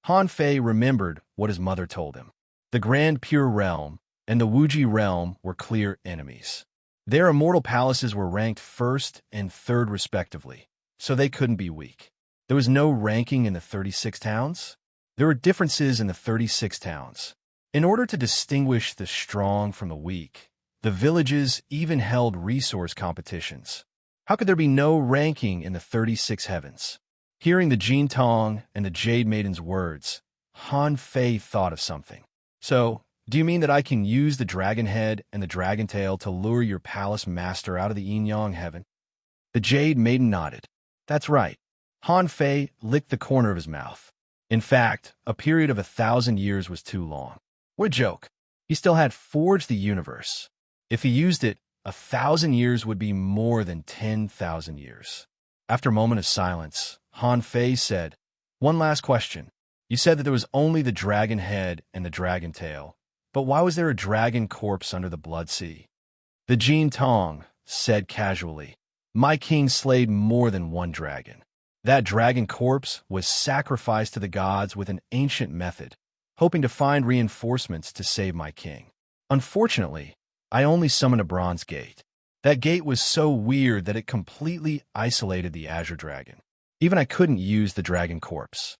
Han Fei remembered what his mother told him. The Grand Pure Realm and the Wuji realm were clear enemies. Their immortal palaces were ranked first and third respectively, so they couldn't be weak. There was no ranking in the 36 towns. There were differences in the 36 towns. In order to distinguish the strong from the weak, the villages even held resource competitions. How could there be no ranking in the 36 heavens? Hearing the Jin Tong and the Jade Maiden's words, Han Fei thought of something. "So, do you mean that I can use the dragon head and the dragon tail to lure your palace master out of the Yin-Yang heaven?" The Jade Maiden nodded. "That's right." Han Fei licked the corner of his mouth. In fact, a period of 1,000 years was too long. What a joke. He still had forged the universe. If he used it, 1,000 years would be more than 10,000 years. After a moment of silence, Han Fei said, "One last question. You said that there was only the dragon head and the dragon tail, but why was there a dragon corpse under the Blood Sea?" The Jin Tong said casually, "My king slayed more than one dragon. That dragon corpse was sacrificed to the gods with an ancient method, hoping to find reinforcements to save my king. Unfortunately, I only summoned a bronze gate. That gate was so weird that it completely isolated the Azure Dragon. Even I couldn't use the dragon corpse."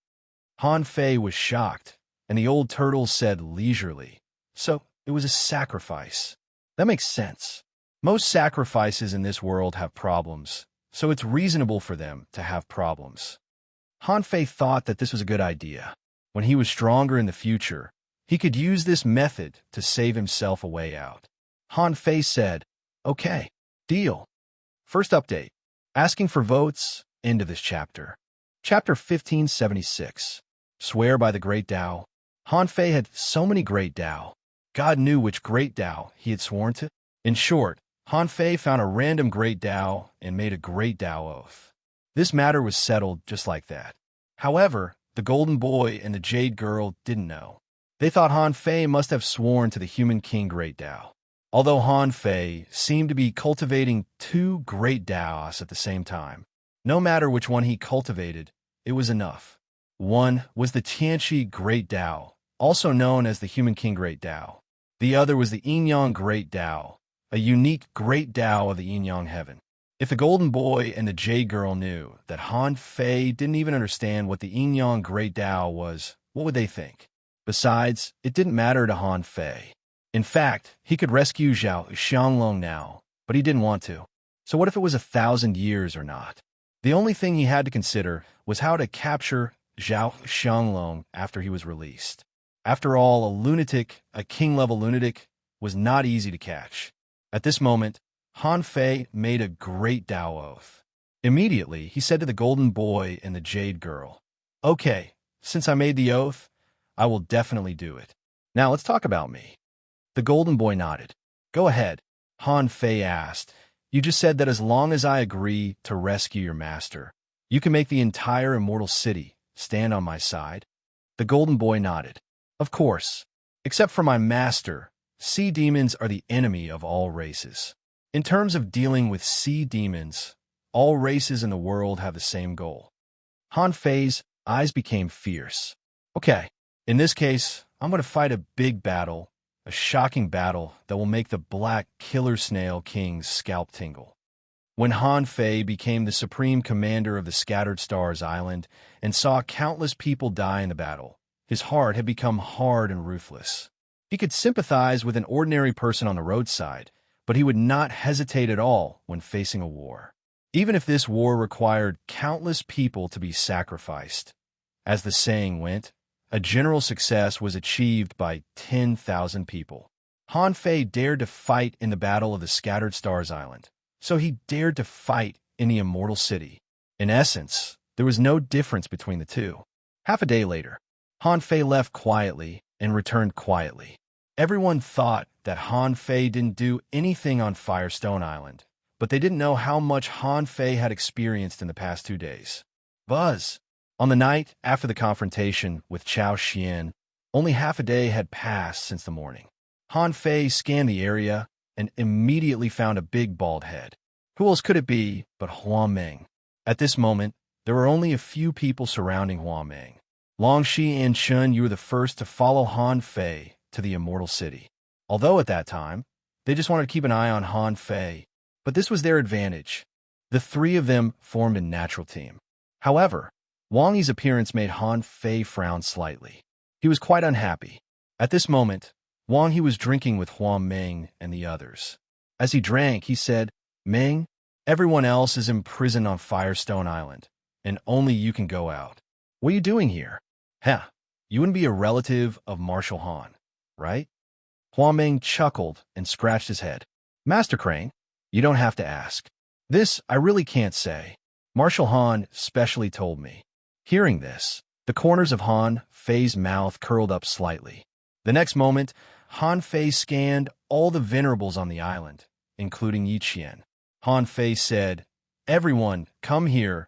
Han Fei was shocked, and the old turtle said leisurely, "So it was a sacrifice. That makes sense. Most sacrifices in this world have problems, so it's reasonable for them to have problems." Han Fei thought that this was a good idea. When he was stronger in the future, he could use this method to save himself a way out. Han Fei said, "Okay, deal." First update. Asking for votes. End of this chapter. Chapter 1576. Swear by the Great Tao. Han Fei had so many Great Tao. God knew which Great Tao he had sworn to. In short, Han Fei found a random Great Tao and made a Great Tao oath. This matter was settled just like that. However, the Golden Boy and the Jade Girl didn't know. They thought Han Fei must have sworn to the Human King Great Tao. Although Han Fei seemed to be cultivating two Great Taos at the same time, no matter which one he cultivated, it was enough. One was the Tianqi Great Tao, also known as the Human King Great Tao. The other was the Yin-Yang Great Tao, a unique Great Tao of the Yin-Yang heaven. If the Golden Boy and the Jade Girl knew that Han Fei didn't even understand what the Yin-Yang Great Tao was, what would they think? Besides, it didn't matter to Han Fei. In fact, he could rescue Zhao Xianglong now, but he didn't want to. So what if it was 1,000 years or not? The only thing he had to consider was how to capture Zhao Xianglong after he was released. After all, a king-level lunatic, was not easy to catch. At this moment, Han Fei made a Great Tao oath. Immediately, he said to the Golden Boy and the Jade Girl, "Okay, since I made the oath, I will definitely do it. Now let's talk about me." The Golden Boy nodded. "Go ahead," Han Fei asked. "You just said that as long as I agree to rescue your master, you can make the entire immortal city stand on my side?" The Golden Boy nodded. "Of course. Except for my master, sea demons are the enemy of all races. In terms of dealing with sea demons, all races in the world have the same goal." Han Fei's eyes became fierce. "Okay, in this case, I'm going to fight a big battle, a shocking battle that will make the black killer snail king's scalp tingle." When Han Fei became the supreme commander of the Scattered Stars Island and saw countless people die in the battle, his heart had become hard and ruthless. He could sympathize with an ordinary person on the roadside, but he would not hesitate at all when facing a war, even if this war required countless people to be sacrificed. As the saying went, a general success was achieved by 10,000 people. Han Fei dared to fight in the Battle of the Scattered Stars Island, so he dared to fight in the Immortal City. In essence, there was no difference between the two. Half a day later, Han Fei left quietly and returned quietly. Everyone thought that Han Fei didn't do anything on Firestone Island, but they didn't know how much Han Fei had experienced in the past 2 days. Buzz! On the night after the confrontation with Chao Xian, only half a day had passed since the morning. Han Fei scanned the area and immediately found a big bald head. Who else could it be but Huang Meng? At this moment, there were only a few people surrounding Huang Meng. Longxi and Chun, you were the first to follow Han Fei to the Immortal City. Although at that time, they just wanted to keep an eye on Han Fei, but this was their advantage. The three of them formed a natural team. However, Wang Yi's appearance made Han Fei frown slightly. He was quite unhappy. At this moment, Wang Yi was drinking with Huang Meng and the others. As he drank, he said, "Meng, everyone else is imprisoned on Firestone Island, and only you can go out. What are you doing here? Heh, you wouldn't be a relative of Marshal Han, right?" Huang Meng chuckled and scratched his head. "Master Crane, you don't have to ask. This I really can't say. Marshal Han specially told me." Hearing this, the corners of Han Fei's mouth curled up slightly. The next moment, Han Fei scanned all the venerables on the island, including Yi Qian. Han Fei said, "Everyone, come here."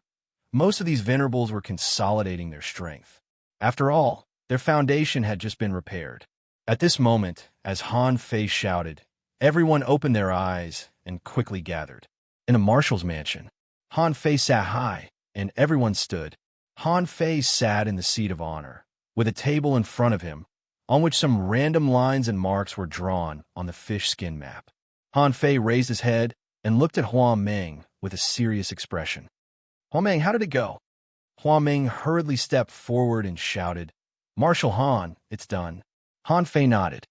Most of these venerables were consolidating their strength. After all, their foundation had just been repaired. At this moment, as Han Fei shouted, everyone opened their eyes and quickly gathered. In a marshal's mansion, Han Fei sat high, and everyone stood. Han Fei sat in the seat of honor, with a table in front of him, on which some random lines and marks were drawn on the fish skin map. Han Fei raised his head and looked at Huang Meng with a serious expression. "Huang Meng, how did it go?" Huang Meng hurriedly stepped forward and shouted, "Marshal Han, it's done." Han Fei nodded.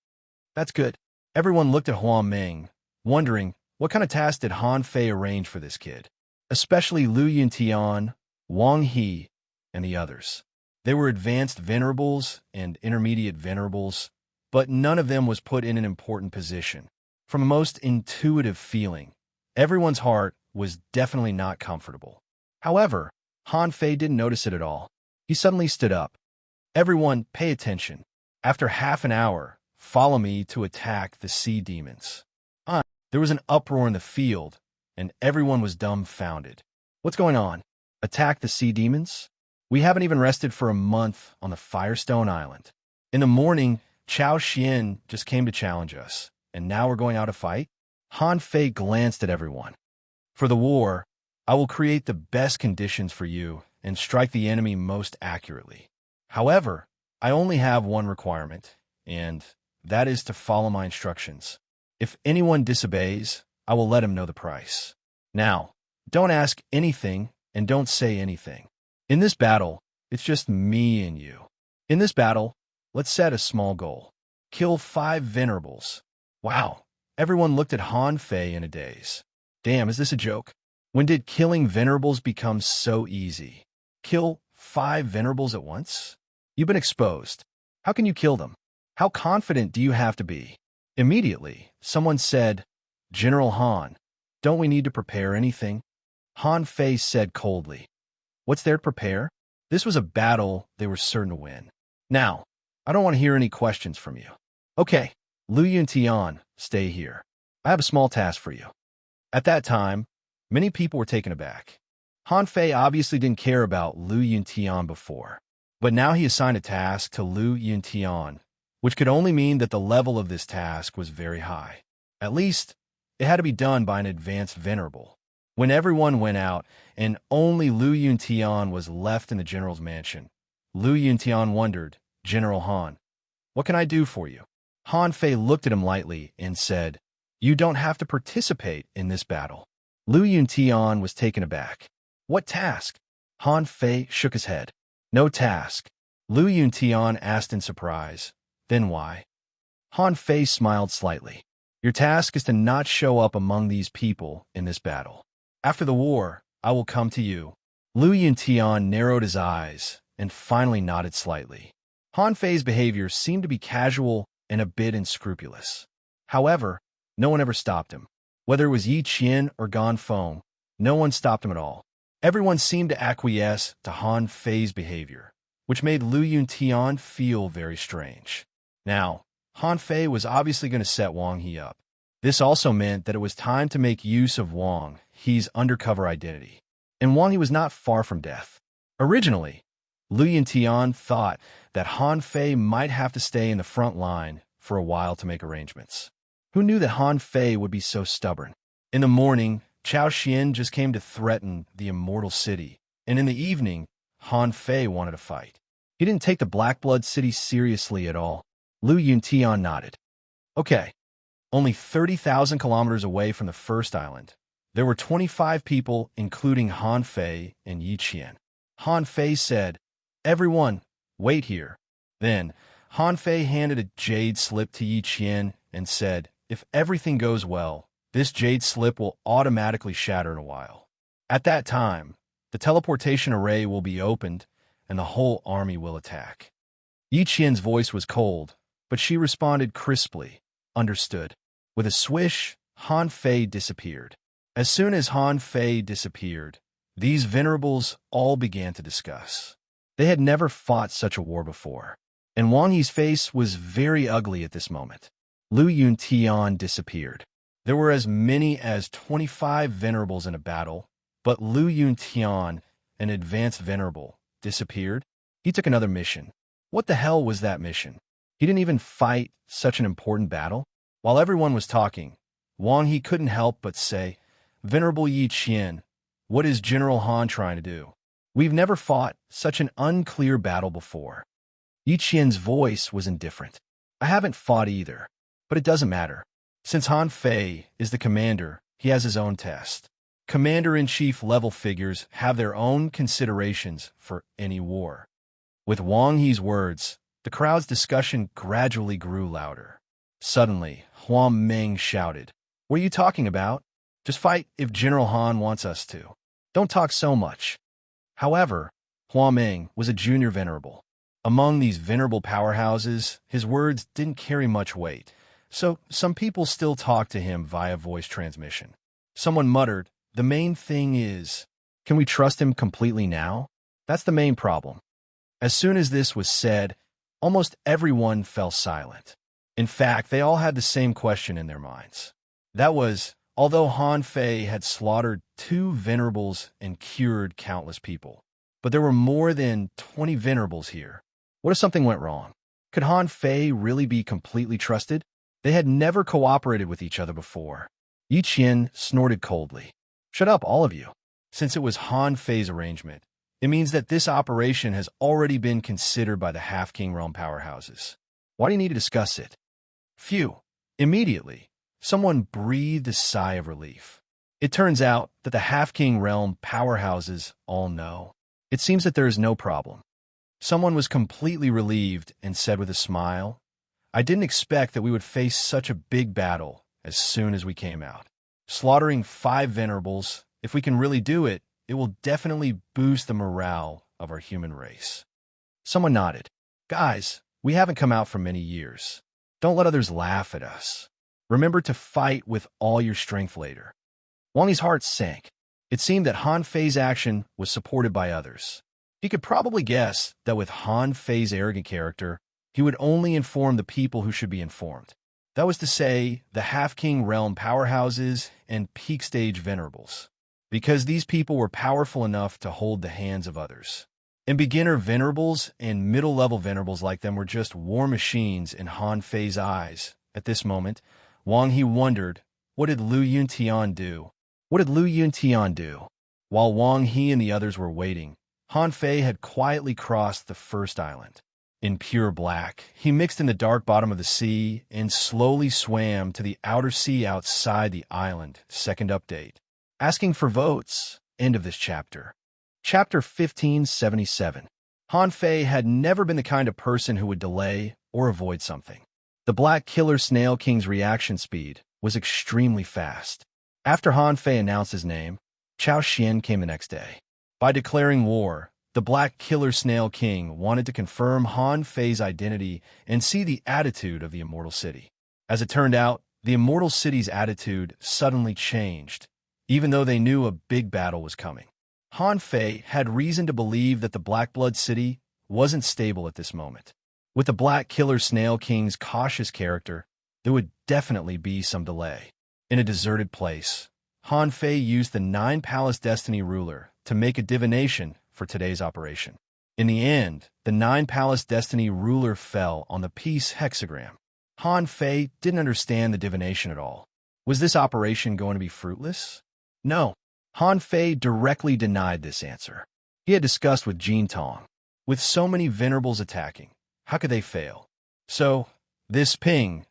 "That's good." Everyone looked at Huang Meng, wondering what kind of task did Han Fei arrange for this kid, especially Lu Yuntian, Wang He, and the others. They were advanced venerables and intermediate venerables, but none of them was put in an important position. From a most intuitive feeling, everyone's heart was definitely not comfortable. However, Han Fei didn't notice it at all. He suddenly stood up. "Everyone, pay attention. After half an hour, follow me to attack the sea demons." There was an uproar in the field, and everyone was dumbfounded. "What's going on? Attack the sea demons? We haven't even rested for a month on the Firestone Island. In the morning, Chao Xian just came to challenge us, and now we're going out to fight?" Han Fei glanced at everyone. "For the war, I will create the best conditions for you and strike the enemy most accurately. However, I only have one requirement, and that is to follow my instructions. If anyone disobeys, I will let him know the price. Now, don't ask anything and don't say anything. In this battle, it's just me and you. In this battle, let's set a small goal. Kill 5 venerables." Wow, everyone looked at Han Fei in a daze. Damn, is this a joke? When did killing venerables become so easy? Kill 5 venerables at once? You've been exposed. How can you kill them? How confident do you have to be? Immediately, someone said, "General Han, don't we need to prepare anything?" Han Fei said coldly, "What's there to prepare? This was a battle they were certain to win. Now, I don't want to hear any questions from you. Okay, Lu Yuntian, stay here. I have a small task for you." At that time, many people were taken aback. Han Fei obviously didn't care about Lu Yuntian before, but now he assigned a task to Lu Yuntian, which could only mean that the level of this task was very high. At least, it had to be done by an advanced venerable. When everyone went out and only Lu Yuntian was left in the general's mansion, Lu Yuntian wondered, "General Han, what can I do for you?" Han Fei looked at him lightly and said, "You don't have to participate in this battle." Lu Yuntian was taken aback. "What task?" Han Fei shook his head. "No task." Lu Yuntian asked in surprise, "Then why?" Han Fei smiled slightly. "Your task is to not show up among these people in this battle. After the war, I will come to you." Lu Yuntian narrowed his eyes and finally nodded slightly. Han Fei's behavior seemed to be casual and a bit unscrupulous. However, no one ever stopped him. Whether it was Yi Qian or Gan Feng, no one stopped him at all. Everyone seemed to acquiesce to Han Fei's behavior, which made Lu Yuntian feel very strange. Now, Han Fei was obviously going to set Wang He up. This also meant that it was time to make use of Wang He's undercover identity. And Wang He was not far from death. Originally, Lu Yuntian thought that Han Fei might have to stay in the front line for a while to make arrangements. Who knew that Han Fei would be so stubborn? In the morning, Chao Xian just came to threaten the immortal city, and in the evening, Han Fei wanted to fight. He didn't take the Black Blood city seriously at all. Lu Yuntian nodded. Okay, only 30,000 kilometers away from the first island, there were 25 people, including Han Fei and Yi Qian. Han Fei said, "Everyone, wait here." Then, Han Fei handed a jade slip to Yi Qian and said, "If everything goes well, this jade slip will automatically shatter in a while. At that time, the teleportation array will be opened and the whole army will attack." Yi Qian's voice was cold, but she responded crisply, "Understood." With a swish, Han Fei disappeared. As soon as Han Fei disappeared, these venerables all began to discuss. They had never fought such a war before, and Wang Yi's face was very ugly at this moment. Lu Yuntian disappeared. There were as many as 25 venerables in a battle, but Lu Yuntian, an advanced venerable, disappeared. He took another mission. What the hell was that mission? He didn't even fight such an important battle. While everyone was talking, Wang He couldn't help but say, "Venerable Yi Qian, what is General Han trying to do? We've never fought such an unclear battle before." Yi Qian's voice was indifferent. "I haven't fought either, but it doesn't matter. Since Han Fei is the commander, he has his own test. Commander-in-chief level figures have their own considerations for any war." With Wang He's words, the crowd's discussion gradually grew louder. Suddenly, Huang Meng shouted, "What are you talking about? Just fight if General Han wants us to. Don't talk so much." However, Huang Meng was a junior venerable. Among these venerable powerhouses, his words didn't carry much weight, so some people still talked to him via voice transmission. Someone muttered, "The main thing is, can we trust him completely now? That's the main problem." As soon as this was said, almost everyone fell silent. In fact, they all had the same question in their minds. That was, although Han Fei had slaughtered 2 venerables and cured countless people, but there were more than 20 venerables here. What if something went wrong? Could Han Fei really be completely trusted? They had never cooperated with each other before. Yi Qian snorted coldly. "Shut up, all of you. Since it was Han Fei's arrangement, it means that this operation has already been considered by the Half-King Realm powerhouses. Why do you need to discuss it?" Phew. Immediately, someone breathed a sigh of relief. It turns out that the Half-King Realm powerhouses all know. It seems that there is no problem. Someone was completely relieved and said with a smile, "I didn't expect that we would face such a big battle as soon as we came out. Slaughtering 5 venerables, if we can really do it, it will definitely boost the morale of our human race." Someone nodded. "Guys, we haven't come out for many years. Don't let others laugh at us. Remember to fight with all your strength later." Wang Yi's heart sank. It seemed that Han Fei's action was supported by others. He could probably guess that with Han Fei's arrogant character, he would only inform the people who should be informed. That was to say, the Half-King Realm powerhouses and peak stage venerables, because these people were powerful enough to hold the hands of others. And beginner venerables and middle-level venerables like them were just war machines in Han Fei's eyes. At this moment, Wang He wondered, what did Lu Yuntian do? What did Lu Yuntian do? While Wang He and the others were waiting, Han Fei had quietly crossed the first island. In pure black, he mixed in the dark bottom of the sea and slowly swam to the outer sea outside the island. Second update. Asking for votes. End of this chapter. Chapter 1577. Han Fei had never been the kind of person who would delay or avoid something. The Black Killer Snail King's reaction speed was extremely fast. After Han Fei announced his name, Chao Xian came the next day. By declaring war, the Black Killer Snail King wanted to confirm Han Fei's identity and see the attitude of the Immortal City. As it turned out, The Immortal City's attitude suddenly changed, even though they knew a big battle was coming. Han Fei had reason to believe that the Black Blood City wasn't stable at this moment. With the Black Killer Snail King's cautious character, there would definitely be some delay. In a deserted place, Han Fei used the 9-Palace Destiny Ruler to make a divination for today's operation. In the end, the 9-Palace Destiny Ruler fell on the peace hexagram. Han Fei didn't understand the divination at all. Was this operation going to be fruitless? No. Han Fei directly denied this answer. He had discussed with Jin Tong. With so many venerables attacking, how could they fail? So, this ping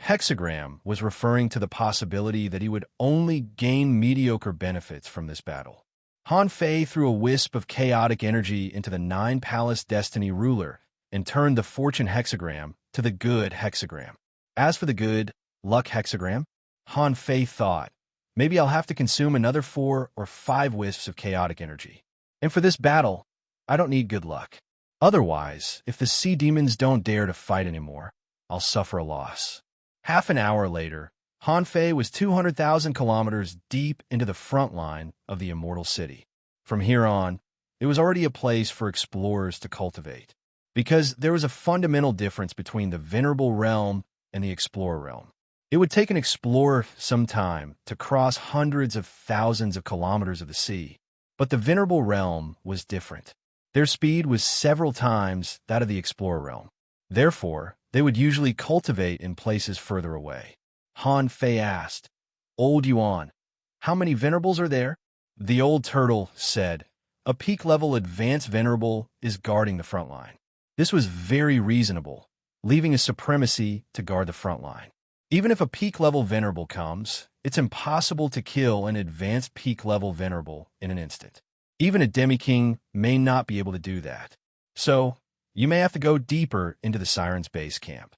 hexagram was referring to the possibility that he would only gain mediocre benefits from this battle. Han Fei threw a wisp of chaotic energy into the 9-Palace Destiny Ruler and turned the fortune hexagram to the good hexagram. As for the good luck hexagram, Han Fei thought, maybe I'll have to consume another 4 or 5 wisps of chaotic energy. And for this battle, I don't need good luck. Otherwise, if the sea demons don't dare to fight anymore, I'll suffer a loss. Half an hour later, Han Fei was 200,000 kilometers deep into the front line of the Immortal City. From here on, it was already a place for explorers to cultivate, because there was a fundamental difference between the Venerable Realm and the Explorer Realm. It would take an explorer some time to cross hundreds of thousands of kilometers of the sea, but the Venerable Realm was different. Their speed was several times that of the Explorer Realm. Therefore, they would usually cultivate in places further away. Han Fei asked, Old Yuan, how many venerables are there? The old turtle said, a peak-level advanced venerable is guarding the front line. This was very reasonable, leaving a supremacy to guard the front line. Even if a peak-level venerable comes, it's impossible to kill an advanced peak-level venerable in an instant. Even a demi-king may not be able to do that. So, you may have to go deeper into the Siren's base camp.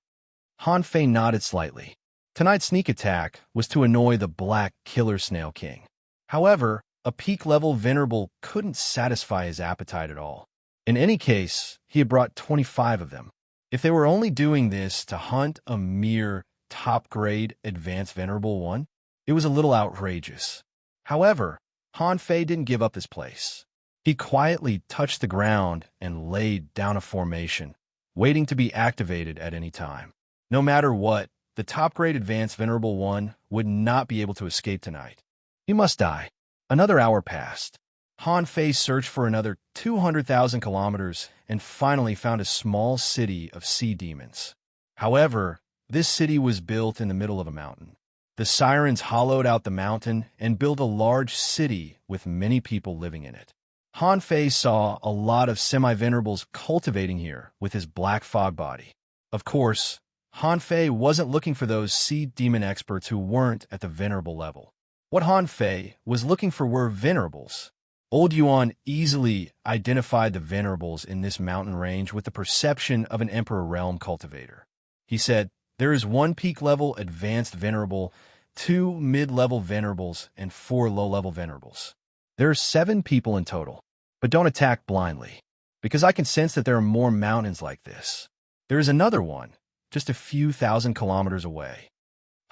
Han Fei nodded slightly. Tonight's sneak attack was to annoy the Black Killer Snail King. However, a peak-level venerable couldn't satisfy his appetite at all. In any case, he had brought 25 of them. If they were only doing this to hunt a mere top-grade advanced venerable one, it was a little outrageous. However, Han Fei didn't give up this place. He quietly touched the ground and laid down a formation, waiting to be activated at any time. No matter what, the top-grade advanced venerable one would not be able to escape tonight. He must die. Another hour passed. Han Fei searched for another 200,000 kilometers and finally found a small city of sea demons. However, this city was built in the middle of a mountain. The Sirens hollowed out the mountain and built a large city with many people living in it. Han Fei saw a lot of semi-venerables cultivating here with his black fog body. Of course, Han Fei wasn't looking for those sea demon experts who weren't at the venerable level. What Han Fei was looking for were venerables. Old Yuan easily identified the venerables in this mountain range with the perception of an Emperor Realm cultivator. He said, there is 1 peak-level advanced venerable, 2 mid-level venerables, and 4 low-level venerables. There are 7 people in total. But don't attack blindly, because I can sense that there are more mountains like this. There is another one, just a few thousand kilometers away.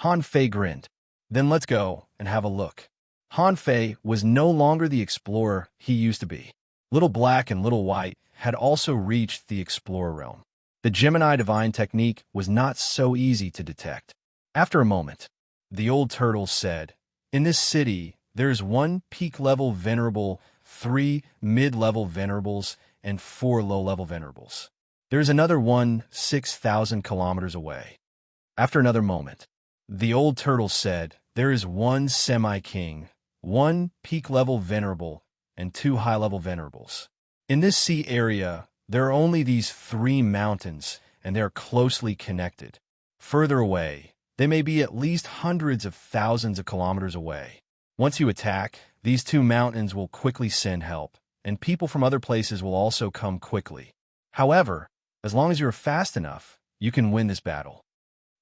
Han Fei grinned. Then let's go and have a look. Han Fei was no longer the explorer he used to be. Little Black and Little White had also reached the Explorer Realm. The Gemini Divine technique was not so easy to detect. After a moment, the old turtle said, in this city, there is 1 peak-level venerable, 3 mid-level venerables, and 4 low-level venerables. There is another one 6,000 kilometers away. After another moment, the old turtle said, there is 1 semi-king, 1 peak-level venerable, and 2 high-level venerables. In this sea area, there are only these 3 mountains, and they are closely connected. Further away, they may be at least hundreds of thousands of kilometers away. Once you attack, these 2 mountains will quickly send help, and people from other places will also come quickly. However, as long as you're fast enough, you can win this battle.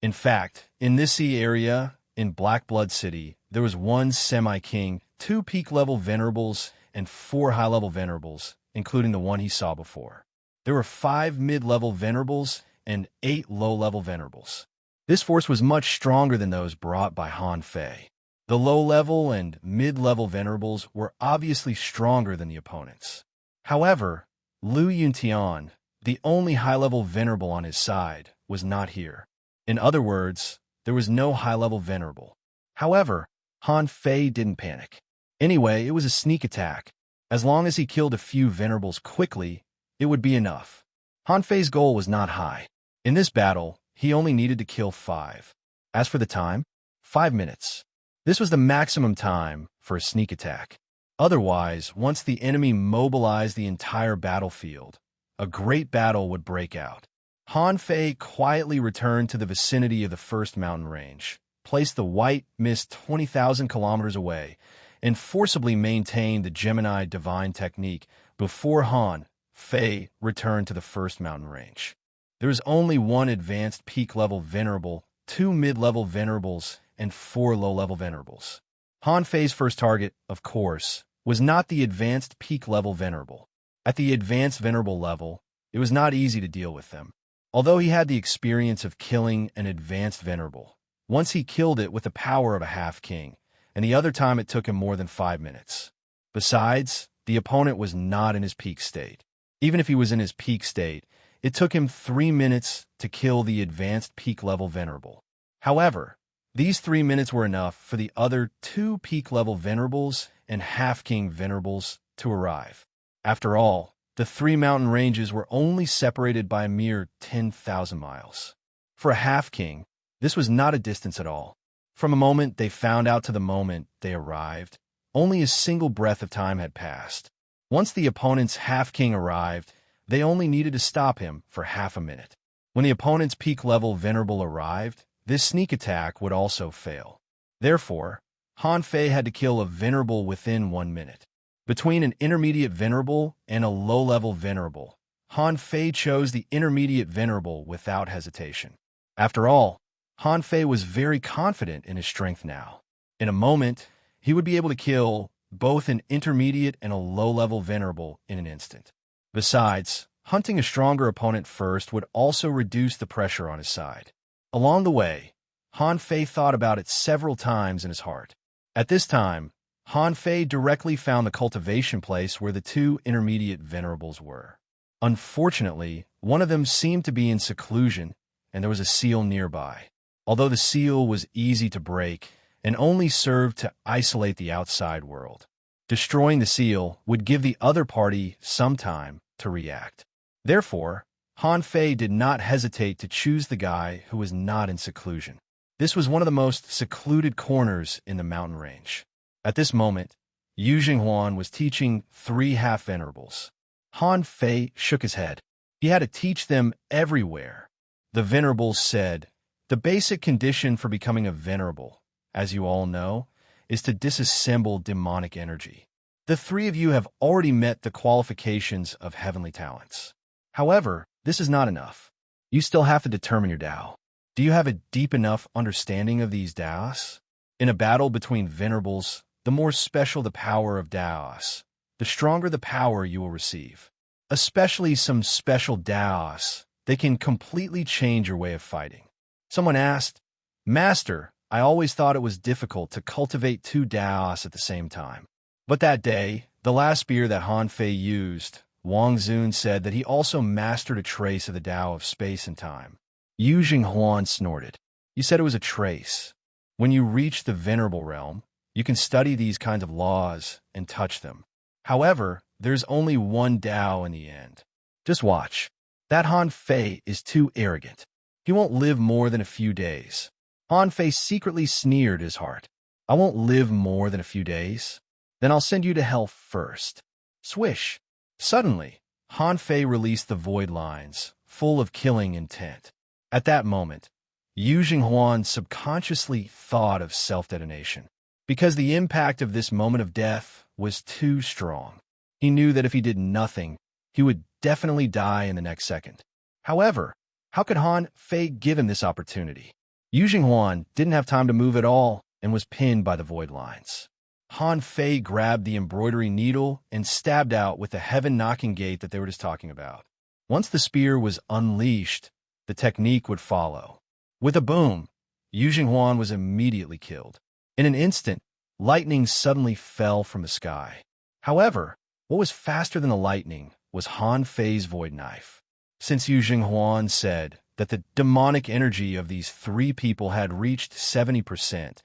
In fact, in this sea area, in Black Blood City, there was 1 semi-king, 2 peak-level venerables, and 4 high-level venerables, including the one he saw before. There were 5 mid-level venerables and 8 low-level venerables. This force was much stronger than those brought by Han Fei. The low-level and mid-level venerables were obviously stronger than the opponents. However, Lu Yuntian, the only high-level venerable on his side, was not here. In other words, there was no high-level venerable. However, Han Fei didn't panic. Anyway, it was a sneak attack. As long as he killed a few venerables quickly, it would be enough. Han Fei's goal was not high. In this battle, he only needed to kill 5. As for the time, 5 minutes. This was the maximum time for a sneak attack. Otherwise, once the enemy mobilized the entire battlefield, a great battle would break out. Han Fei quietly returned to the vicinity of the first mountain range, placed the white mist 20,000 kilometers away, and forcibly maintained the Gemini divine technique before Han Fei returned to the first mountain range. There is only 1 advanced peak-level venerable, 2 mid-level venerables, and 4 low-level venerables. Han Fei's first target, of course, was not the advanced peak-level venerable. At the advanced venerable level, it was not easy to deal with them. Although he had the experience of killing an advanced venerable, once he killed it with the power of a half-king, and the other time it took him more than 5 minutes. Besides, the opponent was not in his peak state. Even if he was in his peak state, it took him 3 minutes to kill the advanced peak-level venerable. However, these 3 minutes were enough for the other 2 peak-level venerables and half-king venerables to arrive. After all, the 3 mountain ranges were only separated by a mere 10,000 miles. For a half-king, this was not a distance at all. From the moment they found out to the moment they arrived, only a single breath of time had passed. Once the opponent's half-king arrived, they only needed to stop him for half a minute. When the opponent's peak-level venerable arrived, this sneak attack would also fail. Therefore, Han Fei had to kill a venerable within 1 minute. Between an intermediate venerable and a low-level venerable, Han Fei chose the intermediate venerable without hesitation. After all, Han Fei was very confident in his strength now. In a moment, he would be able to kill both an intermediate and a low-level venerable in an instant. Besides, hunting a stronger opponent first would also reduce the pressure on his side. Along the way, Han Fei thought about it several times in his heart. At this time, Han Fei directly found the cultivation place where the 2 intermediate venerables were. Unfortunately, one of them seemed to be in seclusion, and there was a seal nearby. Although the seal was easy to break and only served to isolate the outside world, destroying the seal would give the other party some time to react. Therefore, Han Fei did not hesitate to choose the guy who was not in seclusion. This was one of the most secluded corners in the mountain range. At this moment, Yu Jinghuan was teaching 3 half-venerables. Han Fei shook his head. He had to teach them everywhere. The venerables said, "The basic condition for becoming a venerable, as you all know, is to disassemble demonic energy. The 3 of you have already met the qualifications of heavenly talents. However, this is not enough. You still have to determine your Tao. Do you have a deep enough understanding of these Taos? In a battle between venerables, the more special the power of Taos, the stronger the power you will receive. Especially some special Taos, they can completely change your way of fighting." Someone asked, "Master, I always thought it was difficult to cultivate 2 Taos at the same time." But that day, the last spear that Han Fei used, Wang Zun said that he also mastered a trace of the Tao of space and time. Yu Jinghuan snorted. "You said it was a trace. When you reach the venerable realm, you can study these kinds of laws and touch them. However, there's only one Tao in the end. Just watch. That Han Fei is too arrogant. He won't live more than a few days." Han Fei secretly sneered his heart. "I won't live more than a few days? Then I'll send you to hell first." Swish! Suddenly, Han Fei released the void lines, full of killing intent. At that moment, Yu Jinghuan subconsciously thought of self-detonation. Because the impact of this moment of death was too strong. He knew that if he did nothing, he would definitely die in the next second. However, how could Han Fei give him this opportunity? Yu Jinghuan didn't have time to move at all and was pinned by the void lines. Han Fei grabbed the embroidery needle and stabbed out with the heaven-knocking gate that they were just talking about. Once the spear was unleashed, the technique would follow. With a boom, Yu Jinghuan was immediately killed. In an instant, lightning suddenly fell from the sky. However, what was faster than the lightning was Han Fei's void knife. Since Yu Jinghuan said that the demonic energy of these three people had reached 70%,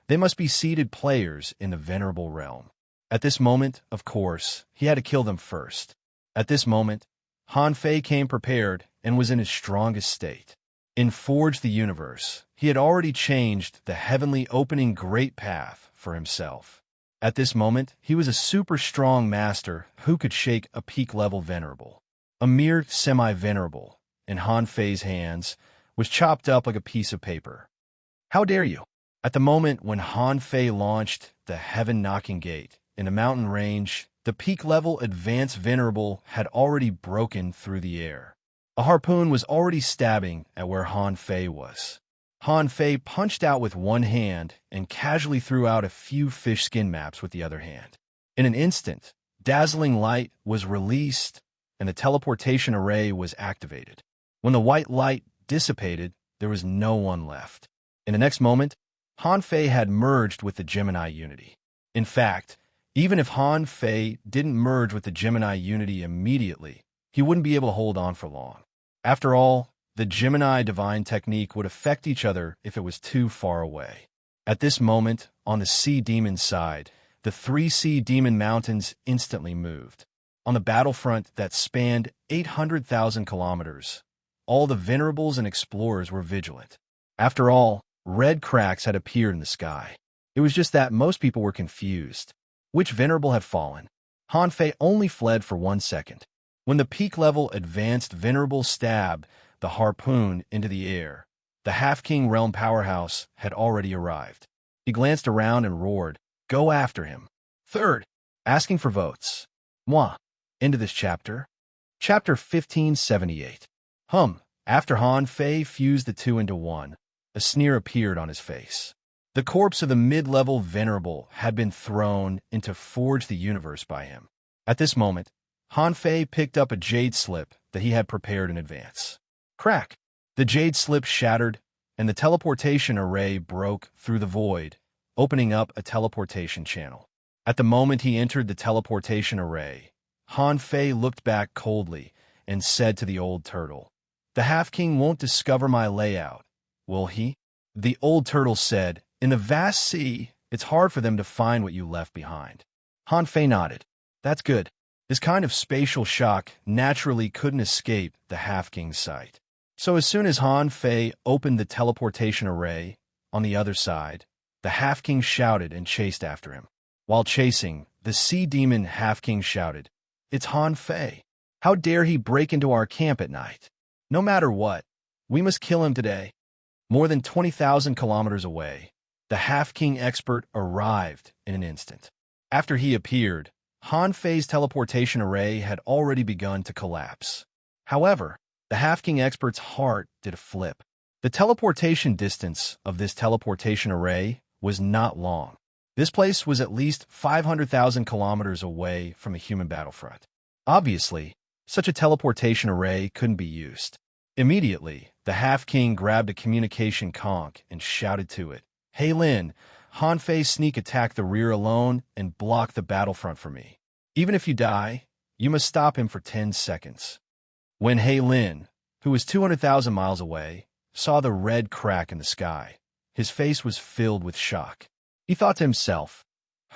they must be seeded players in the venerable realm. At this moment, of course, he had to kill them first. At this moment, Han Fei came prepared and was in his strongest state. In Forge the Universe, he had already changed the heavenly opening great path for himself. At this moment, he was a super strong master who could shake a peak-level venerable. A mere semi-venerable, in Han Fei's hands, was chopped up like a piece of paper. How dare you? At the moment when Han Fei launched the heaven-knocking gate in the mountain range, the peak-level advanced venerable had already broken through the air. A harpoon was already stabbing at where Han Fei was. Han Fei punched out with one hand and casually threw out a few fish skin maps with the other hand. In an instant, dazzling light was released and the teleportation array was activated. When the white light dissipated, there was no one left. In the next moment, Han Fei had merged with the Gemini Unity. In fact, even if Han Fei didn't merge with the Gemini Unity immediately, he wouldn't be able to hold on for long. After all, the Gemini divine technique would affect each other if it was too far away. At this moment, on the Sea Demon side, the three Sea Demon mountains instantly moved. On the battlefront that spanned 800,000 kilometers, all the venerables and explorers were vigilant. After all, red cracks had appeared in the sky. It was just that most people were confused. Which venerable had fallen? Han Fei only fled for 1 second. When the peak-level advanced venerable stabbed the harpoon into the air, the Half-King Realm powerhouse had already arrived. He glanced around and roared, "Go after him." Third, asking for votes. Moi. Into this chapter. Chapter 1578. After Han Fei fused the two into one, a sneer appeared on his face. The corpse of the mid-level venerable had been thrown into Forge the Universe by him. At this moment, Han Fei picked up a jade slip that he had prepared in advance. Crack! The jade slip shattered, and the teleportation array broke through the void, opening up a teleportation channel. At the moment he entered the teleportation array, Han Fei looked back coldly and said to the old turtle, "The Half-King won't discover my layout, will he?" The old turtle said, "In the vast sea, it's hard for them to find what you left behind." Han Fei nodded. "That's good." This kind of spatial shock naturally couldn't escape the Half-King's sight. So as soon as Han Fei opened the teleportation array on the other side, the Half-King shouted and chased after him. While chasing, the Sea Demon Half-King shouted, "It's Han Fei. How dare he break into our camp at night? No matter what, we must kill him today." More than 20,000 kilometers away, the Half-King expert arrived in an instant. After he appeared, Han Fei's teleportation array had already begun to collapse. However, the Half-King expert's heart did a flip. The teleportation distance of this teleportation array was not long. This place was at least 500,000 kilometers away from a human battlefront. Obviously, such a teleportation array couldn't be used. Immediately, the Half-King grabbed a communication conch and shouted to it, "Hey Lin, Han Fei sneak attack the rear alone and block the battlefront for me. Even if you die, you must stop him for 10 seconds. When He Lin, who was 200,000 miles away, saw the red crack in the sky, his face was filled with shock. He thought to himself,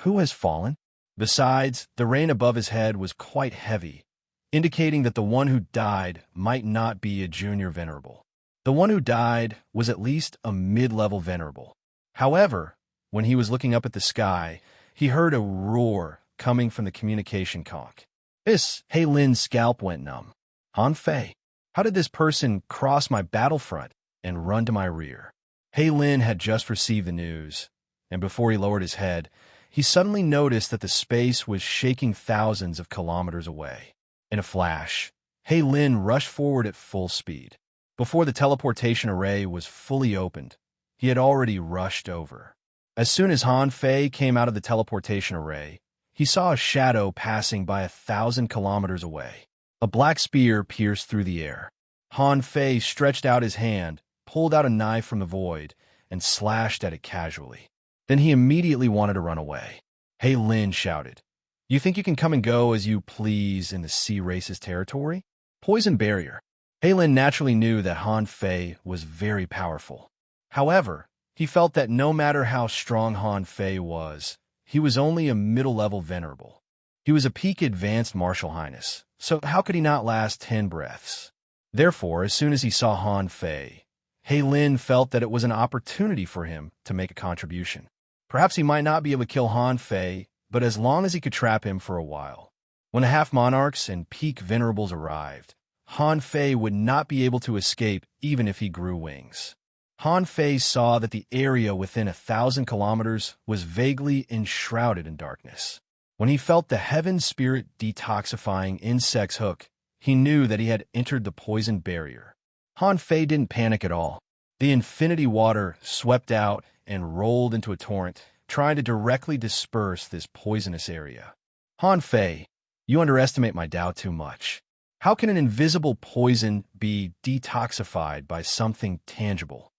"Who has fallen?" Besides, the rain above his head was quite heavy, indicating that the one who died might not be a junior venerable. The one who died was at least a mid-level venerable. However, when he was looking up at the sky, he heard a roar coming from the communication conch. He Lin's scalp went numb. Han Fei, how did this person cross my battlefront and run to my rear? He Lin had just received the news, and before he lowered his head, he suddenly noticed that the space was shaking thousands of kilometers away. In a flash, He Lin rushed forward at full speed. Before the teleportation array was fully opened, he had already rushed over. As soon as Han Fei came out of the teleportation array, he saw a shadow passing by 1,000 kilometers away. A black spear pierced through the air. Han Fei stretched out his hand, pulled out a knife from the void and slashed at it casually. Then he immediately wanted to run away. Hey Lin shouted, "You think you can come and go as you please in the sea race's territory? Poison barrier." Hey Lin naturally knew that Han Fei was very powerful. However, he felt that no matter how strong Han Fei was, he was only a middle-level venerable. He was a peak advanced martial highness, so how could he not last 10 breaths? Therefore, as soon as he saw Han Fei, He Lin felt that it was an opportunity for him to make a contribution. Perhaps he might not be able to kill Han Fei, but as long as he could trap him for a while. When the half-monarchs and peak venerables arrived, Han Fei would not be able to escape even if he grew wings. Han Fei saw that the area within 1,000 kilometers was vaguely enshrouded in darkness. When he felt the heaven spirit detoxifying insect's hook, he knew that he had entered the poison barrier. Han Fei didn't panic at all. The infinity water swept out and rolled into a torrent, trying to directly disperse this poisonous area. Han Fei, you underestimate my Tao too much. How can an invisible poison be detoxified by something tangible?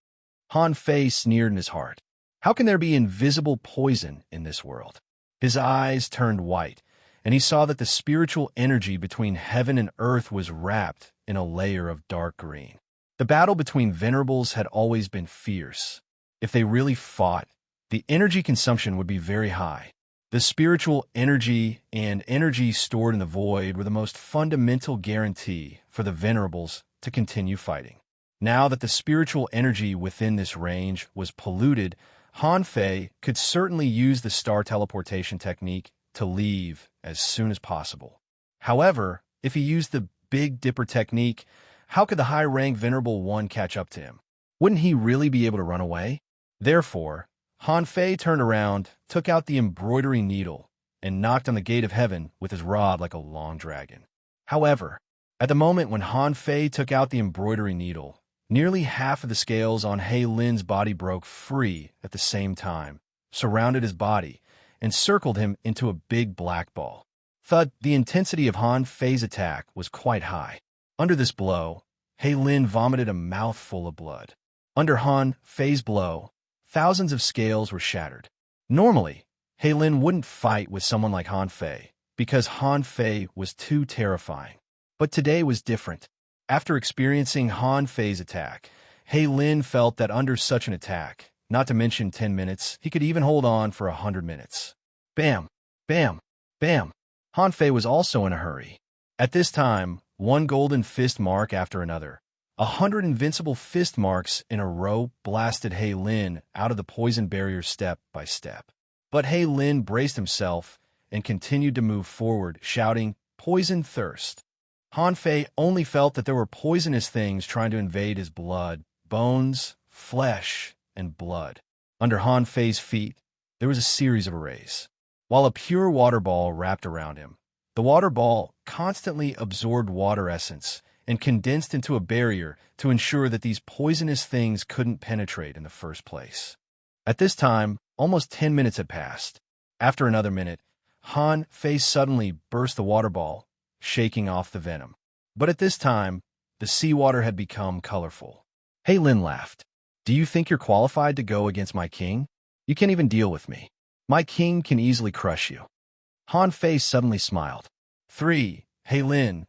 Han Fei sneered in his heart. How can there be invisible poison in this world? His eyes turned white, and he saw that the spiritual energy between heaven and earth was wrapped in a layer of dark green. The battle between venerables had always been fierce. If they really fought, the energy consumption would be very high. The spiritual energy and energy stored in the void were the most fundamental guarantee for the venerables to continue fighting. Now that the spiritual energy within this range was polluted, Han Fei could certainly use the star teleportation technique to leave as soon as possible. However, if he used the Big Dipper technique, how could the high-rank Venerable One catch up to him? Wouldn't he really be able to run away? Therefore, Han Fei turned around, took out the embroidery needle, and knocked on the gate of heaven with his rod like a long dragon. However, at the moment when Han Fei took out the embroidery needle, nearly half of the scales on He Lin's body broke free at the same time, surrounded his body, and circled him into a big black ball. Thud, the intensity of Han Fei's attack was quite high. Under this blow, He Lin vomited a mouthful of blood. Under Han Fei's blow, thousands of scales were shattered. Normally, He Lin wouldn't fight with someone like Han Fei, because Han Fei was too terrifying. But today was different. After experiencing Han Fei's attack, He Lin felt that under such an attack, not to mention 10 minutes, he could even hold on for 100 minutes. Bam! Bam! Bam! Han Fei was also in a hurry. At this time, one golden fist mark after another, 100 invincible fist marks in a row blasted He Lin out of the poison barrier step by step. But He Lin braced himself and continued to move forward, shouting, "Poison thirst." Han Fei only felt that there were poisonous things trying to invade his blood, bones, flesh, and blood. Under Han Fei's feet, there was a series of arrays. While a pure water ball wrapped around him, the water ball constantly absorbed water essence and condensed into a barrier to ensure that these poisonous things couldn't penetrate in the first place. At this time, almost 10 minutes had passed. After another minute, Han Fei suddenly burst the water ball, shaking off the venom. But at this time, the seawater had become colorful. He Lin laughed. "Do you think you're qualified to go against my king? You can't even deal with me. My king can easily crush you." Han Fei suddenly smiled. 3. He Lin.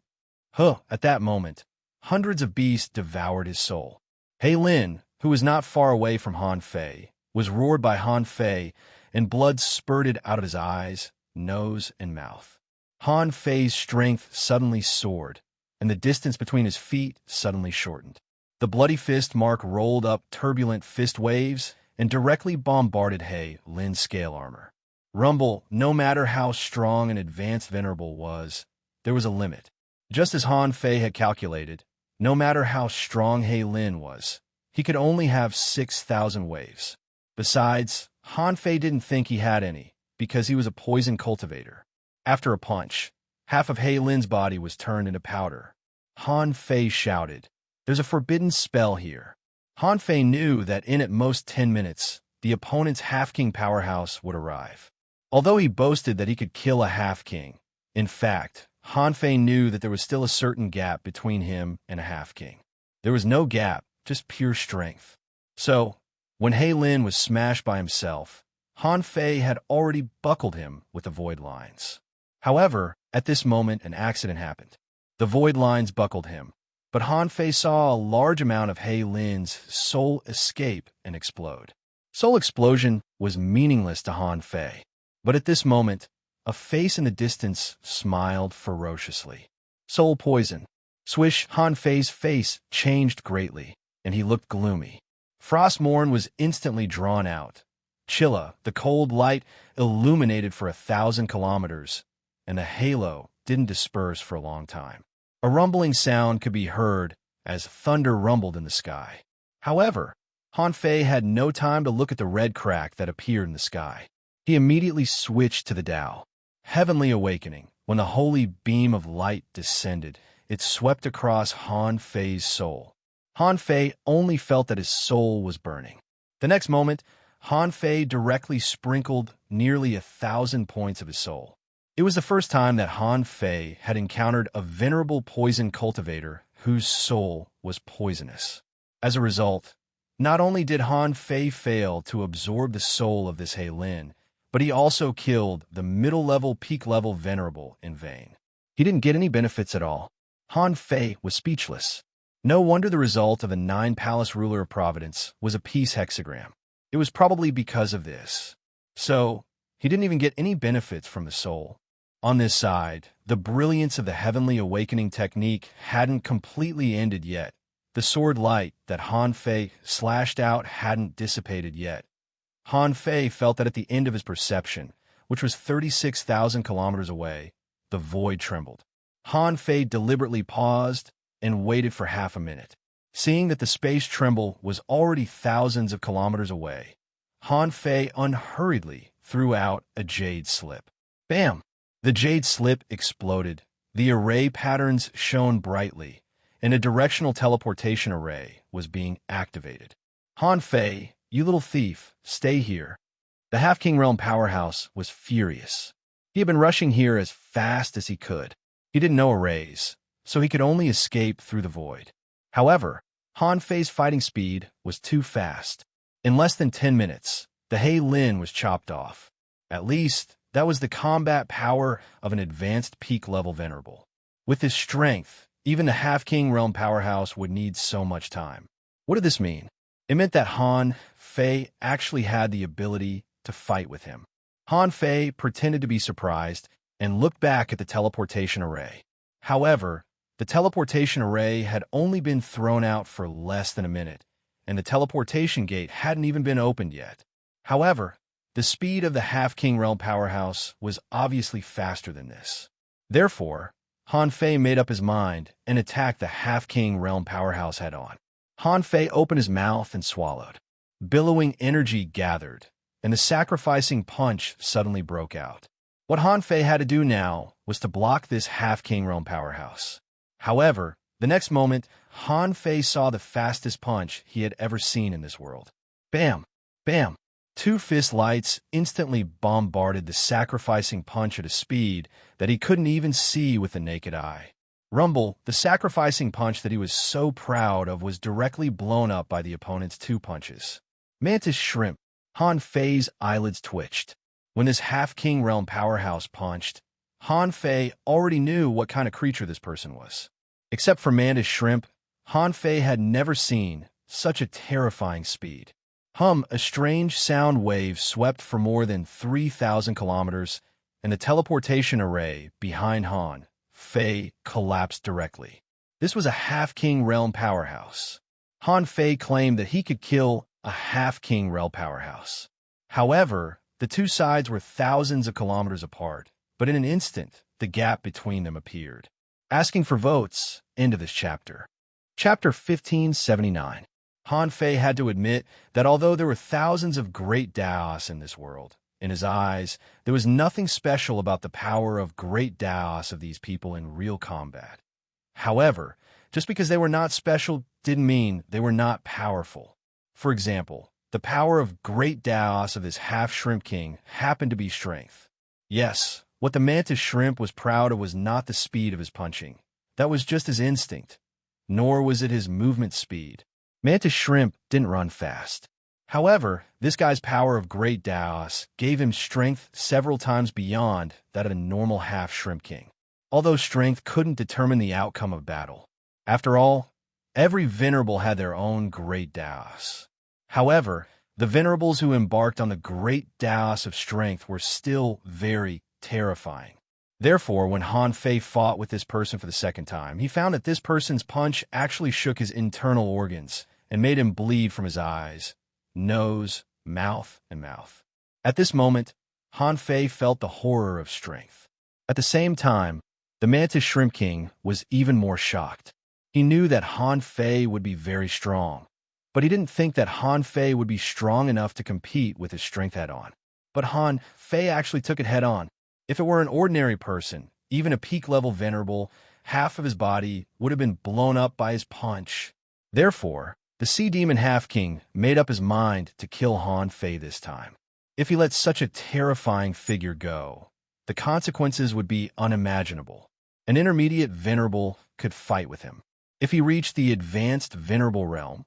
At that moment, hundreds of beasts devoured his soul. He Lin, who was not far away from Han Fei, was roared by Han Fei, and blood spurted out of his eyes, nose, and mouth. Han Fei's strength suddenly soared, and the distance between his feet suddenly shortened. The bloody fist mark rolled up turbulent fist waves and directly bombarded He Lin's scale armor. Rumble, no matter how strong and advanced Venerable was, there was a limit. Just as Han Fei had calculated, no matter how strong He Lin was, he could only have 6,000 waves. Besides, Han Fei didn't think he had any, because he was a poison cultivator. After a punch, half of He Lin's body was turned into powder. Han Fei shouted, "There's a forbidden spell here." Han Fei knew that in at most 10 minutes, the opponent's half-king powerhouse would arrive. Although he boasted that he could kill a half-king, in fact, Han Fei knew that there was still a certain gap between him and a half-king. There was no gap, just pure strength. So, when He Lin was smashed by himself, Han Fei had already buckled him with the void lines. However, at this moment an accident happened. The void lines buckled him, but Han Fei saw a large amount of He Lin's soul escape and explode. Soul explosion was meaningless to Han Fei, but at this moment, a face in the distance smiled ferociously. Soul poison. Swish, Han Fei's face changed greatly, and he looked gloomy. Frostmourne was instantly drawn out. Chilla, the cold light, illuminated for 1,000 kilometers, and the halo didn't disperse for a long time. A rumbling sound could be heard as thunder rumbled in the sky. However, Han Fei had no time to look at the red crack that appeared in the sky. He immediately switched to the Tao. Heavenly awakening. When the holy beam of light descended, it swept across Han Fei's soul. Han Fei only felt that his soul was burning. The next moment, Han Fei directly sprinkled nearly 1,000 points of his soul. It was the first time that Han Fei had encountered a venerable poison cultivator whose soul was poisonous. As a result, not only did Han Fei fail to absorb the soul of this He Lin, but he also killed the middle-level, peak-level venerable in vain. He didn't get any benefits at all. Han Fei was speechless. No wonder the result of a 9-palace ruler of Providence was a peace hexagram. It was probably because of this. So, he didn't even get any benefits from the soul. On this side, the brilliance of the heavenly awakening technique hadn't completely ended yet. The sword light that Han Fei slashed out hadn't dissipated yet. Han Fei felt that at the end of his perception, which was 36,000 kilometers away, the void trembled. Han Fei deliberately paused and waited for half a minute. Seeing that the space tremble was already thousands of kilometers away, Han Fei unhurriedly threw out a jade slip. Bam! The jade slip exploded. The array patterns shone brightly, and a directional teleportation array was being activated. Han Fei, you little thief, stay here. The Half-King Realm powerhouse was furious. He had been rushing here as fast as he could. He didn't know arrays, so he could only escape through the void. However, Han Fei's fighting speed was too fast. In less than 10 minutes, the He Lin was chopped off. At least, that was the combat power of an advanced peak-level venerable. With his strength, even the Half-King Realm powerhouse would need so much time. What did this mean? It meant that Han Fei actually had the ability to fight with him. Han Fei pretended to be surprised and looked back at the teleportation array. However, the teleportation array had only been thrown out for less than a minute, and the teleportation gate hadn't even been opened yet. However, the speed of the Half-King Realm powerhouse was obviously faster than this. Therefore, Han Fei made up his mind and attacked the Half-King Realm powerhouse head-on. Han Fei opened his mouth and swallowed. Billowing energy gathered, and the sacrificing punch suddenly broke out. What Han Fei had to do now was to block this Half-King Realm powerhouse. However, the next moment, Han Fei saw the fastest punch he had ever seen in this world. Bam! Bam! 2 fist lights instantly bombarded the sacrificing punch at a speed that he couldn't even see with the naked eye. Rumble, the sacrificing punch that he was so proud of, was directly blown up by the opponent's 2 punches. Mantis Shrimp. Han Fei's eyelids twitched. When this Half-King Realm powerhouse punched, Han Fei already knew what kind of creature this person was. Except for Mantis Shrimp, Han Fei had never seen such a terrifying speed. A strange sound wave swept for more than 3,000 kilometers, and the teleportation array behind Han Fei collapsed directly. This was a Half-King Realm powerhouse. Han Fei claimed that he could kill a Half-King Realm powerhouse. However, the 2 sides were thousands of kilometers apart, but in an instant, the gap between them appeared. Asking for votes, end of this chapter. Chapter 1579. Han Fei had to admit that although there were thousands of great Daos in this world, in his eyes, there was nothing special about the power of great Daos of these people in real combat. However, just because they were not special didn't mean they were not powerful. For example, the power of great Daos of this Half-Shrimp King happened to be strength. Yes, what the Mantis Shrimp was proud of was not the speed of his punching. That was just his instinct. Nor was it his movement speed. Mantis Shrimp didn't run fast. However, this guy's power of great Daos gave him strength several times beyond that of a normal half-shrimp king, although strength couldn't determine the outcome of battle. After all, every venerable had their own great Daos. However, the venerables who embarked on the great Daos of strength were still very terrifying. Therefore, when Han Fei fought with this person for the second time, he found that this person's punch actually shook his internal organs and made him bleed from his eyes, nose, mouth. At this moment, Han Fei felt the horror of strength. At the same time, the Mantis Shrimp King was even more shocked. He knew that Han Fei would be very strong, but he didn't think that Han Fei would be strong enough to compete with his strength head-on. But Han Fei actually took it head-on. If it were an ordinary person, even a peak-level venerable, half of his body would have been blown up by his punch. Therefore, the Sea Demon Half-King made up his mind to kill Han Fei this time. If he let such a terrifying figure go, the consequences would be unimaginable. An intermediate venerable could fight with him. If he reached the advanced venerable realm,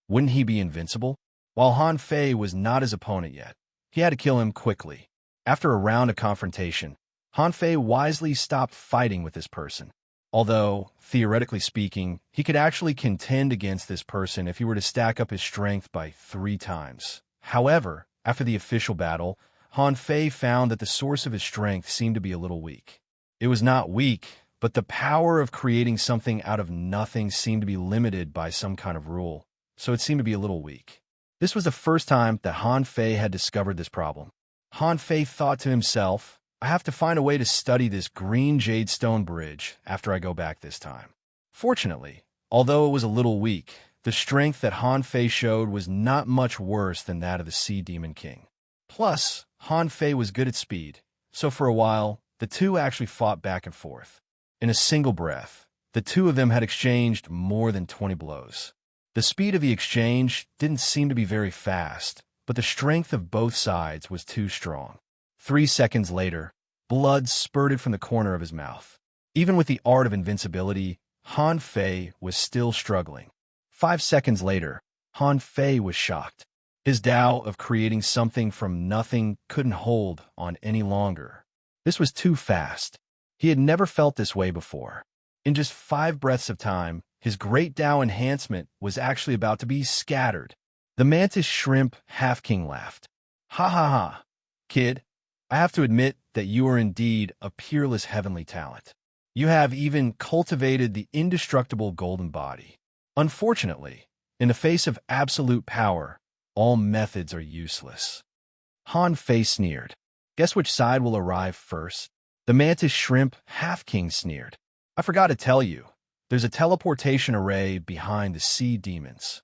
wouldn't he be invincible? While Han Fei was not his opponent yet, he had to kill him quickly. After a round of confrontation, Han Fei wisely stopped fighting with this person. Although, theoretically speaking, he could actually contend against this person if he were to stack up his strength by 3 times. However, after the official battle, Han Fei found that the source of his strength seemed to be a little weak. It was not weak, but the power of creating something out of nothing seemed to be limited by some kind of rule, so it seemed to be a little weak. This was the first time that Han Fei had discovered this problem. Han Fei thought to himself, I have to find a way to study this green jade stone bridge after I go back this time. Fortunately, although it was a little weak, the strength that Han Fei showed was not much worse than that of the Sea Demon King. Plus, Han Fei was good at speed, so for a while, the two actually fought back and forth. In a single breath, the two of them had exchanged more than 20 blows. The speed of the exchange didn't seem to be very fast, but the strength of both sides was too strong. 3 seconds later, blood spurted from the corner of his mouth. Even with the art of invincibility, Han Fei was still struggling. 5 seconds later, Han Fei was shocked. His Tao of creating something from nothing couldn't hold on any longer. This was too fast. He had never felt this way before. In just 5 breaths of time, his great Tao enhancement was actually about to be scattered. The Mantis Shrimp Half-King laughed. Ha ha ha, kid. I have to admit that you are indeed a peerless heavenly talent. You have even cultivated the indestructible golden body. Unfortunately, in the face of absolute power, all methods are useless. Han Fei sneered. Guess which side will arrive first? The Mantis Shrimp Half-King sneered. I forgot to tell you, there's a teleportation array behind the sea demons.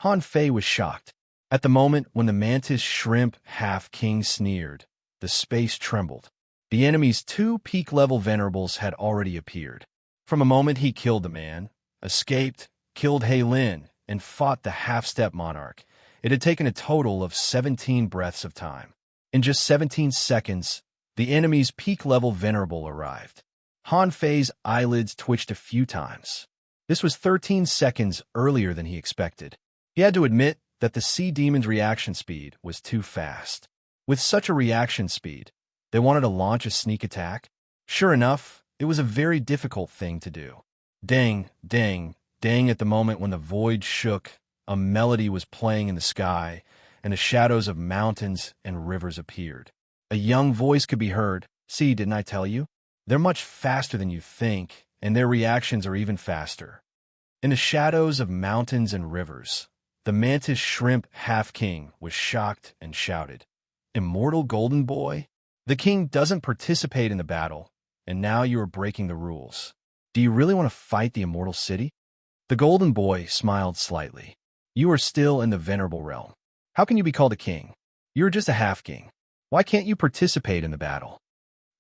Han Fei was shocked. At the moment when the Mantis Shrimp Half-King sneered, the space trembled. The enemy's 2 peak-level venerables had already appeared. From a moment he killed the man, escaped, killed He Lin, and fought the half-step monarch, it had taken a total of 17 breaths of time. In just 17 seconds, the enemy's peak-level venerable arrived. Han Fei's eyelids twitched a few times. This was 13 seconds earlier than he expected. He had to admit that the sea demon's reaction speed was too fast. With such a reaction speed, they wanted to launch a sneak attack. Sure enough, it was a very difficult thing to do. Ding, ding, ding. At the moment when the void shook, a melody was playing in the sky, and the shadows of mountains and rivers appeared. A young voice could be heard. See, didn't I tell you? They're much faster than you think, and their reactions are even faster. In the shadows of mountains and rivers, the Mantis Shrimp Half-King was shocked and shouted, Immortal Golden Boy? The king doesn't participate in the battle, and now you are breaking the rules. Do you really want to fight the Immortal City? The Golden Boy smiled slightly. You are still in the Venerable Realm. How can you be called a king? You are just a half-king. Why can't you participate in the battle?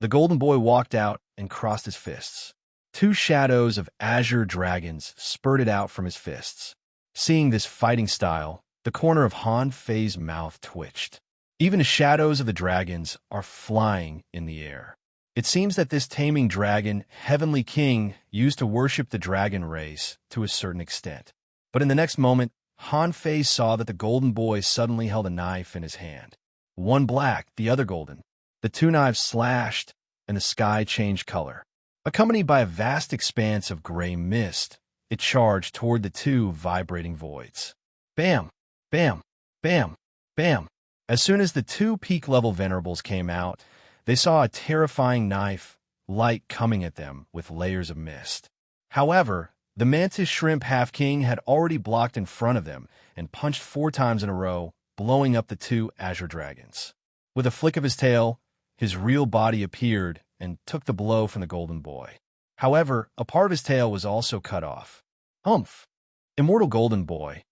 The Golden Boy walked out and crossed his fists. 2 shadows of azure dragons spurted out from his fists. Seeing this fighting style, the corner of Han Fei's mouth twitched. Even the shadows of the dragons are flying in the air. It seems that this taming dragon, Heavenly King, used to worship the dragon race to a certain extent. But in the next moment, Han Fei saw that the golden boy suddenly held a knife in his hand. One black, the other golden. The two knives slashed, and the sky changed color. Accompanied by a vast expanse of gray mist, it charged toward the two vibrating voids. Bam! Bam! Bam! Bam! As soon as the two peak-level venerables came out, they saw a terrifying knife, light coming at them with layers of mist. However, the mantis shrimp half-king had already blocked in front of them and punched 4 times in a row, blowing up the two azure dragons. With a flick of his tail, his real body appeared and took the blow from the golden boy. However, a part of his tail was also cut off. Humph! Immortal golden boy,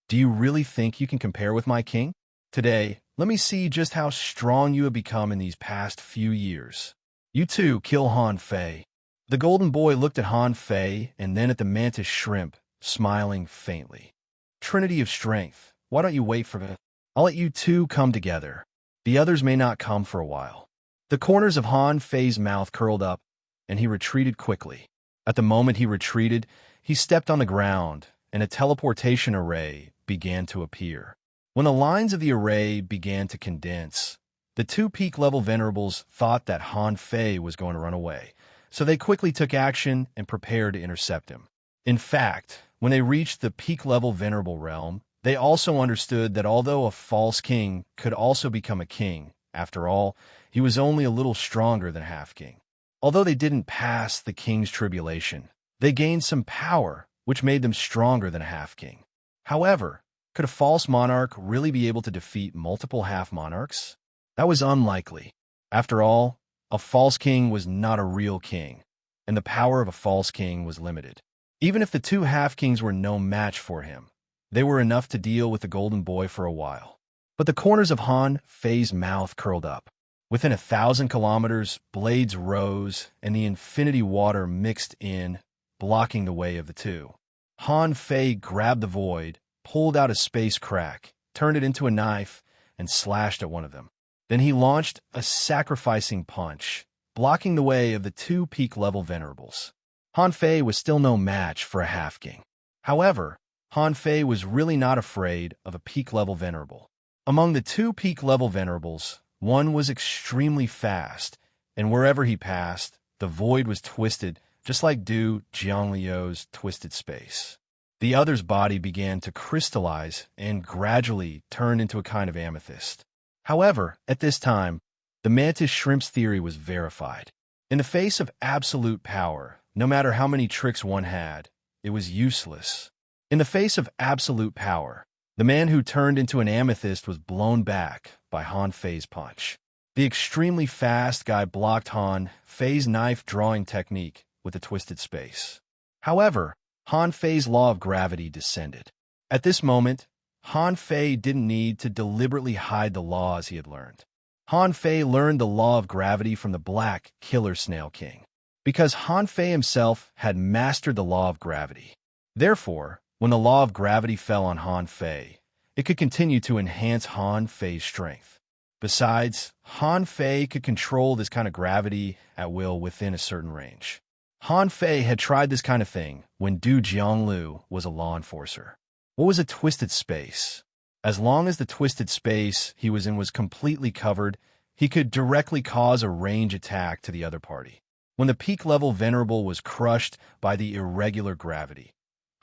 do you really think you can compare with my king? Today, let me see just how strong you have become in these past few years. You too kill Han Fei. The golden boy looked at Han Fei and then at the mantis shrimp, smiling faintly. Trinity of strength, why don't you wait for it? I'll let you two come together. The others may not come for a while. The corners of Han Fei's mouth curled up, and he retreated quickly. At the moment he retreated, he stepped on the ground, and a teleportation array began to appear. When the lines of the array began to condense, the two peak-level venerables thought that Han Fei was going to run away, so they quickly took action and prepared to intercept him. In fact, when they reached the peak-level venerable realm, they also understood that although a false king could also become a king, after all, he was only a little stronger than a half-king. Although they didn't pass the king's tribulation, they gained some power, which made them stronger than a half-king. However, could a false monarch really be able to defeat multiple half-monarchs? That was unlikely. After all, a false king was not a real king, and the power of a false king was limited. Even if the two half-kings were no match for him, they were enough to deal with the golden boy for a while. But the corners of Han Fei's mouth curled up. Within 1,000 kilometers, blades rose, and the infinity water mixed in, blocking the way of the two. Han Fei grabbed the void, pulled out a space crack, turned it into a knife, and slashed at one of them. Then he launched a sacrificing punch, blocking the way of the two peak-level venerables. Han Fei was still no match for a half-king. However, Han Fei was really not afraid of a peak-level venerable. Among the two peak-level venerables, one was extremely fast, and wherever he passed, the void was twisted, just like Du Jiangliu's twisted space. The other's body began to crystallize and gradually turn into a kind of amethyst. However, at this time, the mantis shrimp's theory was verified. In the face of absolute power, no matter how many tricks one had, it was useless. In the face of absolute power, the man who turned into an amethyst was blown back by Han Fei's punch. The extremely fast guy blocked Han Fei's knife-drawing technique with a twisted space. However, Han Fei's law of gravity descended. At this moment, Han Fei didn't need to deliberately hide the laws he had learned. Han Fei learned the law of gravity from the Black Killer Snail King, because Han Fei himself had mastered the law of gravity. Therefore, when the law of gravity fell on Han Fei, it could continue to enhance Han Fei's strength. Besides, Han Fei could control this kind of gravity at will within a certain range. Han Fei had tried this kind of thing when Du Jiangliu was a law enforcer. What was a twisted space? As long as the twisted space he was in was completely covered, he could directly cause a range attack to the other party. When the peak-level venerable was crushed by the irregular gravity,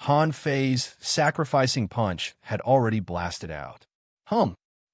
Han Fei's sacrificing punch had already blasted out.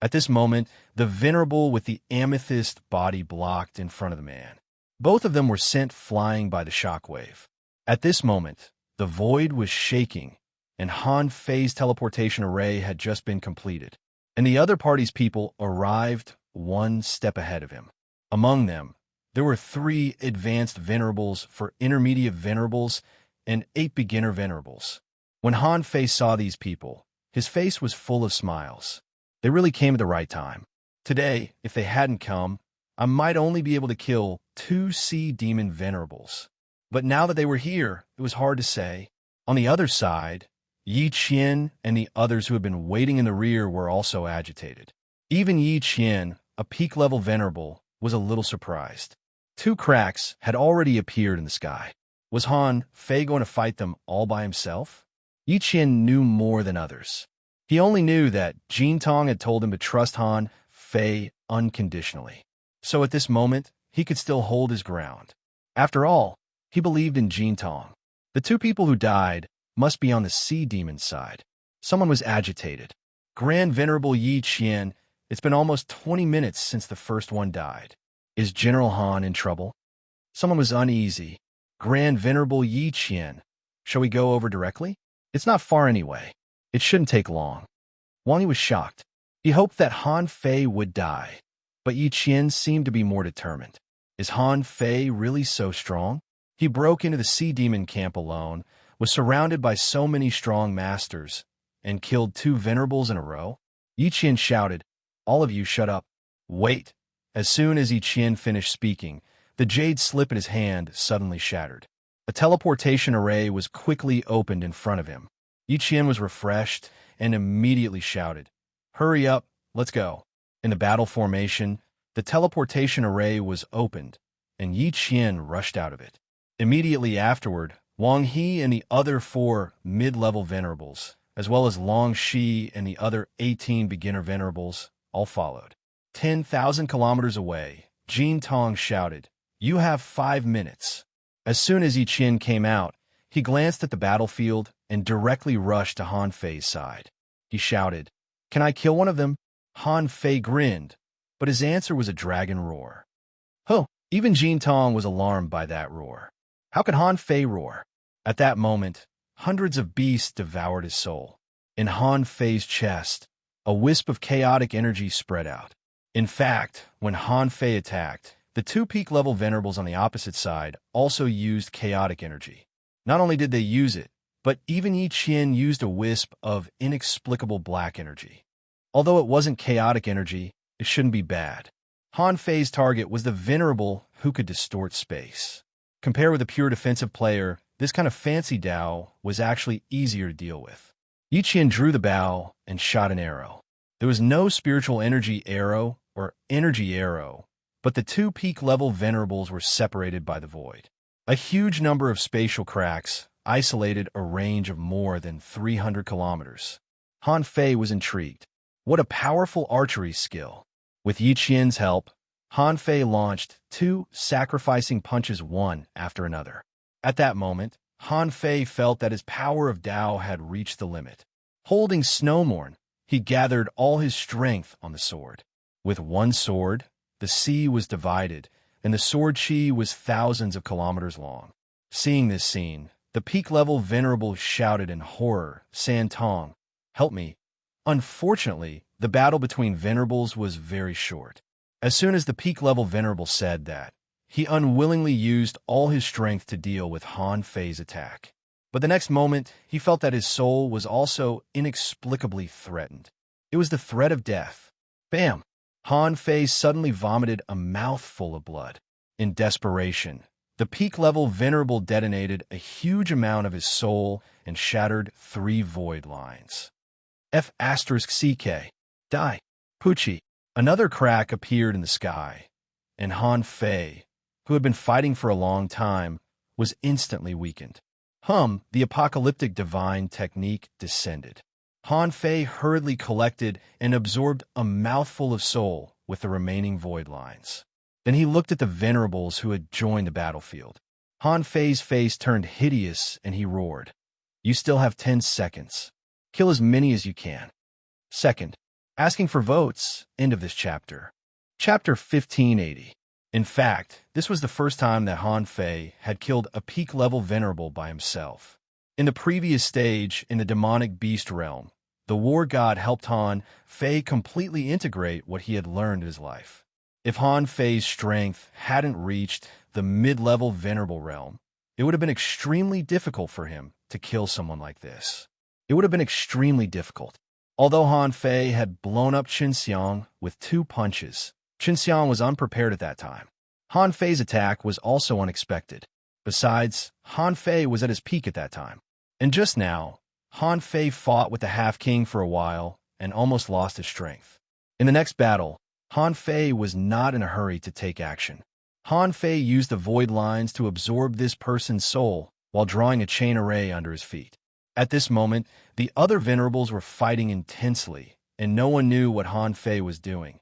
At this moment, the venerable with the amethyst body blocked in front of the man. Both of them were sent flying by the shockwave. At this moment, the void was shaking, and Han Fei's teleportation array had just been completed, and the other party's people arrived one step ahead of him. Among them, there were 3 advanced venerables for intermediate venerables and 8 beginner venerables. When Han Fei saw these people, his face was full of smiles. They really came at the right time. Today, if they hadn't come, I might only be able to kill 2 sea demon venerables. But now that they were here, it was hard to say. On the other side, Yi Qian and the others who had been waiting in the rear were also agitated. Even Yi Qian, a peak-level venerable, was a little surprised. 2 cracks had already appeared in the sky. Was Han Fei going to fight them all by himself? Yi Qian knew more than others. He only knew that Jin Tong had told him to trust Han Fei unconditionally. So at this moment, he could still hold his ground. After all, he believed in Jin Tong. The two people who died must be on the sea demon's side. Someone was agitated. Grand Venerable Yi Qian, it's been almost 20 minutes since the first one died. Is General Han in trouble? Someone was uneasy. Grand Venerable Yi Qian, shall we go over directly? It's not far anyway. It shouldn't take long. Wang Yi was shocked. He hoped that Han Fei would die, but Yi Qian seemed to be more determined. Is Han Fei really so strong? He broke into the sea demon camp alone, was surrounded by so many strong masters, and killed 2 venerables in a row? Yi Qian shouted, "All of you shut up. Wait." As soon as Yi Qian finished speaking, the jade slip in his hand suddenly shattered. A teleportation array was quickly opened in front of him. Yi Qian was refreshed and immediately shouted, "Hurry up, let's go." In the battle formation, the teleportation array was opened, and Yi Qian rushed out of it. Immediately afterward, Wang He and the other 4 mid-level venerables, as well as Long Shi and the other 18 beginner venerables, all followed. 10,000 kilometers away, Jin Tong shouted, "You have 5 minutes." As soon as Yi Qian came out, he glanced at the battlefield and directly rushed to Han Fei's side. He shouted, "Can I kill one of them?" Han Fei grinned, but his answer was a dragon roar. Oh, even Jin Tong was alarmed by that roar. How could Han Fei roar? At that moment, hundreds of beasts devoured his soul. In Han Fei's chest, a wisp of chaotic energy spread out. In fact, when Han Fei attacked, the 2 peak-level venerables on the opposite side also used chaotic energy. Not only did they use it, but even Yi Qian used a wisp of inexplicable black energy. Although it wasn't chaotic energy, it shouldn't be bad. Han Fei's target was the venerable who could distort space. Compared with a pure defensive player, this kind of fancy Dao was actually easier to deal with. Yi Qian drew the bow and shot an arrow. There was no spiritual energy arrow or energy arrow, but the 2 peak-level venerables were separated by the void. A huge number of spatial cracks isolated a range of more than 300 kilometers. Han Fei was intrigued. What a powerful archery skill. With Yi Qian's help, Han Fei launched 2 sacrificing punches one after another. At that moment, Han Fei felt that his power of Dao had reached the limit. Holding Snowmorn, he gathered all his strength on the sword. With one sword, the sea was divided, and the sword chi was thousands of kilometers long. Seeing this scene, the peak-level venerable shouted in horror, "San Tong, help me." Unfortunately, the battle between venerables was very short. As soon as the peak-level venerable said that, he unwillingly used all his strength to deal with Han Fei's attack. But the next moment, he felt that his soul was also inexplicably threatened. It was the threat of death. Bam! Han Fei suddenly vomited a mouthful of blood. In desperation, the peak-level venerable detonated a huge amount of his soul and shattered 3 void lines. F*CK. Die. Pucci. Another crack appeared in the sky, and Han Fei, who had been fighting for a long time, was instantly weakened. The apocalyptic divine technique descended. Han Fei hurriedly collected and absorbed a mouthful of soul with the remaining void lines. Then he looked at the venerables who had joined the battlefield. Han Fei's face turned hideous and he roared, "You still have 10 seconds. Kill as many as you can." Second, asking for votes, end of this chapter. Chapter 1580. In fact, this was the first time that Han Fei had killed a peak-level venerable by himself. In the previous stage, in the demonic beast realm, the war god helped Han Fei completely integrate what he had learned in his life. If Han Fei's strength hadn't reached the mid-level venerable realm, it would have been extremely difficult for him to kill someone like this. It would have been extremely difficult. Although Han Fei had blown up Qinxiang with 2 punches, Qinxiang was unprepared at that time. Han Fei's attack was also unexpected. Besides, Han Fei was at his peak at that time. And just now, Han Fei fought with the half-king for a while and almost lost his strength. In the next battle, Han Fei was not in a hurry to take action. Han Fei used the void lines to absorb this person's soul while drawing a chain array under his feet. At this moment, the other venerables were fighting intensely, and no one knew what Han Fei was doing.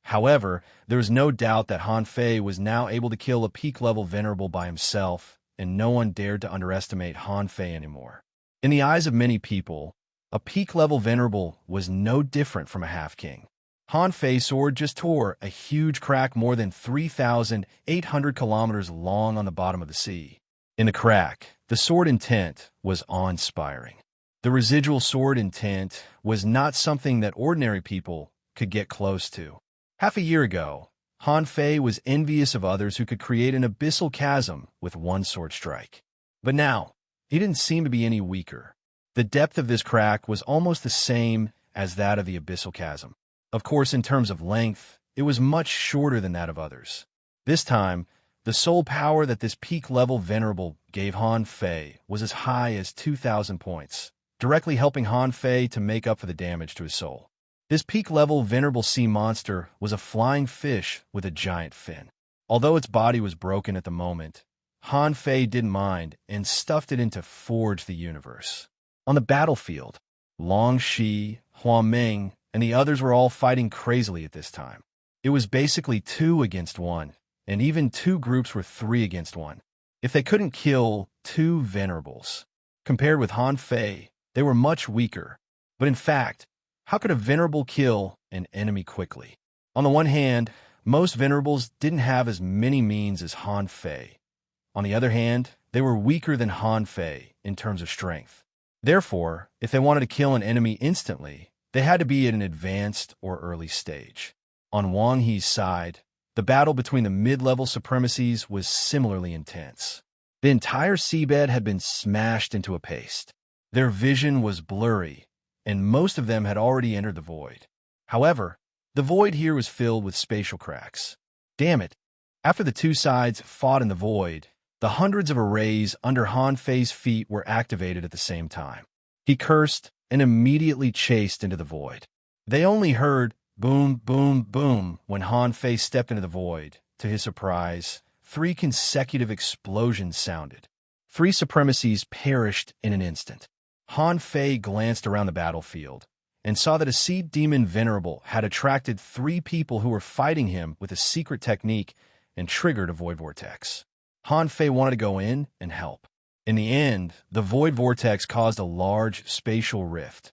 However, there was no doubt that Han Fei was now able to kill a peak-level venerable by himself, and no one dared to underestimate Han Fei anymore. In the eyes of many people, a peak-level venerable was no different from a half-king. Han Fei's sword just tore a huge crack more than 3,800 kilometers long on the bottom of the sea. In the crack, the sword intent was awe-inspiring. The residual sword intent was not something that ordinary people could get close to. Half a year ago, Han Fei was envious of others who could create an abyssal chasm with one sword strike. But now, he didn't seem to be any weaker. The depth of this crack was almost the same as that of the abyssal chasm. Of course, in terms of length, it was much shorter than that of others. This time, the soul power that this peak-level venerable gave Han Fei was as high as 2,000 points, directly helping Han Fei to make up for the damage to his soul. This peak-level venerable sea monster was a flying fish with a giant fin. Although its body was broken at the moment, Han Fei didn't mind and stuffed it in to forge the universe. On the battlefield, Long Shi, Huang Ming, and the others were all fighting crazily at this time. It was basically 2 against 1, and even 2 groups were 3 against 1. If they couldn't kill 2 venerables, compared with Han Fei, they were much weaker. But in fact, how could a venerable kill an enemy quickly? On the one hand, most venerables didn't have as many means as Han Fei. On the other hand, they were weaker than Han Fei in terms of strength. Therefore, if they wanted to kill an enemy instantly, they had to be at an advanced or early stage. On Wang He's side, the battle between the mid-level supremacies was similarly intense. The entire seabed had been smashed into a paste. Their vision was blurry, and most of them had already entered the void. However, the void here was filled with spatial cracks. Damn it! After the 2 sides fought in the void, the hundreds of arrays under Han Fei's feet were activated at the same time. He cursed and immediately chased into the void. They only heard boom, boom, boom when Han Fei stepped into the void. To his surprise, 3 consecutive explosions sounded. 3 supremacies perished in an instant. Han Fei glanced around the battlefield and saw that a sea demon venerable had attracted 3 people who were fighting him with a secret technique and triggered a void vortex. Han Fei wanted to go in and help. In the end, the void vortex caused a large spatial rift.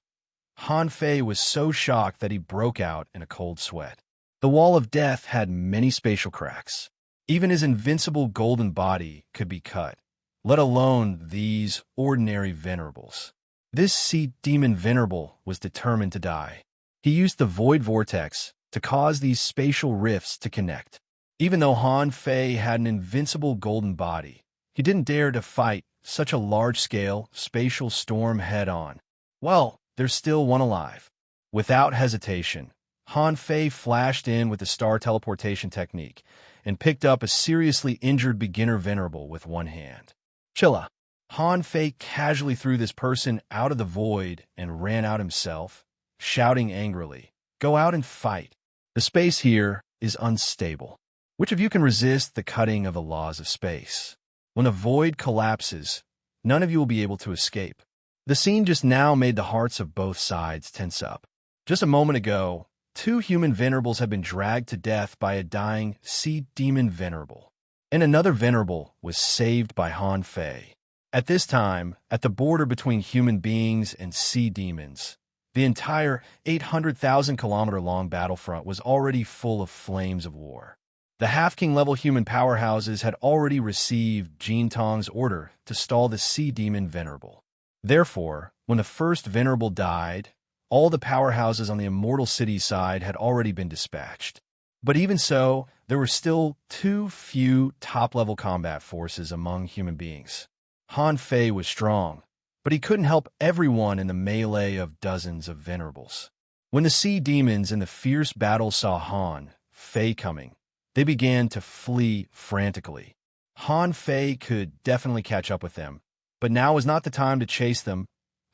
Han Fei was so shocked that he broke out in a cold sweat. The wall of death had many spatial cracks. Even his invincible golden body could be cut, let alone these ordinary venerables. This sea demon venerable was determined to die. He used the void vortex to cause these spatial rifts to connect. Even though Han Fei had an invincible golden body, he didn't dare to fight such a large-scale spatial storm head-on. Well, there's still one alive. Without hesitation, Han Fei flashed in with the star teleportation technique and picked up a seriously injured beginner venerable with one hand. Chilla. Han Fei casually threw this person out of the void and ran out himself, shouting angrily, "Go out and fight. The space here is unstable. Which of you can resist the cutting of the laws of space? When the void collapses, none of you will be able to escape." The scene just now made the hearts of both sides tense up. Just a moment ago, 2 human venerables had been dragged to death by a dying sea demon venerable, and another venerable was saved by Han Fei. At this time, at the border between human beings and sea demons, the entire 800,000-kilometer-long battlefront was already full of flames of war. The half-king level human powerhouses had already received Jin Tong's order to stall the sea demon venerable. Therefore, when the first venerable died, all the powerhouses on the immortal city side had already been dispatched. But even so, there were still too few top-level combat forces among human beings. Han Fei was strong, but he couldn't help everyone in the melee of dozens of venerables. When the sea demons in the fierce battle saw Han Fei coming, they began to flee frantically. Han Fei could definitely catch up with them, but now was not the time to chase them.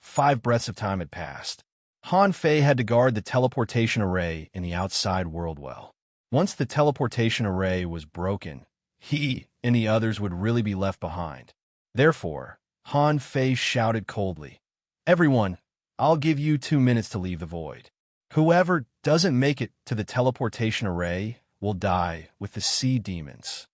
5 breaths of time had passed. Han Fei had to guard the teleportation array in the outside world well. Once the teleportation array was broken, he and the others would really be left behind. Therefore, Han Fei shouted coldly, Everyone, I'll give you 2 minutes to leave the void. Whoever doesn't make it to the teleportation array will die with the sea demons.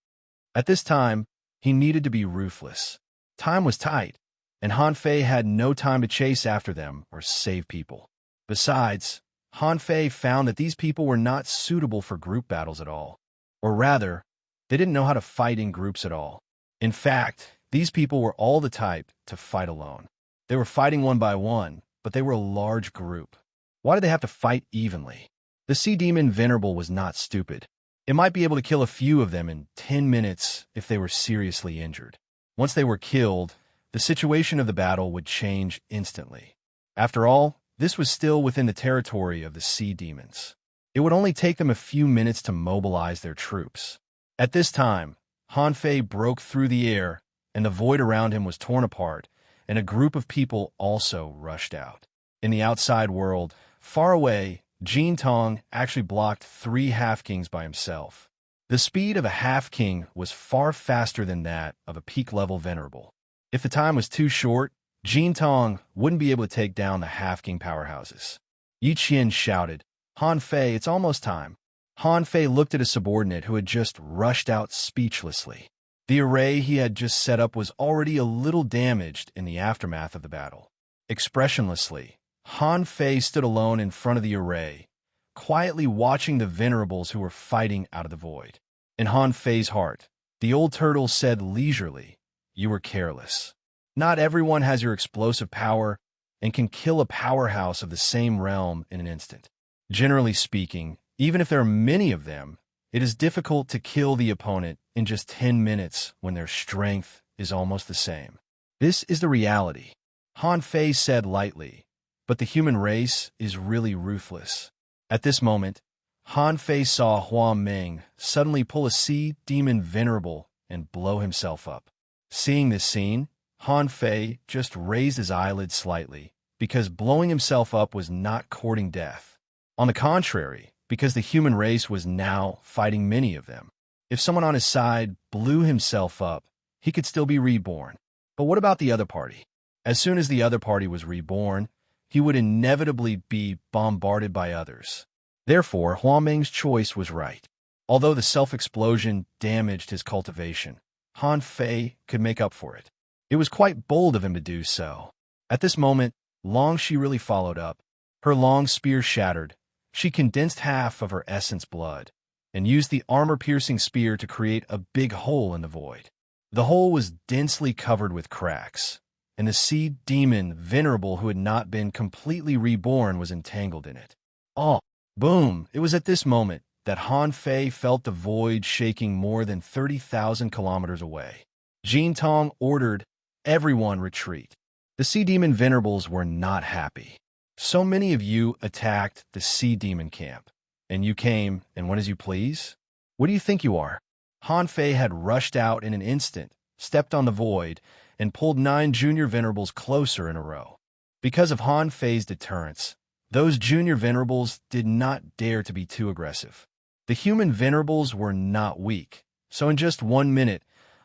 At this time, he needed to be ruthless. Time was tight, and Han Fei had no time to chase after them or save people. Besides, Han Fei found that these people were not suitable for group battles at all. Or rather, they didn't know how to fight in groups at all. In fact, these people were all the type to fight alone. They were fighting one by one, but they were a large group. Why did they have to fight evenly? The sea demon Venerable was not stupid. It might be able to kill a few of them in 10 minutes if they were seriously injured. Once they were killed, the situation of the battle would change instantly. After all, this was still within the territory of the sea demons. It would only take them a few minutes to mobilize their troops. At this time, Han Fei broke through the air, and the void around him was torn apart, and a group of people also rushed out. In the outside world, far away, Jin Tong actually blocked 3 half-kings by himself. The speed of a half-king was far faster than that of a peak-level venerable. If the time was too short, Jin Tong wouldn't be able to take down the half-king powerhouses. Yi Qian shouted, "Han Fei, it's almost time." Han Fei looked at his subordinate who had just rushed out speechlessly. The array he had just set up was already a little damaged in the aftermath of the battle. Expressionlessly, Han Fei stood alone in front of the array, quietly watching the venerables who were fighting out of the void. In Han Fei's heart, the old turtle said leisurely, "You were careless. Not everyone has your explosive power and can kill a powerhouse of the same realm in an instant. Generally speaking, even if there are many of them, it is difficult to kill the opponent in just 10 minutes when their strength is almost the same. This is the reality," Han Fei said lightly, "but the human race is really ruthless." At this moment, Han Fei saw Hua Meng suddenly pull a sea demon venerable and blow himself up. Seeing this scene, Han Fei just raised his eyelids slightly, because blowing himself up was not courting death. On the contrary, because the human race was now fighting many of them. If someone on his side blew himself up, he could still be reborn. But what about the other party? As soon as the other party was reborn, he would inevitably be bombarded by others. Therefore, Hua Meng's choice was right. Although the self-explosion damaged his cultivation, Han Fei could make up for it. It was quite bold of him to do so. At this moment, Long Shi really followed up. Her long spear shattered. She condensed half of her essence blood and used the armor-piercing spear to create a big hole in the void. The hole was densely covered with cracks, and the sea demon venerable who had not been completely reborn was entangled in it. Oh, boom! It was at this moment that Han Fei felt the void shaking more than 30,000 kilometers away. Jin Tong ordered everyone retreat. The sea demon venerables were not happy. So many of you attacked the sea demon camp, and you came and went as you please? What do you think you are? Han Fei had rushed out in an instant, stepped on the void, and pulled 9 junior venerables closer in a row. Because of Han Fei's deterrence, those junior venerables did not dare to be too aggressive. The human venerables were not weak, so in just 1 minute,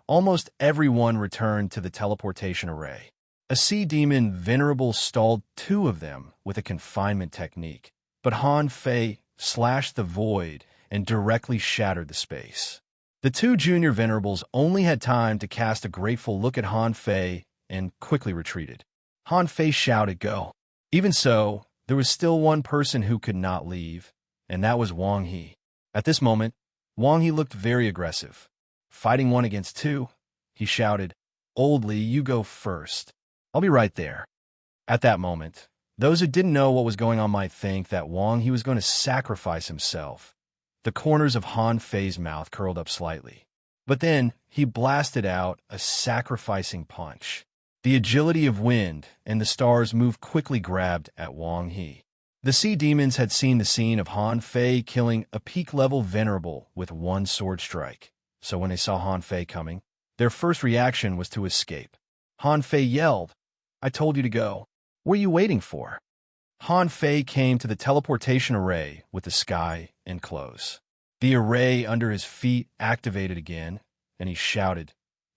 almost everyone returned to the teleportation array. A sea demon venerable stalled 2 of them with a confinement technique, but Han Fei slashed the void and directly shattered the space. The 2 junior venerables only had time to cast a grateful look at Han Fei and quickly retreated. Han Fei shouted, "Go!" Even so, there was still one person who could not leave, and that was Wang He. At this moment, Wang He looked very aggressive. Fighting 1 against 2, he shouted, "Old Li, you go first. I'll be right there." At that moment, those who didn't know what was going on might think that Wang He was going to sacrifice himself. The corners of Han Fei's mouth curled up slightly. But then he blasted out a sacrificing punch. The agility of wind and the stars moved quickly grabbed at Wang He. The sea demons had seen the scene of Han Fei killing a peak-level venerable with 1 sword strike. So when they saw Han Fei coming, their first reaction was to escape. Han Fei yelled, "I told you to go. What are you waiting for?" Han Fei came to the teleportation array with the sky and clothes. The array under his feet activated again, and he shouted,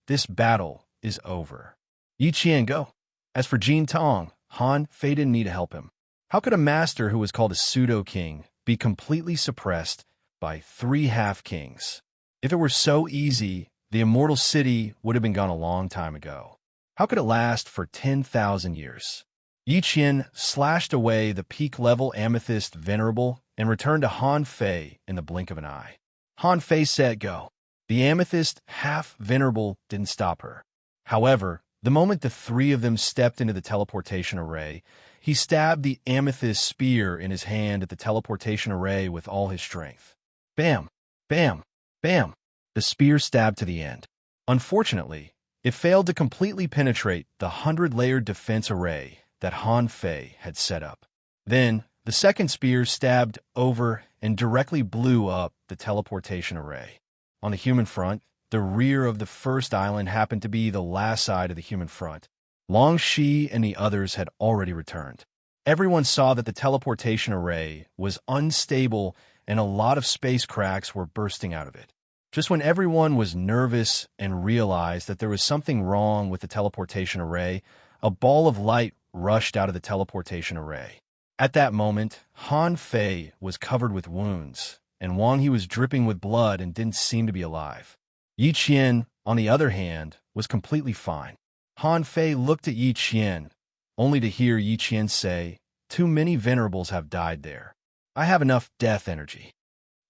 "This battle is over. Yi Qian, go." As for Jin Tong, Han Fei didn't need to help him. How could a master who was called a pseudo-king be completely suppressed by 3 half-kings? If it were so easy, the immortal city would have been gone a long time ago. How could it last for 10,000 years? Yi Qian slashed away the peak-level amethyst venerable and returned to Han Fei in the blink of an eye. Han Fei said go. The amethyst half-venerable didn't stop her. However, the moment the 3 of them stepped into the teleportation array, he stabbed the amethyst spear in his hand at the teleportation array with all his strength. Bam! Bam! Bam! The spear stabbed to the end. Unfortunately, it failed to completely penetrate the 100-layered defense array that Han Fei had set up. Then, the second spear stabbed over and directly blew up the teleportation array. On the human front, the rear of the first island happened to be the last side of the human front. Long Shi and the others had already returned. Everyone saw that the teleportation array was unstable and a lot of space cracks were bursting out of it. Just when everyone was nervous and realized that there was something wrong with the teleportation array, a ball of light rushed out of the teleportation array. At that moment, Han Fei was covered with wounds, and Wang He was dripping with blood and didn't seem to be alive. Yi Qian, on the other hand, was completely fine. Han Fei looked at Yi Qian, only to hear Yi Qian say, "Too many venerables have died there. I have enough death energy."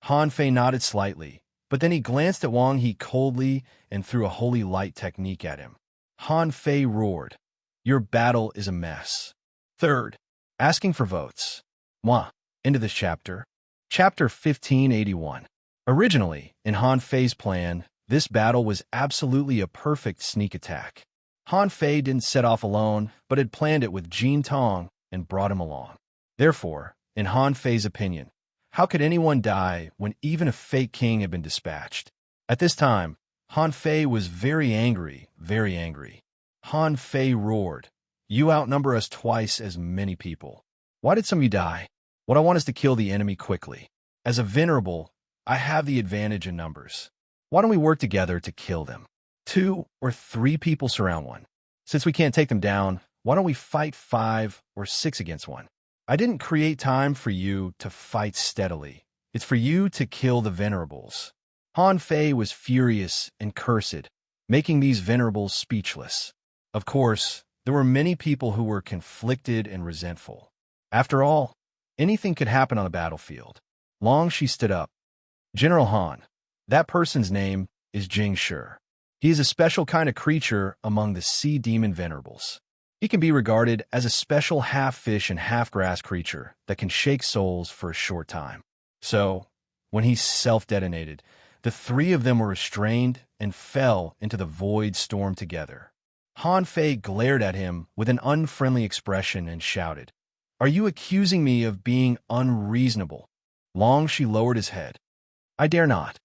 Han Fei nodded slightly, but then he glanced at Wang He coldly and threw a holy light technique at him. Han Fei roared, "Your battle is a mess." Third, asking for votes. Mwah. Into this chapter. Chapter 1581. Originally, in Han Fei's plan, this battle was absolutely a perfect sneak attack. Han Fei didn't set off alone, but had planned it with Jin Tong and brought him along. Therefore, in Han Fei's opinion, how could anyone die when even a fake king had been dispatched? At this time, Han Fei was very angry, very angry. Han Fei roared, "You outnumber us twice as many people. Why did some of you die? What I want is to kill the enemy quickly. As a venerable, I have the advantage in numbers. Why don't we work together to kill them? 2 or 3 people surround one. Since we can't take them down, why don't we fight 5 or 6 against one? I didn't create time for you to fight steadily. It's for you to kill the venerables." Han Fei was furious and cursed, making these venerables speechless. Of course, there were many people who were conflicted and resentful. After all, anything could happen on the battlefield. Long Shi stood up. "General Han, that person's name is Jing Shi. He is a special kind of creature among the sea demon venerables. He can be regarded as a special half-fish and half-grass creature that can shake souls for a short time." So, when he self-detonated, the 3 of them were restrained and fell into the void storm together. Han Fei glared at him with an unfriendly expression and shouted, "Are you accusing me of being unreasonable?" Long Shi lowered his head. "I dare not."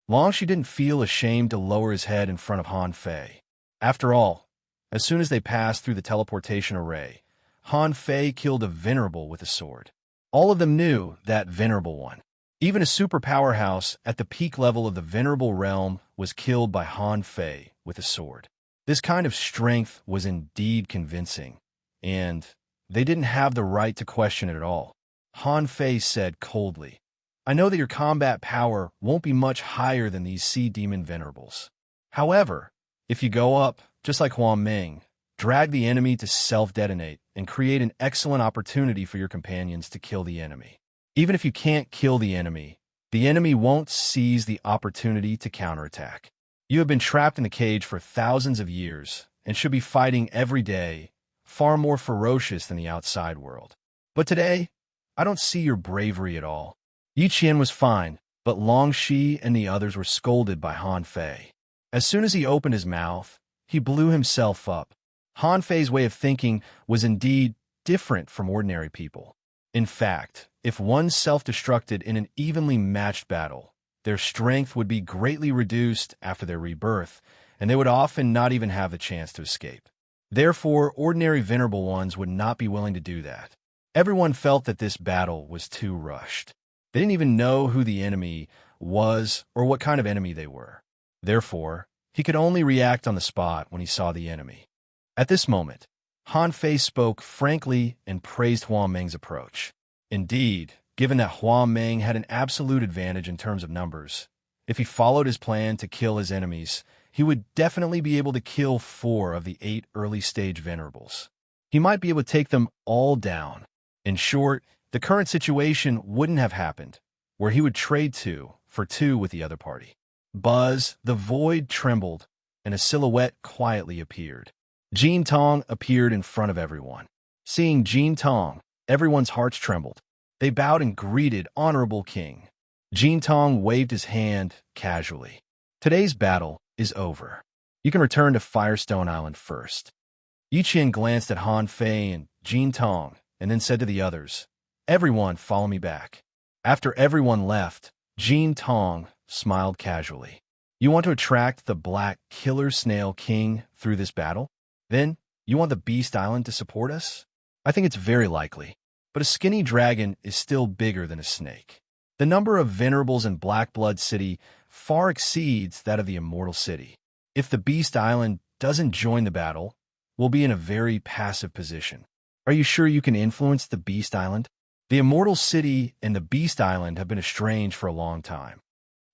Long Shi didn't feel ashamed to lower his head in front of Han Fei. After all, as soon as they passed through the teleportation array, Han Fei killed a venerable with a sword. All of them knew that venerable one. Even a super powerhouse at the peak level of the venerable realm was killed by Han Fei with a sword. This kind of strength was indeed convincing, and they didn't have the right to question it at all. Han Fei said coldly, "I know that your combat power won't be much higher than these sea demon venerables. However, if you go up, just like Huang Ming, drag the enemy to self-detonate and create an excellent opportunity for your companions to kill the enemy. Even if you can't kill the enemy won't seize the opportunity to counterattack. You have been trapped in the cage for thousands of years and should be fighting every day, far more ferocious than the outside world. But today, I don't see your bravery at all." Yi Qian was fine, but Long Shi and the others were scolded by Han Fei. As soon as he opened his mouth, he blew himself up. Han Fei's way of thinking was indeed different from ordinary people. In fact, if one self-destructed in an evenly matched battle, their strength would be greatly reduced after their rebirth, and they would often not even have the chance to escape. Therefore, ordinary venerable ones would not be willing to do that. Everyone felt that this battle was too rushed. They didn't even know who the enemy was or what kind of enemy they were. Therefore, he could only react on the spot when he saw the enemy. At this moment, Han Fei spoke frankly and praised Huang Meng's approach. Indeed, given that Huang Meng had an absolute advantage in terms of numbers, if he followed his plan to kill his enemies, he would definitely be able to kill 4 of the 8 early-stage venerables. He might be able to take them all down. In short, the current situation wouldn't have happened, where he would trade 2 for 2 with the other party. Buzz, the void trembled, and a silhouette quietly appeared. Jin Tong appeared in front of everyone. Seeing Jin Tong, everyone's hearts trembled. They bowed and greeted Honorable King. Jin Tong waved his hand casually. Today's battle is over. You can return to Firestone Island first. Yi Qian glanced at Han Fei and Jin Tong and then said to the others, "Everyone follow me back." After everyone left, Jin Tong smiled casually. "You want to attract the Black Killer Snail King through this battle? Then, you want the Beast Island to support us? I think it's very likely, but a skinny dragon is still bigger than a snake. The number of venerables in Blackblood City far exceeds that of the Immortal City. If the Beast Island doesn't join the battle, we'll be in a very passive position. Are you sure you can influence the Beast Island? The Immortal City and the Beast Island have been estranged for a long time."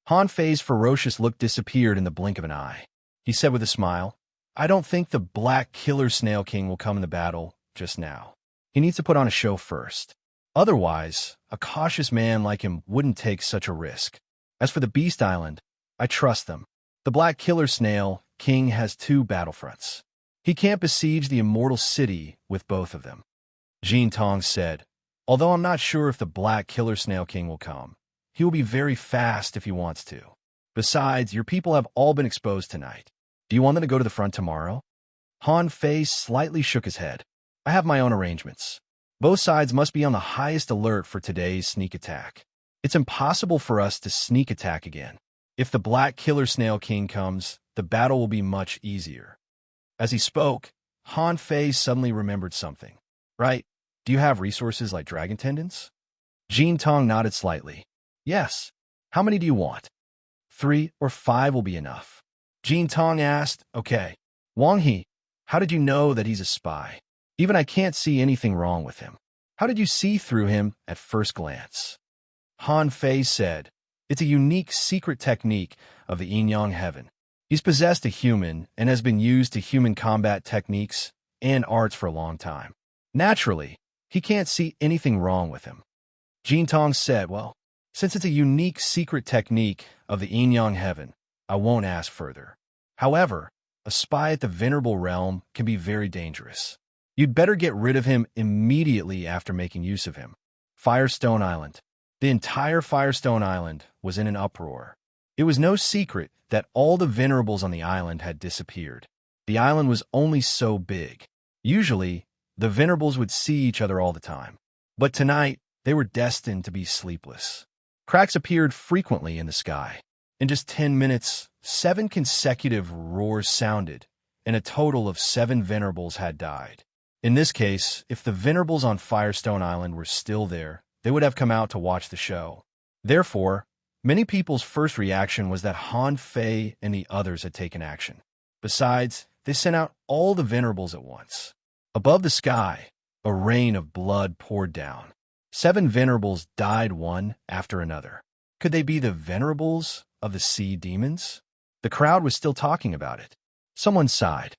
Han Fei's ferocious look disappeared in the blink of an eye. He said with a smile, "I don't think the Black Killer Snail King will come in the battle just now. He needs to put on a show first. Otherwise, a cautious man like him wouldn't take such a risk. As for the Beast Island, I trust them. The Black Killer Snail King has 2 battlefronts. He can't besiege the Immortal City with both of them." Jin Tong said, "Although I'm not sure if the Black Killer Snail King will come, he will be very fast if he wants to. Besides, your people have all been exposed tonight. Do you want them to go to the front tomorrow?" Han Fei slightly shook his head. "I have my own arrangements. Both sides must be on the highest alert for today's sneak attack. It's impossible for us to sneak attack again. If the Black Killer Snail King comes, the battle will be much easier." As he spoke, Han Fei suddenly remembered something. "Right, do you have resources like dragon tendons?" Jin Tong nodded slightly. "Yes. How many do you want?" 3 or 5 will be enough." Jin Tong asked, "Okay. Wang He, how did you know that he's a spy? Even I can't see anything wrong with him. How did you see through him at first glance?" Han Fei said, "It's a unique secret technique of the Yin-Yang Heaven. He's possessed a human and has been used to human combat techniques and arts for a long time. Naturally, he can't see anything wrong with him." Jin Tong said, "Well, since it's a unique secret technique of the Yin-Yang Heaven, I won't ask further. However, a spy at the Venerable Realm can be very dangerous. You'd better get rid of him immediately after making use of him." Firestone Island. The entire Firestone Island was in an uproar. It was no secret that all the venerables on the island had disappeared. The island was only so big. Usually, the venerables would see each other all the time. But tonight, they were destined to be sleepless. Cracks appeared frequently in the sky. In just 10 minutes, 7 consecutive roars sounded, and a total of 7 venerables had died. In this case, if the venerables on Firestone Island were still there, they would have come out to watch the show. Therefore, many people's first reaction was that Han Fei and the others had taken action. Besides, they sent out all the venerables at once. Above the sky, a rain of blood poured down. 7 venerables died one after another. Could they be the venerables of the sea demons? The crowd was still talking about it. Someone sighed.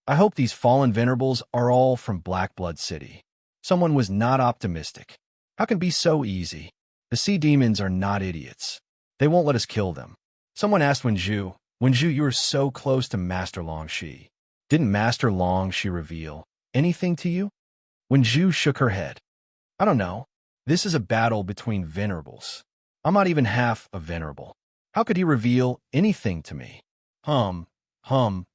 "I hope these fallen venerables are all from Blackblood City." Someone was not optimistic. "How can it be so easy? The sea demons are not idiots. They won't let us kill them." Someone asked Wenju, "Wenju, you are so close to Master Longxi. Didn't Master Longxi reveal anything to you?" Wenju shook her head. "I don't know. This is a battle between venerables. I'm not even half a venerable. How could he reveal anything to me?" Hum, hum,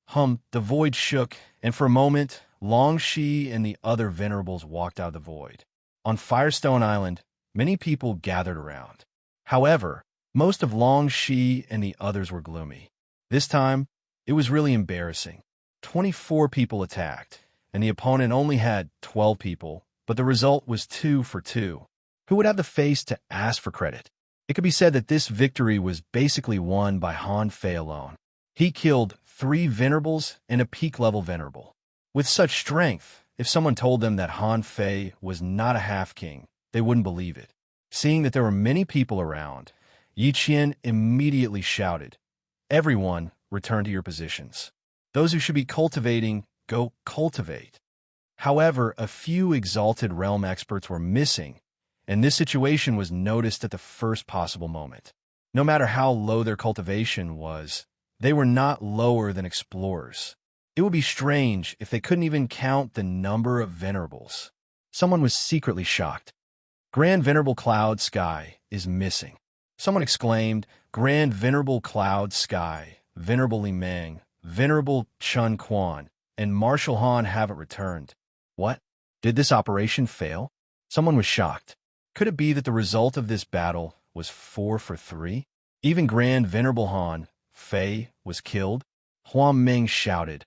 hum. The void shook, and for a moment, Longxi and the other venerables walked out of the void. On Firestone Island, many people gathered around. However, most of Longxi and the others were gloomy. This time, it was really embarrassing. 24 people attacked, and the opponent only had 12 people, but the result was 2 for 2. Who would have the face to ask for credit? It could be said that this victory was basically won by Han Fei alone. He killed 3 venerables and a peak-level venerable. With such strength, if someone told them that Han Fei was not a half-king, they wouldn't believe it. Seeing that there were many people around, Yi Qian immediately shouted, "Everyone, return to your positions. Those who should be cultivating, go cultivate." However, a few exalted realm experts were missing, and this situation was noticed at the first possible moment. No matter how low their cultivation was, they were not lower than explorers. It would be strange if they couldn't even count the number of venerables. Someone was secretly shocked. Grand Venerable Cloud Sky is missing. Someone exclaimed, "Grand Venerable Cloud Sky, Venerable Li Meng, Venerable Chun Quan, and Marshal Han haven't returned." What? Did this operation fail? Someone was shocked. Could it be that the result of this battle was 4 for 3? Even Grand Venerable Han Fei was killed? Huang Ming shouted,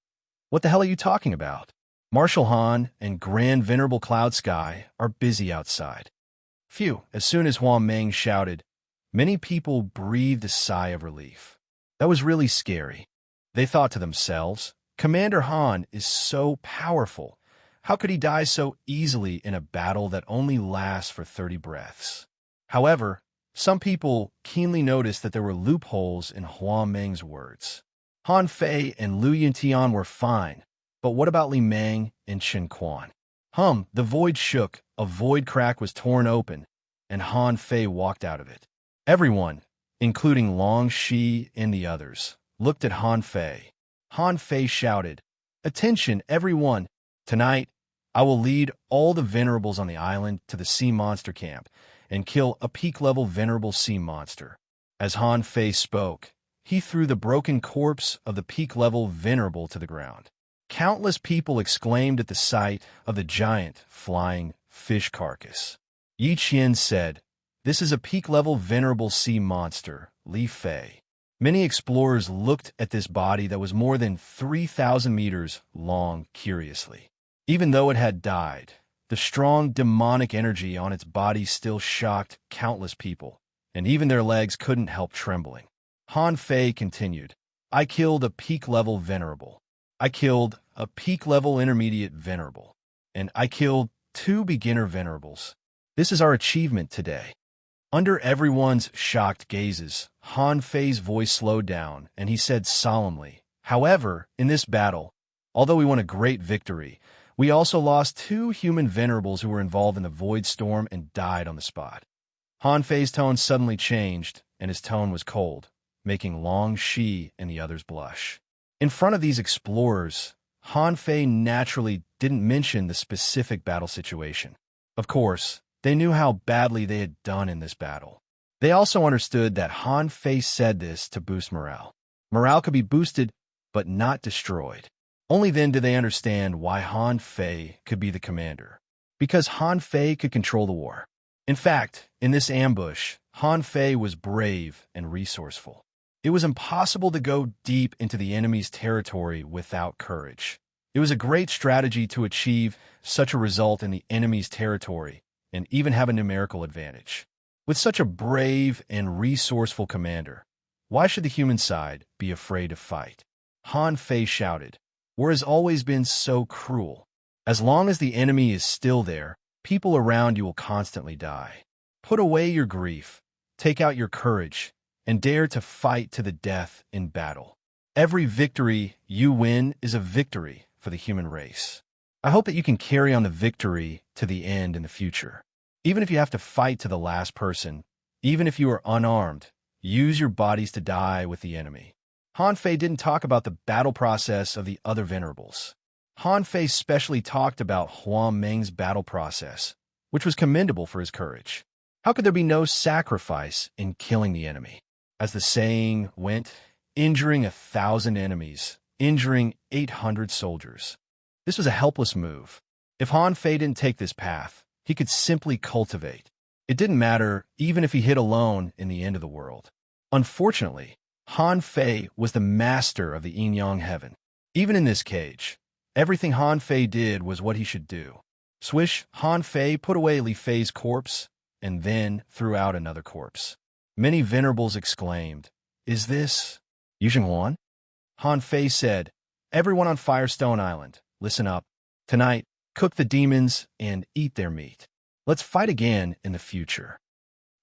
"What the hell are you talking about? Marshal Han and Grand Venerable Cloud Sky are busy outside." Phew, as soon as Huang Ming shouted, many people breathed a sigh of relief. That was really scary. They thought to themselves, Commander Han is so powerful. How could he die so easily in a battle that only lasts for 30 breaths? However, some people keenly noticed that there were loopholes in Huang Ming's words. Han Fei and Lu Yuntian were fine, but what about Li Meng and Chen Quan? The void shook, a void crack was torn open, and Han Fei walked out of it. Everyone, including Long Shi and the others, looked at Han Fei. Han Fei shouted, "Attention, everyone! Tonight, I will lead all the venerables on the island to the sea monster camp and kill a peak-level venerable sea monster." As Han Fei spoke, he threw the broken corpse of the peak-level venerable to the ground. Countless people exclaimed at the sight of the giant flying fish carcass. Yi Qian said, "This is a peak-level venerable sea monster, Li Fei." Many explorers looked at this body that was more than 3,000 meters long curiously. Even though it had died, the strong demonic energy on its body still shocked countless people, and even their legs couldn't help trembling. Han Fei continued, "I killed a peak-level venerable. I killed a peak-level intermediate venerable. And I killed 2 beginner venerables. This is our achievement today." Under everyone's shocked gazes, Han Fei's voice slowed down, and he said solemnly, "However, in this battle, although we won a great victory, we also lost 2 human venerables who were involved in the void storm and died on the spot." Han Fei's tone suddenly changed, and his tone was cold, making Long Shi and the others blush. In front of these explorers, Han Fei naturally didn't mention the specific battle situation. Of course, they knew how badly they had done in this battle. They also understood that Han Fei said this to boost morale. Morale could be boosted, but not destroyed. Only then did they understand why Han Fei could be the commander. Because Han Fei could control the war. In fact, in this ambush, Han Fei was brave and resourceful. It was impossible to go deep into the enemy's territory without courage. It was a great strategy to achieve such a result in the enemy's territory and even have a numerical advantage. With such a brave and resourceful commander, why should the human side be afraid to fight? Han Fei shouted, "War has always been so cruel. As long as the enemy is still there, people around you will constantly die. Put away your grief, take out your courage, and dare to fight to the death in battle. Every victory you win is a victory for the human race. I hope that you can carry on the victory to the end in the future. Even if you have to fight to the last person, even if you are unarmed, use your bodies to die with the enemy." Han Fei didn't talk about the battle process of the other venerables. Han Fei specially talked about Huang Ming's battle process, which was commendable for his courage. How could there be no sacrifice in killing the enemy? As the saying went, injuring 1,000 enemies, injuring 800 soldiers. This was a helpless move. If Han Fei didn't take this path, he could simply cultivate. It didn't matter even if he hid alone in the end of the world. Unfortunately, Han Fei was the master of the yin-yang heaven. Even in this cage, everything Han Fei did was what he should do. Swish, Han Fei put away Li Fei's corpse and then threw out another corpse. Many venerables exclaimed, "Is this Yu Xinghuan?" Han Fei said, "Everyone on Firestone Island, listen up. Tonight, cook the demons and eat their meat. Let's fight again in the future.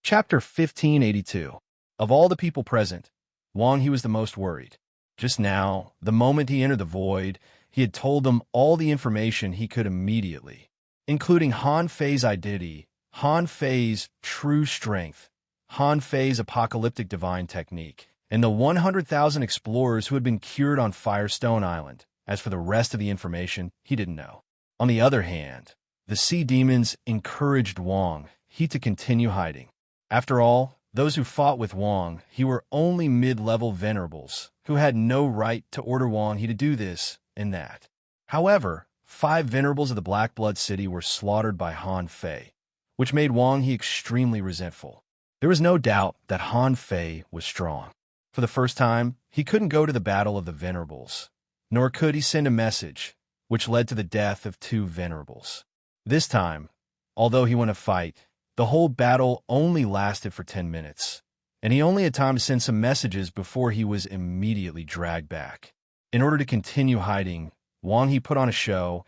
Chapter 1582. Of all the people present, Wang He was the most worried. Just now, the moment he entered the void, he had told them all the information he could immediately, including Han Fei's identity, Han Fei's true strength, Han Fei's apocalyptic divine technique, and the 100,000 explorers who had been cured on Firestone Island. As for the rest of the information, he didn't know. On the other hand, the sea demons encouraged Wang He to continue hiding. After all, those who fought with Wang He were only mid-level venerables who had no right to order Wang He to do this and that. However, 5 venerables of the Black Blood City were slaughtered by Han Fei, which made Wang He extremely resentful. There was no doubt that Han Fei was strong. For the first time, he couldn't go to the battle of the venerables, nor could he send a message, which led to the death of 2 venerables. This time, although he won a fight, the whole battle only lasted for 10 minutes, and he only had time to send some messages before he was immediately dragged back. In order to continue hiding, Wang He put on a show,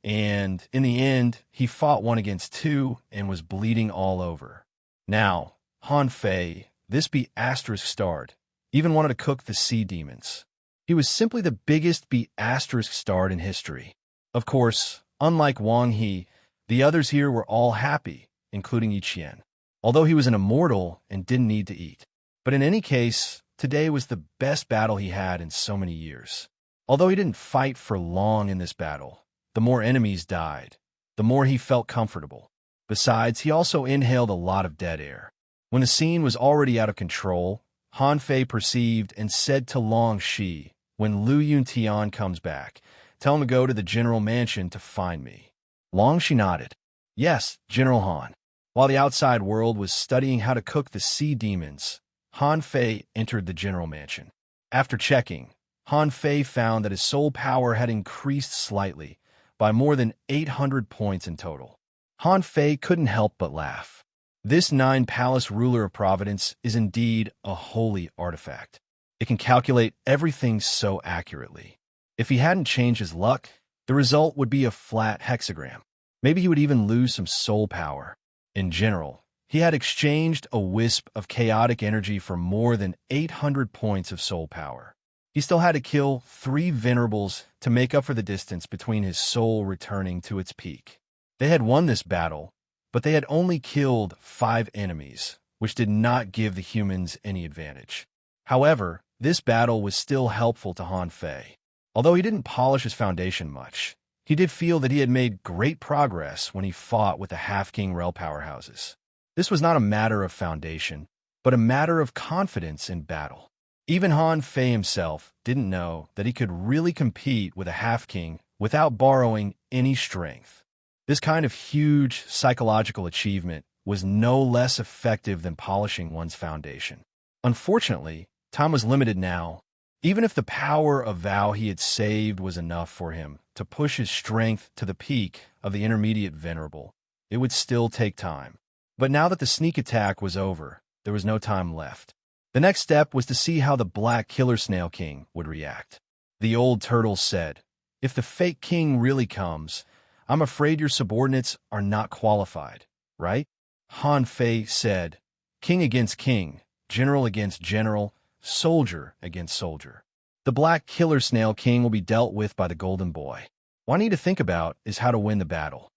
and in the end, he fought 1 against 2 and was bleeding all over. Now, Han Fei, this be asterisk starred, even wanted to cook the sea demons. He was simply the biggest be asterisk starred in history. Of course, unlike Wang He, the others here were all happy, including Yi Qian, although he was an immortal and didn't need to eat. But in any case, today was the best battle he had in so many years. Although he didn't fight for long in this battle, the more enemies died, the more he felt comfortable. Besides, he also inhaled a lot of dead air. When the scene was already out of control, Han Fei perceived and said to Long Shi, "When Lu Yuntian comes back, tell him to go to the general mansion to find me." Long Shi nodded. "Yes, General Han." While the outside world was studying how to cook the sea demons, Han Fei entered the general mansion. After checking, Han Fei found that his soul power had increased slightly, by more than 800 points in total. Han Fei couldn't help but laugh. This 9-palace ruler of Providence is indeed a holy artifact. It can calculate everything so accurately. If he hadn't changed his luck, the result would be a flat hexagram. Maybe he would even lose some soul power. In general, he had exchanged a wisp of chaotic energy for more than 800 points of soul power. He still had to kill 3 venerables to make up for the distance between his soul returning to its peak. They had won this battle, but they had only killed 5 enemies, which did not give the humans any advantage. However, this battle was still helpful to Han Fei. Although he didn't polish his foundation much, he did feel that he had made great progress when he fought with the half-king Rel powerhouses. This was not a matter of foundation, but a matter of confidence in battle. Even Han Fei himself didn't know that he could really compete with a half-king without borrowing any strength. This kind of huge psychological achievement was no less effective than polishing one's foundation. Unfortunately, time was limited now. Even if the power of vow he had saved was enough for him to push his strength to the peak of the intermediate venerable, it would still take time. But now that the sneak attack was over, there was no time left. The next step was to see how the Black Killer Snail King would react. The old turtle said, "If the fake king really comes, I'm afraid your subordinates are not qualified, right?" Han Fei said, "King against king, general against general, soldier against soldier. The Black Killer Snail King will be dealt with by the Golden Boy. What I need to think about is how to win the battle."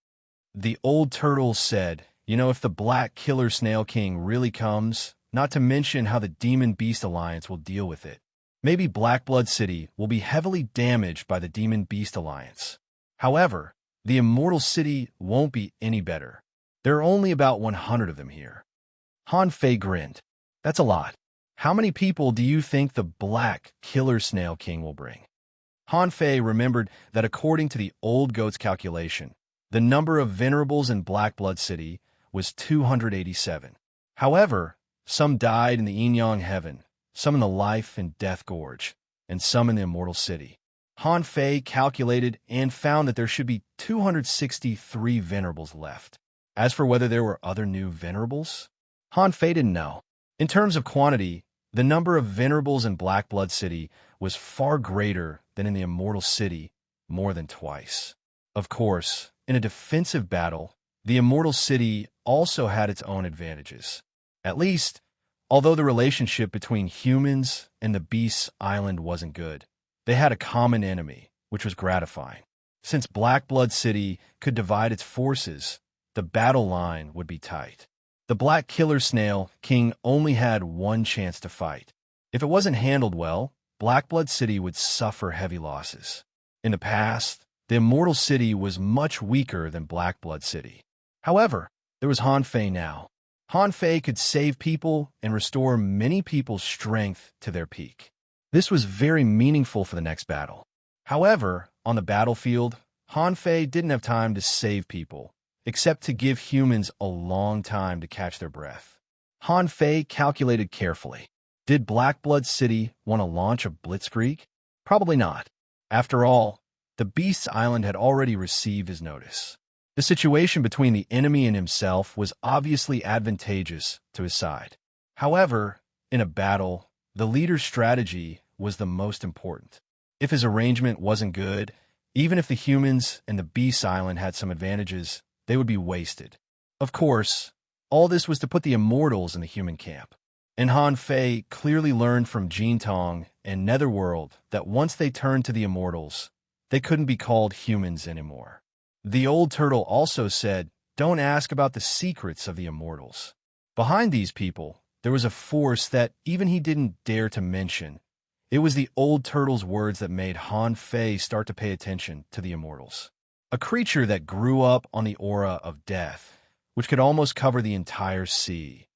The old turtle said, "If the Black Killer Snail King really comes, not to mention how the Demon Beast Alliance will deal with it. Maybe Black Blood City will be heavily damaged by the Demon Beast Alliance. However, the Immortal City won't be any better. There are only about 100 of them here." Han Fei grinned. "That's a lot. How many people do you think the Black Killer Snail King will bring?" Han Fei remembered that according to the old goat's calculation, the number of venerables in Black Blood City was 287. However, some died in the Yin-Yang Heaven, some in the Life and Death Gorge, and some in the Immortal City. Han Fei calculated and found that there should be 263 venerables left. As for whether there were other new venerables, Han Fei didn't know. In terms of quantity, the number of venerables in Black Blood City was far greater than in the Immortal City, more than twice. Of course, in a defensive battle, the immortal city also had its own advantages. At least, although the relationship between humans and the beasts' island wasn't good, they had a common enemy, which was gratifying. Since Blackblood City could divide its forces, the battle line would be tight. The Black Killer Snail King only had one chance to fight. If it wasn't handled well, Blackblood City would suffer heavy losses. In the past, the Immortal City was much weaker than Blackblood City. However, there was Han Fei now. Han Fei could save people and restore many people's strength to their peak. This was very meaningful for the next battle. However, on the battlefield, Han Fei didn't have time to save people, except to give humans a long time to catch their breath. Han Fei calculated carefully. Did Blackblood City want to launch a blitzkrieg? Probably not. After all, the Beast's Island had already received his notice. The situation between the enemy and himself was obviously advantageous to his side. However, in a battle, the leader's strategy was the most important. If his arrangement wasn't good, even if the humans and the Beast's Island had some advantages, they would be wasted. Of course, all this was to put the immortals in the human camp. And Han Fei clearly learned from Jin Tong and Netherworld that once they turned to the immortals, they couldn't be called humans anymore. The old turtle also said, "Don't ask about the secrets of the immortals." Behind these people, there was a force that even he didn't dare to mention. It was the old turtle's words that made Han Fei start to pay attention to the immortals. A creature that grew up on the aura of death, which could almost cover the entire sea.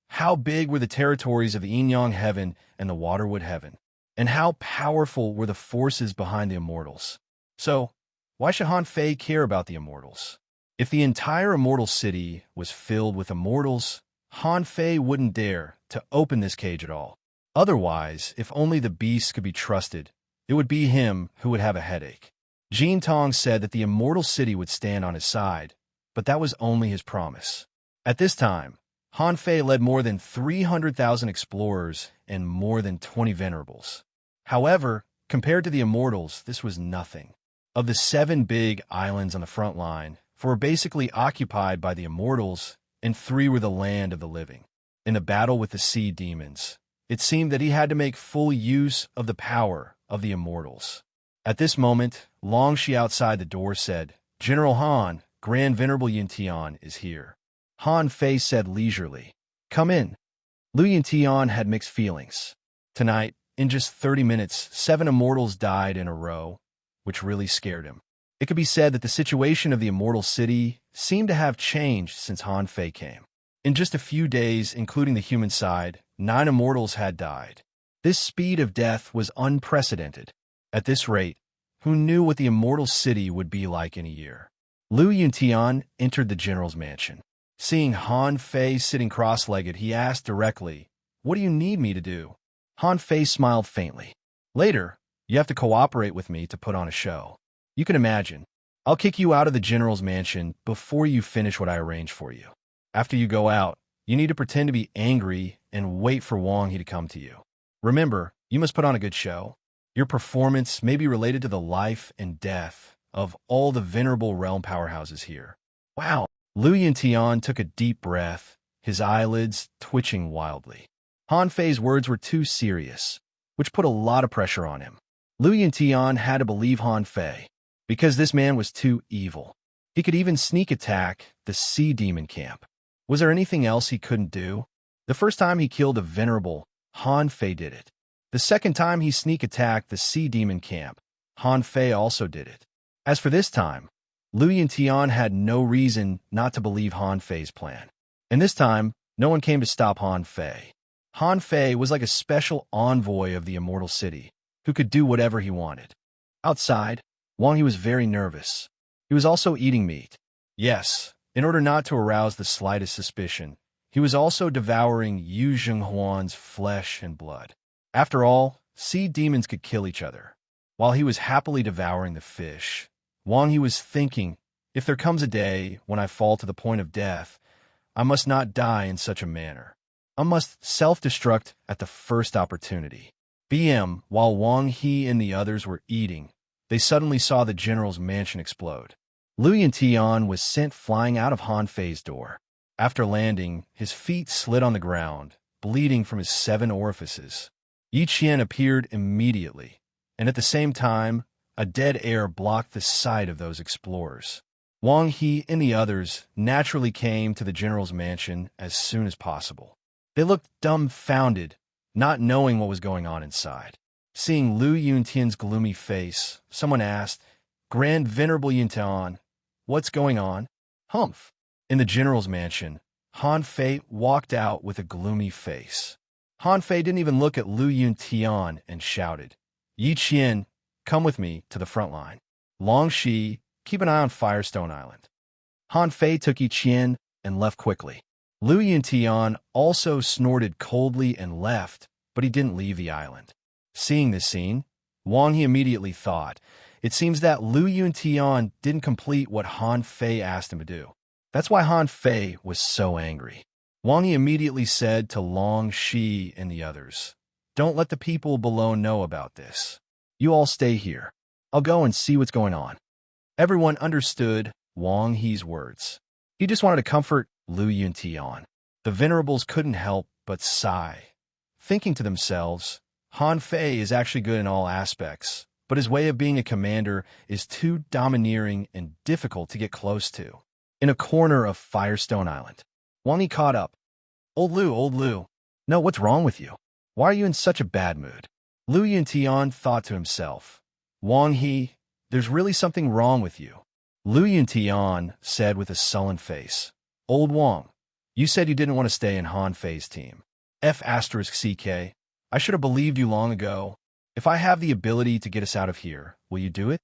How big were the territories of the Yin-Yang Heaven and the Waterwood Heaven? And how powerful were the forces behind the immortals? So, why should Han Fei care about the immortals? If the entire immortal city was filled with immortals, Han Fei wouldn't dare to open this cage at all. Otherwise, if only the beast could be trusted, it would be him who would have a headache. Jin Tong said that the immortal city would stand on his side, but that was only his promise. At this time, Han Fei led more than 300,000 explorers and more than 20 venerables. However, compared to the immortals, this was nothing. Of the 7 big islands on the front line, 4 were basically occupied by the immortals, and 3 were the land of the living. In the battle with the sea demons, it seemed that he had to make full use of the power of the immortals. At this moment, Long Shi outside the door said, "General Han, Grand Venerable Yintian is here." Han Fei said leisurely, "Come in." Lu Yintian had mixed feelings. Tonight, in just 30 minutes, 7 immortals died in a row, which really scared him. It could be said that the situation of the immortal city seemed to have changed since Han Fei came. In just a few days, including the human side, 9 immortals had died. This speed of death was unprecedented. At this rate, who knew what the immortal city would be like in a year? Lu Yuntian entered the general's mansion. Seeing Han Fei sitting cross-legged, he asked directly, "What do you need me to do?" Han Fei smiled faintly. "Later, you have to cooperate with me to put on a show. You can imagine, I'll kick you out of the general's mansion before you finish what I arranged for you. After you go out, you need to pretend to be angry and wait for Wang He to come to you. Remember, you must put on a good show. Your performance may be related to the life and death of all the venerable realm powerhouses here." Wow! Lu Yintian took a deep breath, his eyelids twitching wildly. Han Fei's words were too serious, which put a lot of pressure on him. Lu Yintian had to believe Han Fei, because this man was too evil. He could even sneak attack the sea demon camp. Was there anything else he couldn't do? The first time he killed a venerable, Han Fei did it. The second time he sneak attacked the sea demon camp, Han Fei also did it. As for this time, Lu Yintian had no reason not to believe Han Fei's plan. And this time, no one came to stop Han Fei. Han Fei was like a special envoy of the immortal city, who could do whatever he wanted. Outside, Wang He was very nervous. He was also eating meat. Yes, in order not to arouse the slightest suspicion, he was also devouring Yu Zhenghuan's flesh and blood. After all, sea demons could kill each other. While he was happily devouring the fish, Wang He was thinking, if there comes a day when I fall to the point of death, I must not die in such a manner. I must self-destruct at the first opportunity. While Wang He and the others were eating, they suddenly saw the general's mansion explode. Lu Yuntian was sent flying out of Han Fei's door. After landing, his feet slid on the ground, bleeding from his 7 orifices. Yi Qian appeared immediately, and at the same time, a dead air blocked the sight of those explorers. Wang He and the others naturally came to the general's mansion as soon as possible. They looked dumbfounded, not knowing what was going on inside. Seeing Lu Yuntian's gloomy face, someone asked, "Grand Venerable Yuntian, what's going on?" "Humph." In the general's mansion, Han Fei walked out with a gloomy face. Han Fei didn't even look at Lu Yuntian and shouted, "Yi Qian, come with me to the front line. Long Shi, keep an eye on Firestone Island." Han Fei took Yi Qian and left quickly. Lu Yuntian also snorted coldly and left, but he didn't leave the island. Seeing this scene, Wang He immediately thought, it seems that Lu Yuntian didn't complete what Han Fei asked him to do. That's why Han Fei was so angry. Wang He immediately said to Long Shi and the others, "Don't let the people below know about this. You all stay here. I'll go and see what's going on." Everyone understood Wang He's words. He just wanted to comfort Lu Yuntian. The venerables couldn't help but sigh, thinking to themselves, Han Fei is actually good in all aspects, but his way of being a commander is too domineering and difficult to get close to. In a corner of Firestone Island, Wang He caught up. Old Lu. No, what's wrong with you? Why are you in such a bad mood?" Lu Yuntian thought to himself, "Wang He, there's really something wrong with you." Lu Yuntian said with a sullen face, "Old Wang, you said you didn't want to stay in Han Fei's team. F***CK. I should have believed you long ago. If I have the ability to get us out of here, will you do it?"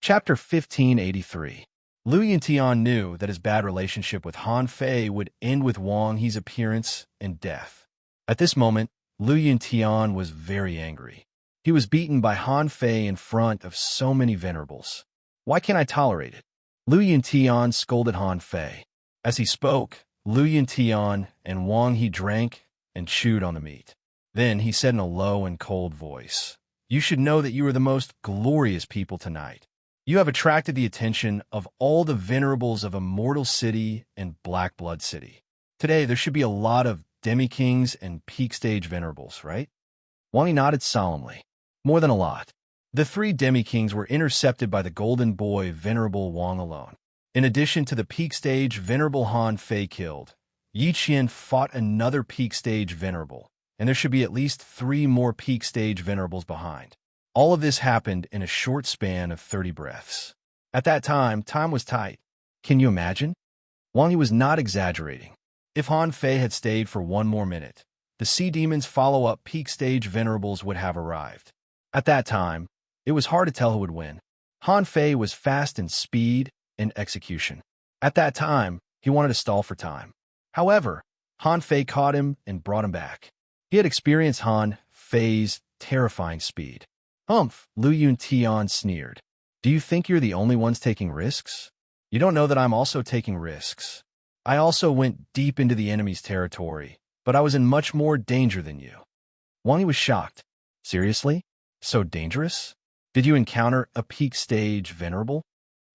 Chapter 1583. Lu Yuntian knew that his bad relationship with Han Fei would end with Wang He's appearance and death. At this moment, Lu Yuntian was very angry. He was beaten by Han Fei in front of so many venerables. Why can't I tolerate it? Lu Yuntian scolded Han Fei. As he spoke, Lu Yuntian and Wang He drank and chewed on the meat. Then he said in a low and cold voice, "You should know that you are the most glorious people tonight. You have attracted the attention of all the venerables of Immortal City and Black Blood City. Today, there should be a lot of demi-kings and peak stage venerables, right?" Wang He nodded solemnly. More than a lot. The 3 demi-kings were intercepted by the golden boy Venerable Wang alone. In addition to the peak stage venerable Han Fei killed, Yi Qian fought another peak stage venerable, and there should be at least 3 more peak stage venerables behind. All of this happened in a short span of 30 breaths. At that time was tight. Can you imagine? Wang He was not exaggerating. If Han Fei had stayed for 1 more minute, the Sea Demon's follow-up peak stage venerables would have arrived. At that time, it was hard to tell who would win. Han Fei was fast in speed and execution. At that time, he wanted to stall for time. However, Han Fei caught him and brought him back. He had experienced Han Fei's terrifying speed. "Humph," Lu Yuntian sneered. "Do you think you're the only ones taking risks? You don't know that I'm also taking risks. I also went deep into the enemy's territory, but I was in much more danger than you." Wang He was shocked. "Seriously? So dangerous? Did you encounter a peak stage venerable?"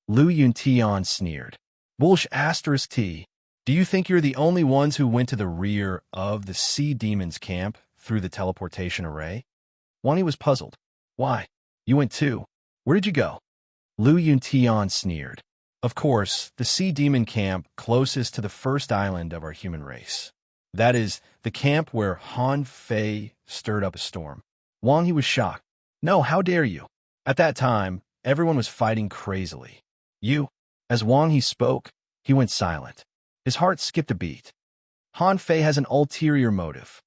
Lu Yuntian sneered. "Bullsh asterisk T. Do you think you're the only ones who went to the rear of the Sea Demon's camp through the teleportation array?" Wang He was puzzled. "Why? You went too. Where did you go?" Lu Yuntian sneered. "Of course, the Sea Demon camp closest to the first island of our human race. That is, the camp where Han Fei stirred up a storm." Wang He was shocked. "No, how dare you?" At that time, everyone was fighting crazily. "You?" As Wang He spoke, he went silent. His heart skipped a beat. Han Fei has an ulterior motive.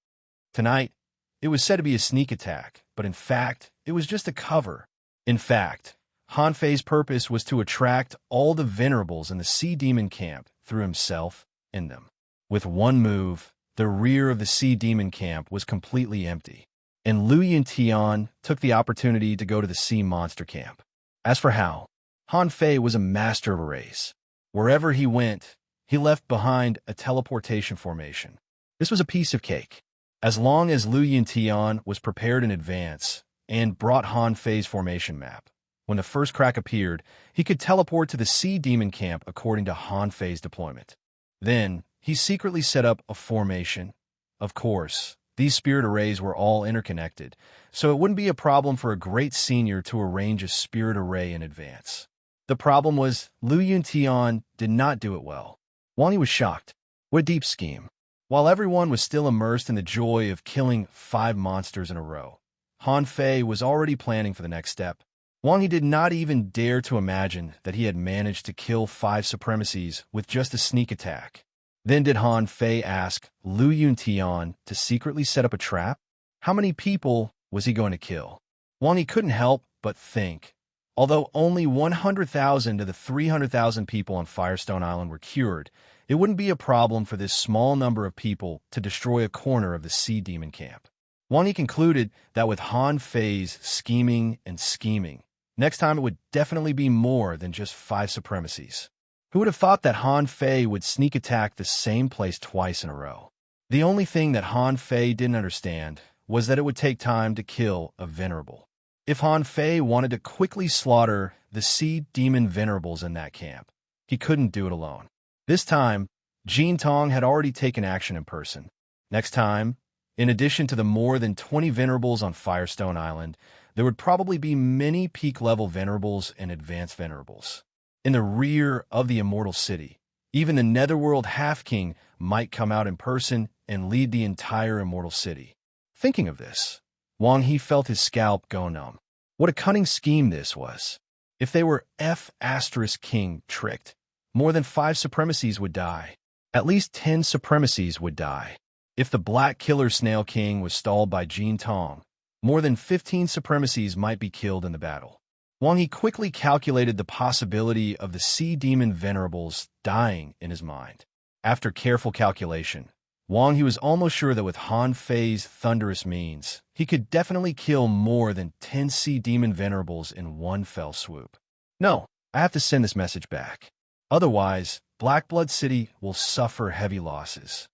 Tonight, it was said to be a sneak attack, but in fact, it was just a cover. In fact, Han Fei's purpose was to attract all the venerables in the Sea Demon camp through himself and them. With one move, the rear of the Sea Demon camp was completely empty, and Lu Yuntian took the opportunity to go to the Sea Monster camp. As for how, Han Fei was a master of arrays. Wherever he went, he left behind a teleportation formation. This was a piece of cake. As long as Lu Yuntian was prepared in advance and brought Han Fei's formation map, When the first crack appeared, he could teleport to the sea demon camp according to Han Fei's deployment. Then, he secretly set up a formation. Of course, these spirit arrays were all interconnected, so it wouldn't be a problem for a great senior to arrange a spirit array in advance. The problem was, Lu Yuntian did not do it well. Wang Yi was shocked. What a deep scheme. While everyone was still immersed in the joy of killing 5 monsters in a row, Han Fei was already planning for the next step. Wang Yi did not even dare to imagine that he had managed to kill 5 supremacies with just a sneak attack. Then did Han Fei ask Lu Yuntian to secretly set up a trap? How many people was he going to kill? Wang Yi couldn't help but think. Although only 100,000 of the 300,000 people on Firestone Island were cured, it wouldn't be a problem for this small number of people to destroy a corner of the sea demon camp. Wang Yi concluded that with Han Fei's scheming and scheming, next time it would definitely be more than just 5 supremacies. Who would have thought that Han Fei would sneak attack the same place twice in a row? The only thing that Han Fei didn't understand was that it would take time to kill a venerable. If Han Fei wanted to quickly slaughter the sea demon venerables in that camp, he couldn't do it alone. This time, Jin Tong had already taken action in person. Next time, in addition to the more than 20 venerables on Firestone Island, there would probably be many peak-level venerables and advanced venerables. In the rear of the Immortal City, even the Netherworld Half-King might come out in person and lead the entire Immortal City. Thinking of this, Wang Yi felt his scalp go numb. What a cunning scheme this was. If they were F***King tricked, more than 5 supremacies would die. At least 10 supremacies would die. If the Black Killer Snail King was stalled by Jin Tong, more than 15 supremacies might be killed in the battle. Wang Yi quickly calculated the possibility of the Sea Demon Venerables dying in his mind. After careful calculation, Wang Yi was almost sure that with Han Fei's thunderous means, he could definitely kill more than 10 Sea Demon Venerables in one fell swoop. No, I have to send this message back. Otherwise, Blackblood City will suffer heavy losses.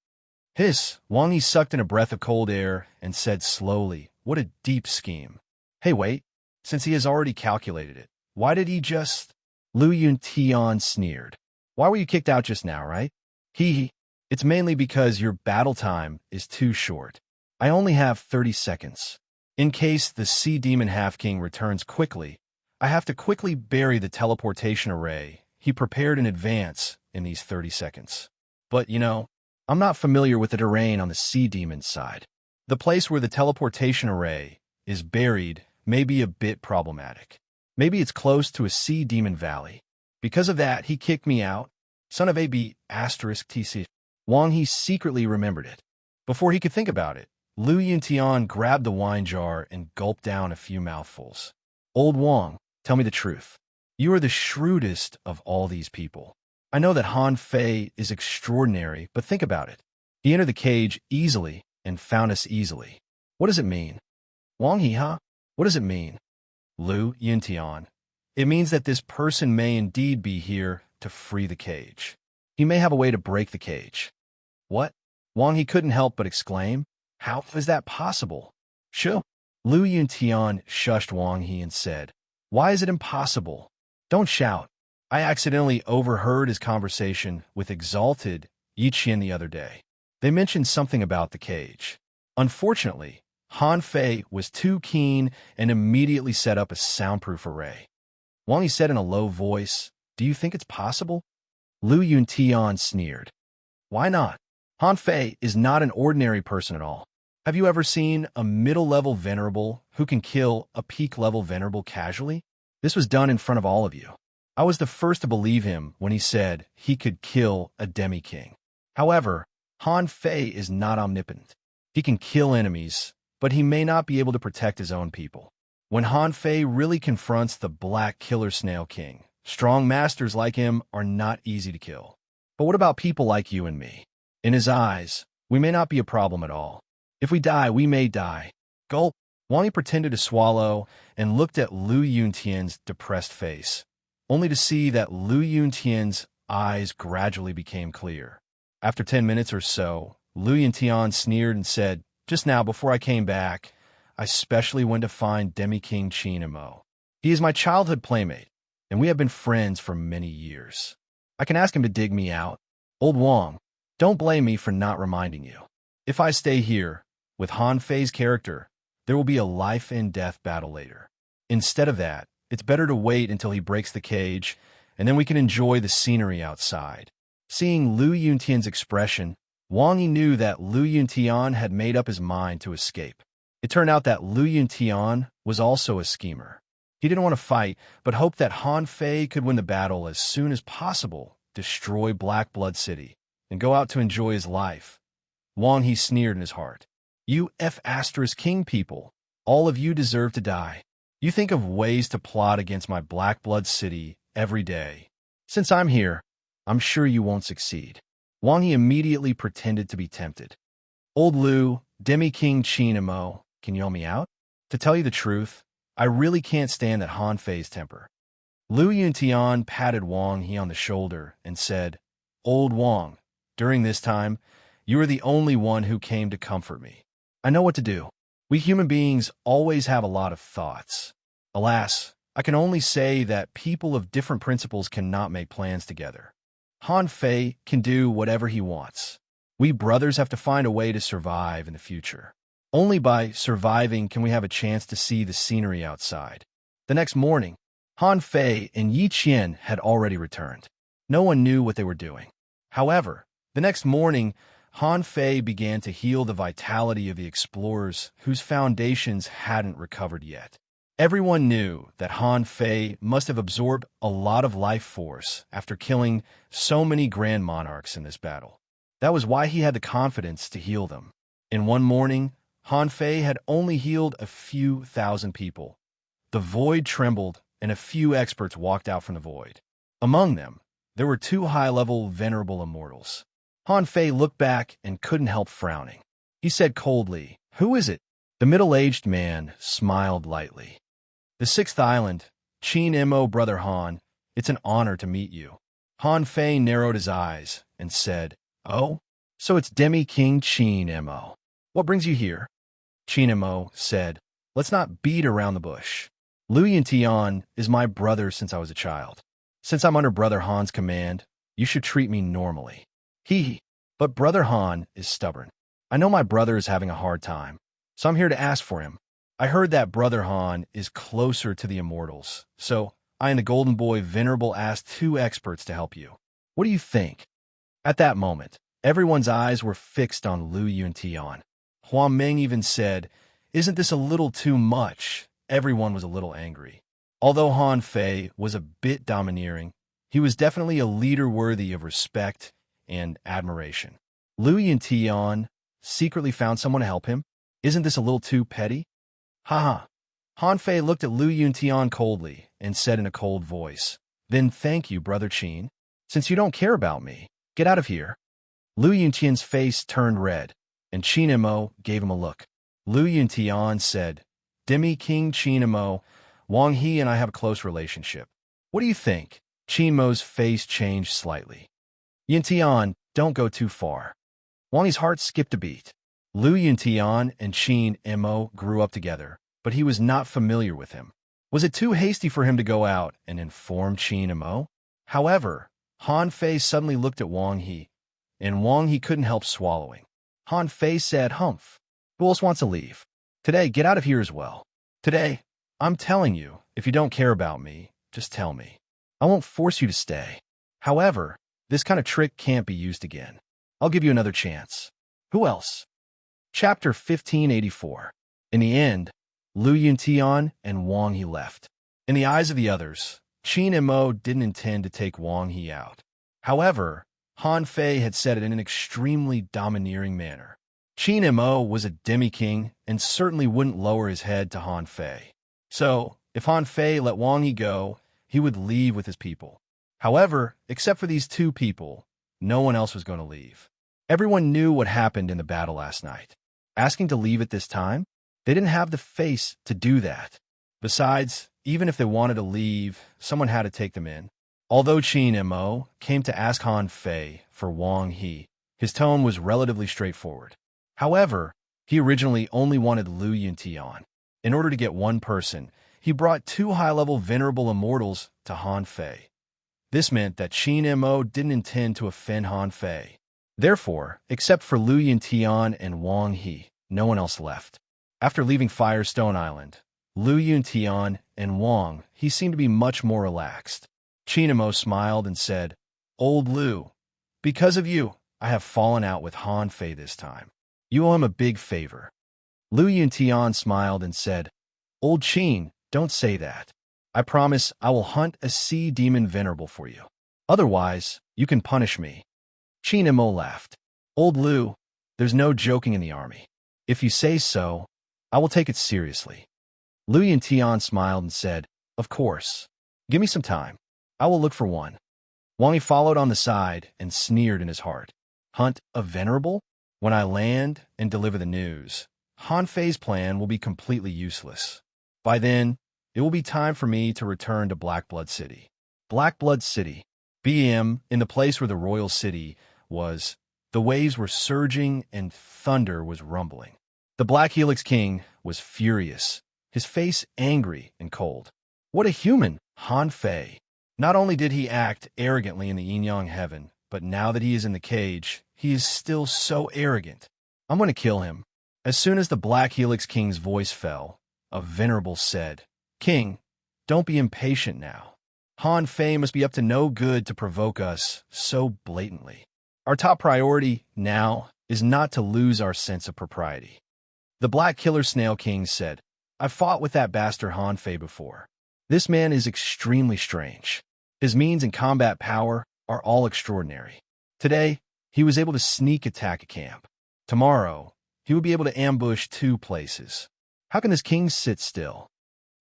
Hiss, Wang Yi sucked in a breath of cold air and said slowly, what a deep scheme. Hey, wait. Since he has already calculated it, why did he just... Lu Yuntian sneered. Why were you kicked out just now, right? It's mainly because your battle time is too short. I only have 30 seconds. In case the Sea Demon Half-King returns quickly, I have to quickly bury the teleportation array he prepared in advance in these 30 seconds. But, I'm not familiar with the terrain on the Sea Demon's side. The place where the teleportation array is buried may be a bit problematic. Maybe it's close to a Sea Demon Valley. Because of that, he kicked me out. Son of a B***TC. Wang Yi secretly remembered it. Before he could think about it, Lu Yuntian grabbed the wine jar and gulped down a few mouthfuls. Old Wang, tell me the truth. You are the shrewdest of all these people. I know that Han Fei is extraordinary, but think about it. He entered the cage easily and found us easily. What does it mean? Wang Yi, huh? What does it mean? Lu Yuntian. It means that this person may indeed be here to free the cage. He may have a way to break the cage. What? Wang Yi couldn't help but exclaim. How is that possible? Sure. Lu Yuntian shushed Wang Yi and said, why is it impossible? Don't shout. I accidentally overheard his conversation with Exalted Yiqian the other day. They mentioned something about the cage. Unfortunately, Han Fei was too keen and immediately set up a soundproof array. Wang Yi said in a low voice, do you think it's possible? Lu Yuntian sneered. Why not? Han Fei is not an ordinary person at all. Have you ever seen a middle-level venerable who can kill a peak-level venerable casually? This was done in front of all of you. I was the first to believe him when he said he could kill a demi-king. However, Han Fei is not omnipotent. He can kill enemies, but he may not be able to protect his own people. When Han Fei really confronts the Black Killer Snail King, strong masters like him are not easy to kill. But what about people like you and me? In his eyes, we may not be a problem at all. If we die, we may die. Gulp. Wang Yi pretended to swallow and looked at Lu Yuntian's depressed face, only to see that Lu Yuntian's eyes gradually became clear. After 10 minutes or so, Lu Yuntian sneered and said, just now before I came back, I specially went to find Demi-King Qin and Mo. He is my childhood playmate, and we have been friends for many years. I can ask him to dig me out. Old Wang, don't blame me for not reminding you. If I stay here, with Han Fei's character, there will be a life-and-death battle later. Instead of that, it's better to wait until he breaks the cage, and then we can enjoy the scenery outside. Seeing Lu Yuntian's expression, Wang Yi knew that Lu Yuntian had made up his mind to escape. It turned out that Lu Yuntian was also a schemer. He didn't want to fight, but hoped that Han Fei could win the battle as soon as possible, destroy Black Blood City, and go out to enjoy his life. Wang He sneered in his heart. You F***king people, all of you deserve to die. You think of ways to plot against my Black Blood City every day. Since I'm here, I'm sure you won't succeed. Wang He immediately pretended to be tempted. Old Lu, Demi-King Qin, can you help me out? To tell you the truth, I really can't stand that Han Fei's temper. Lu Yuntian patted Wang He on the shoulder and said, Old Wang, during this time, you are the only one who came to comfort me. I know what to do. We human beings always have a lot of thoughts. Alas, I can only say that people of different principles cannot make plans together. Han Fei can do whatever he wants. We brothers have to find a way to survive in the future. Only by surviving can we have a chance to see the scenery outside. The next morning, Han Fei and Yi Qian had already returned. No one knew what they were doing. However, the next morning, Han Fei began to heal the vitality of the explorers whose foundations hadn't recovered yet. Everyone knew that Han Fei must have absorbed a lot of life force after killing so many Grand Monarchs in this battle. That was why he had the confidence to heal them. In one morning, Han Fei had only healed a few thousand people. The void trembled, and a few experts walked out from the void. Among them, there were 2 high-level venerable immortals. Han Fei looked back and couldn't help frowning. He said coldly, Who is it? The middle-aged man smiled lightly. The 6th island, Qin brother Han, it's an honor to meet you. Han Fei narrowed his eyes and said, Oh, so it's Demi-King Qin. What brings you here? Qin said, Let's not beat around the bush. Lu Yuntian is my brother since I was a child. Since I'm under Brother Han's command, you should treat me normally. But Brother Han is stubborn. I know my brother is having a hard time, so I'm here to ask for him. I heard that Brother Han is closer to the immortals, so I and the Golden Boy Venerable asked 2 experts to help you. What do you think? At that moment, everyone's eyes were fixed on Lu Yuntian. Huang Meng even said, Isn't this a little too much? Everyone was a little angry. Although Han Fei was a bit domineering, he was definitely a leader worthy of respect and admiration. Lu Yuntian secretly found someone to help him? Isn't this a little too petty? Haha. Han Fei looked at Lu Yuntian coldly and said in a cold voice, Then thank you, Brother Qin. Since you don't care about me, get out of here. Lu Yuntian's face turned red, and Qin gave him a look. Lu Yuntian said, Demi-King Qin, Wang He and I have a close relationship. What do you think? Qin face changed slightly. Yuntian, don't go too far. Wang Yi's heart skipped a beat. Lu Yuntian and Qin grew up together, but he was not familiar with him. Was it too hasty for him to go out and inform Qin? However, Han Fei suddenly looked at Wang He, and Wang He couldn't help swallowing. Han Fei said, Humph. Who else wants to leave? Today, get out of here as well. Today, I'm telling you, if you don't care about me, just tell me. I won't force you to stay. However, this kind of trick can't be used again. I'll give you another chance. Who else? Chapter 1584. In the end, Lu Yuntian and Wang He left. In the eyes of the others, Qin didn't intend to take Wang He out. However, Han Fei had said it in an extremely domineering manner. Qin was a demi-king and certainly wouldn't lower his head to Han Fei. So, if Han Fei let Wang He go, he would leave with his people. However, except for these 2 people, no one else was going to leave. Everyone knew what happened in the battle last night. Asking to leave at this time? They didn't have the face to do that. Besides, even if they wanted to leave, someone had to take them in. Although Qin came to ask Han Fei for Wang He, his tone was relatively straightforward. However, he originally only wanted Lu Yuntian. In order to get one person, he brought two high-level venerable immortals to Han Fei. This meant that Qin Mo didn't intend to offend Han Fei. Therefore, except for Lu Yuntian and Wang He, no one else left. After leaving Firestone Island, Lu Yuntian and Wang He seemed to be much more relaxed. Qin Mo smiled and said, "Old Lu, because of you, I have fallen out with Han Fei this time. You owe him a big favor." Lu Yuntian smiled and said, "Old Qin, don't say that. I promise I will hunt a sea demon venerable for you. Otherwise, you can punish me." Qin Mo laughed. "Old Lu, there's no joking in the army. If you say so, I will take it seriously." Lu Yuntian smiled and said, "Of course. Give me some time. I will look for one." Wang Yi followed on the side and sneered in his heart. "Hunt a venerable? When I land and deliver the news, Han Fei's plan will be completely useless. By then, it will be time for me to return to Blackblood City." Blackblood City. BM, in the place where the royal city was, the waves were surging and thunder was rumbling. The Black Helix King was furious, his face angry and cold. What a human, Han Fei! Not only did he act arrogantly in the yin-yang heaven, but now that he is in the cage, he is still so arrogant. "I'm going to kill him." As soon as the Black Helix King's voice fell, a venerable said, "King, don't be impatient now. Han Fei must be up to no good to provoke us so blatantly. Our top priority now is not to lose our sense of propriety." The Black Killer Snail King said, "I've fought with that bastard Han Fei before. This man is extremely strange. His means and combat power are all extraordinary. Today, he was able to sneak attack a camp. Tomorrow, he will be able to ambush 2 places. How can this king sit still?"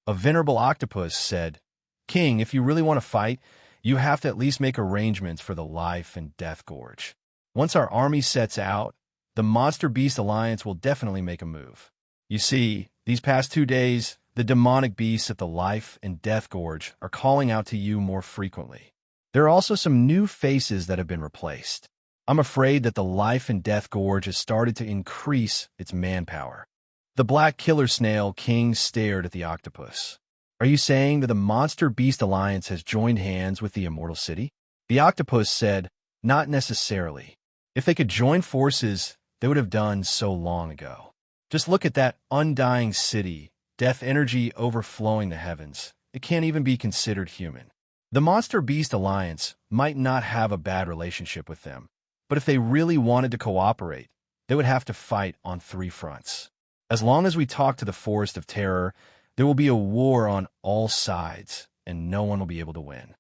A venerable octopus said, "King, if you really want to fight, you have to at least make arrangements for the life and death gorge. Once our army sets out, the Monster Beast Alliance will definitely make a move. You see, these past 2 days, the demonic beasts at the life and death gorge are calling out to you more frequently. There are also some new faces that have been replaced. I'm afraid that the life and death gorge has started to increase its manpower." The Black Killer Snail King stared at the octopus. "Are you saying that the Monster Beast Alliance has joined hands with the Immortal City?" The octopus said, "Not necessarily. If they could join forces, they would have done so long ago. Just look at that undying city, death energy overflowing the heavens. It can't even be considered human. The Monster Beast Alliance might not have a bad relationship with them, but if they really wanted to cooperate, they would have to fight on 3 fronts. As long as we talk to the Forest of Terror, there will be a war on all sides, and no one will be able to win."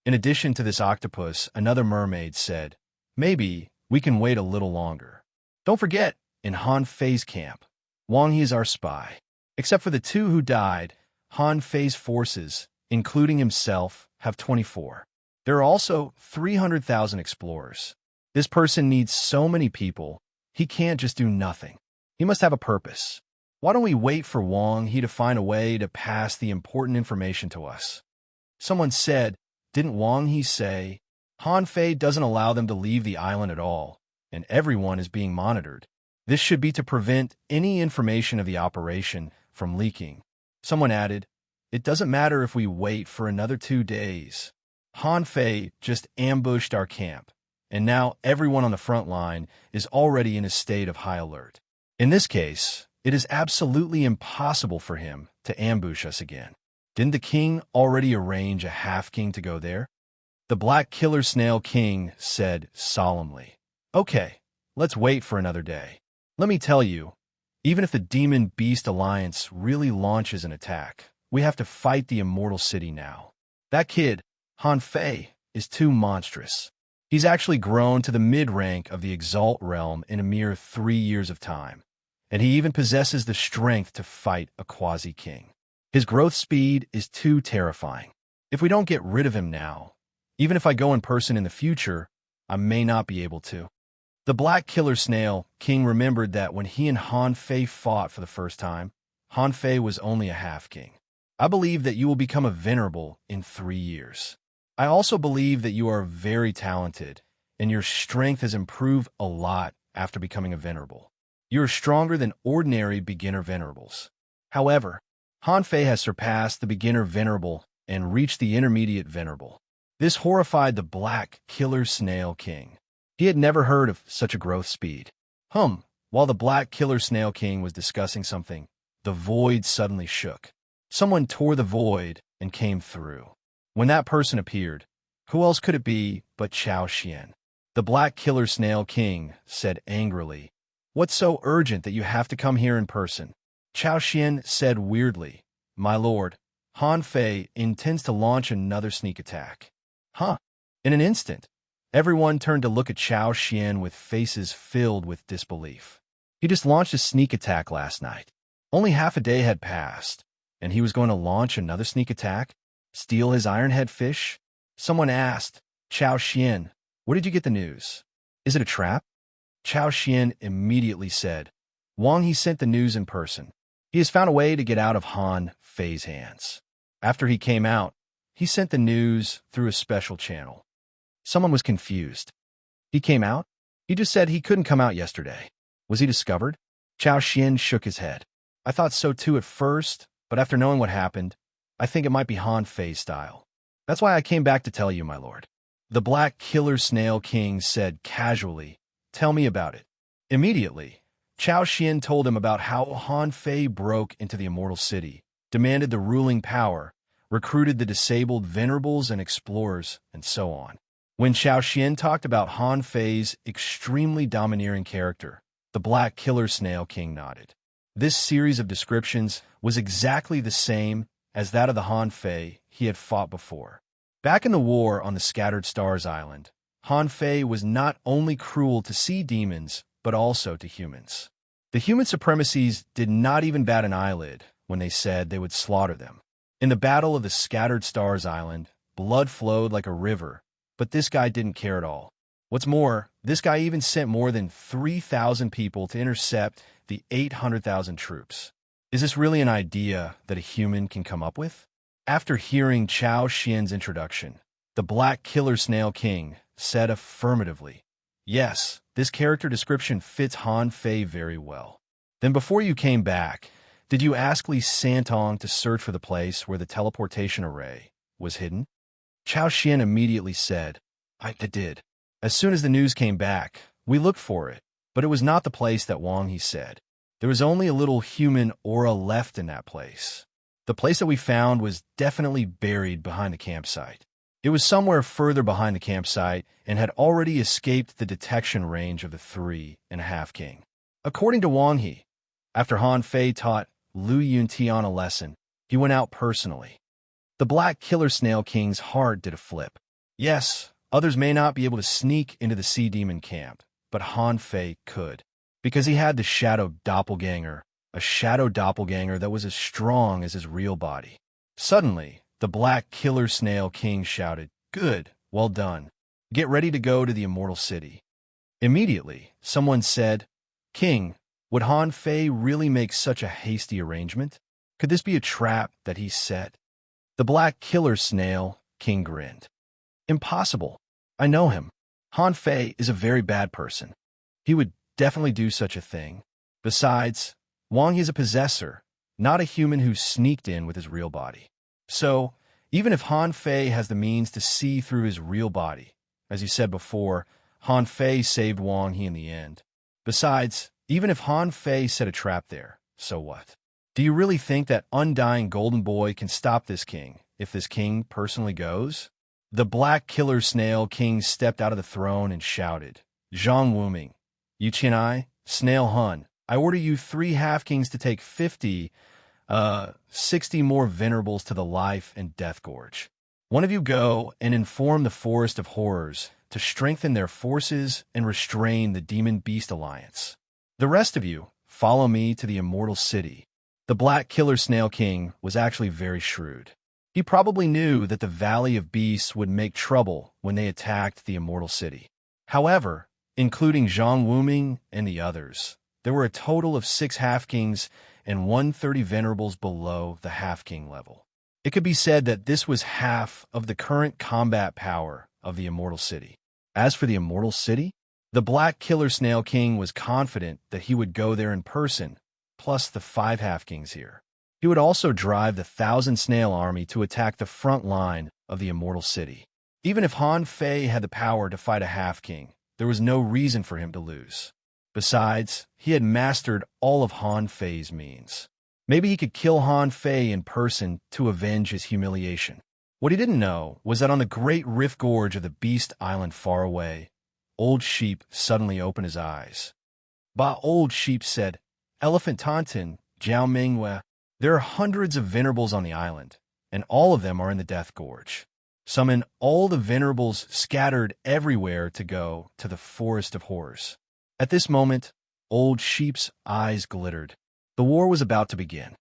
In addition to this octopus, another mermaid said, "Maybe we can wait a little longer. Don't forget, in Han Fei's camp, Wang He is our spy. Except for the 2 who died, Han Fei's forces, including himself, have 24. There are also 300,000 explorers. This person needs so many people, he can't just do nothing. He must have a purpose. Why don't we wait for Wang He to find a way to pass the important information to us?" Someone said, "Didn't Wang He say, Han Fei doesn't allow them to leave the island at all, and everyone is being monitored? This should be to prevent any information of the operation from leaking." Someone added, "It doesn't matter if we wait for another 2 days. Han Fei just ambushed our camp, and now everyone on the front line is already in a state of high alert. In this case, it is absolutely impossible for him to ambush us again. Didn't the king already arrange a half-king to go there?" The Black Killer Snail King said solemnly, "Okay, let's wait for another day. Let me tell you, even if the Demon Beast Alliance really launches an attack, we have to fight the Immortal City now. That kid, Han Fei, is too monstrous. He's actually grown to the mid-rank of the Exalt realm in a mere 3 years of time, and he even possesses the strength to fight a quasi-king. His growth speed is too terrifying. If we don't get rid of him now, even if I go in person in the future, I may not be able to." The Black Killer Snail King remembered that when he and Han Fei fought for the first time, Han Fei was only a half-king. "I believe that you will become a venerable in 3 years. I also believe that you are very talented, and your strength has improved a lot after becoming a venerable. You are stronger than ordinary beginner venerables. However, Han Fei has surpassed the beginner venerable and reached the intermediate venerable. This horrified the Black Killer Snail King. He had never heard of such a growth speed. While the Black Killer Snail King was discussing something, the void suddenly shook. Someone tore the void and came through. When that person appeared, who else could it be but Chao Xian? The Black Killer Snail King said angrily, "What's so urgent that you have to come here in person?" Chao Xian said weirdly, "My lord, Han Fei intends to launch another sneak attack." Huh? In an instant, everyone turned to look at Chao Xian with faces filled with disbelief. He just launched a sneak attack last night. Only half a day had passed, and he was going to launch another sneak attack? Steal his ironhead fish? Someone asked, "Chao Xian, where did you get the news? Is it a trap?" Chao Xian immediately said, "Wang He sent the news in person. He has found a way to get out of Han Fei's hands. After he came out, he sent the news through a special channel." Someone was confused. He came out? He just said he couldn't come out yesterday. Was he discovered? Chao Xian shook his head. "I thought so too at first, but after knowing what happened, I think it might be Han Fei's style. That's why I came back to tell you, my lord." The Black Killer Snail King said casually, "Tell me about it." Immediately, Chao Xian told him about how Han Fei broke into the Immortal City, demanded the ruling power, recruited the disabled venerables and explorers, and so on. When Chao Xian talked about Han Fei's extremely domineering character, the Black Killer Snail King nodded. This series of descriptions was exactly the same as that of the Han Fei he had fought before. Back in the war on the Scattered Stars Island, Han Fei was not only cruel to sea demons, but also to humans. The human supremacies did not even bat an eyelid when they said they would slaughter them. In the Battle of the Scattered Stars Island, blood flowed like a river, but this guy didn't care at all. What's more, this guy even sent more than 3,000 people to intercept the 800,000 troops. Is this really an idea that a human can come up with? After hearing Chao Xian's introduction, the Black Killer Snail King said affirmatively, "Yes, this character description fits Han Fei very well." "Then before you came back, did you ask Li Santong to search for the place where the teleportation array was hidden?" Chao Xian immediately said, I did. As soon as the news came back, we looked for it, but it was not the place that Wang He said. There was only a little human aura left in that place. The place that we found was definitely buried behind the campsite. It was somewhere further behind the campsite and had already escaped the detection range of the 3.5 King. According to Wang He, after Han Fei taught Lu Yuntian a lesson, he went out personally. The Black Killer Snail King's heart did a flip. Yes, others may not be able to sneak into the Sea Demon camp, but Han Fei could, because he had the Shadow Doppelganger, a Shadow Doppelganger that was as strong as his real body. Suddenly, the Black Killer Snail King shouted, "Good, well done. Get ready to go to the Immortal City." Immediately, someone said, "King, would Han Fei really make such a hasty arrangement? Could this be a trap that he set?" The Black Killer Snail King grinned. "Impossible. I know him. Han Fei is a very bad person. He would definitely do such a thing. Besides, Wang He is a possessor, not a human who sneaked in with his real body. So, even if Han Fei has the means to see through his real body, as you said before, Han Fei saved Wang He in the end. Besides, even if Han Fei set a trap there, so what? Do you really think that undying golden boy can stop this king, if this king personally goes?" The Black Killer Snail King stepped out of the throne and shouted, "Zhang Wuming, Yu Qianai, Snail Hun, I order you 3 half-kings to take 60 more venerables to the life and death gorge. One of you go and inform the Forest of Horrors to strengthen their forces and restrain the Demon Beast Alliance. The rest of you follow me to the Immortal City." The Black Killer Snail King was actually very shrewd. He probably knew that the Valley of Beasts would make trouble when they attacked the Immortal City. However, including Zhang Wuming and the others, there were a total of 6 half-kings and 130 venerables below the half-king level. It could be said that this was half of the current combat power of the Immortal City. As for the Immortal City, the Black Killer Snail King was confident that he would go there in person, plus the 5 half-kings here. He would also drive the 1,000-snail army to attack the front line of the immortal city. Even if Han Fei had the power to fight a half-king, there was no reason for him to lose. Besides, he had mastered all of Han Fei's means. Maybe he could kill Han Fei in person to avenge his humiliation. What he didn't know was that on the great rift gorge of the Beast Island far away, Old Sheep suddenly opened his eyes. Ba Old Sheep said, "Elephant Tonton, Jiao Mingwe, there are hundreds of venerables on the island, and all of them are in the Death Gorge. Summon all the venerables scattered everywhere to go to the Forest of Horrors." At this moment, Old Sheep's eyes glittered. The war was about to begin.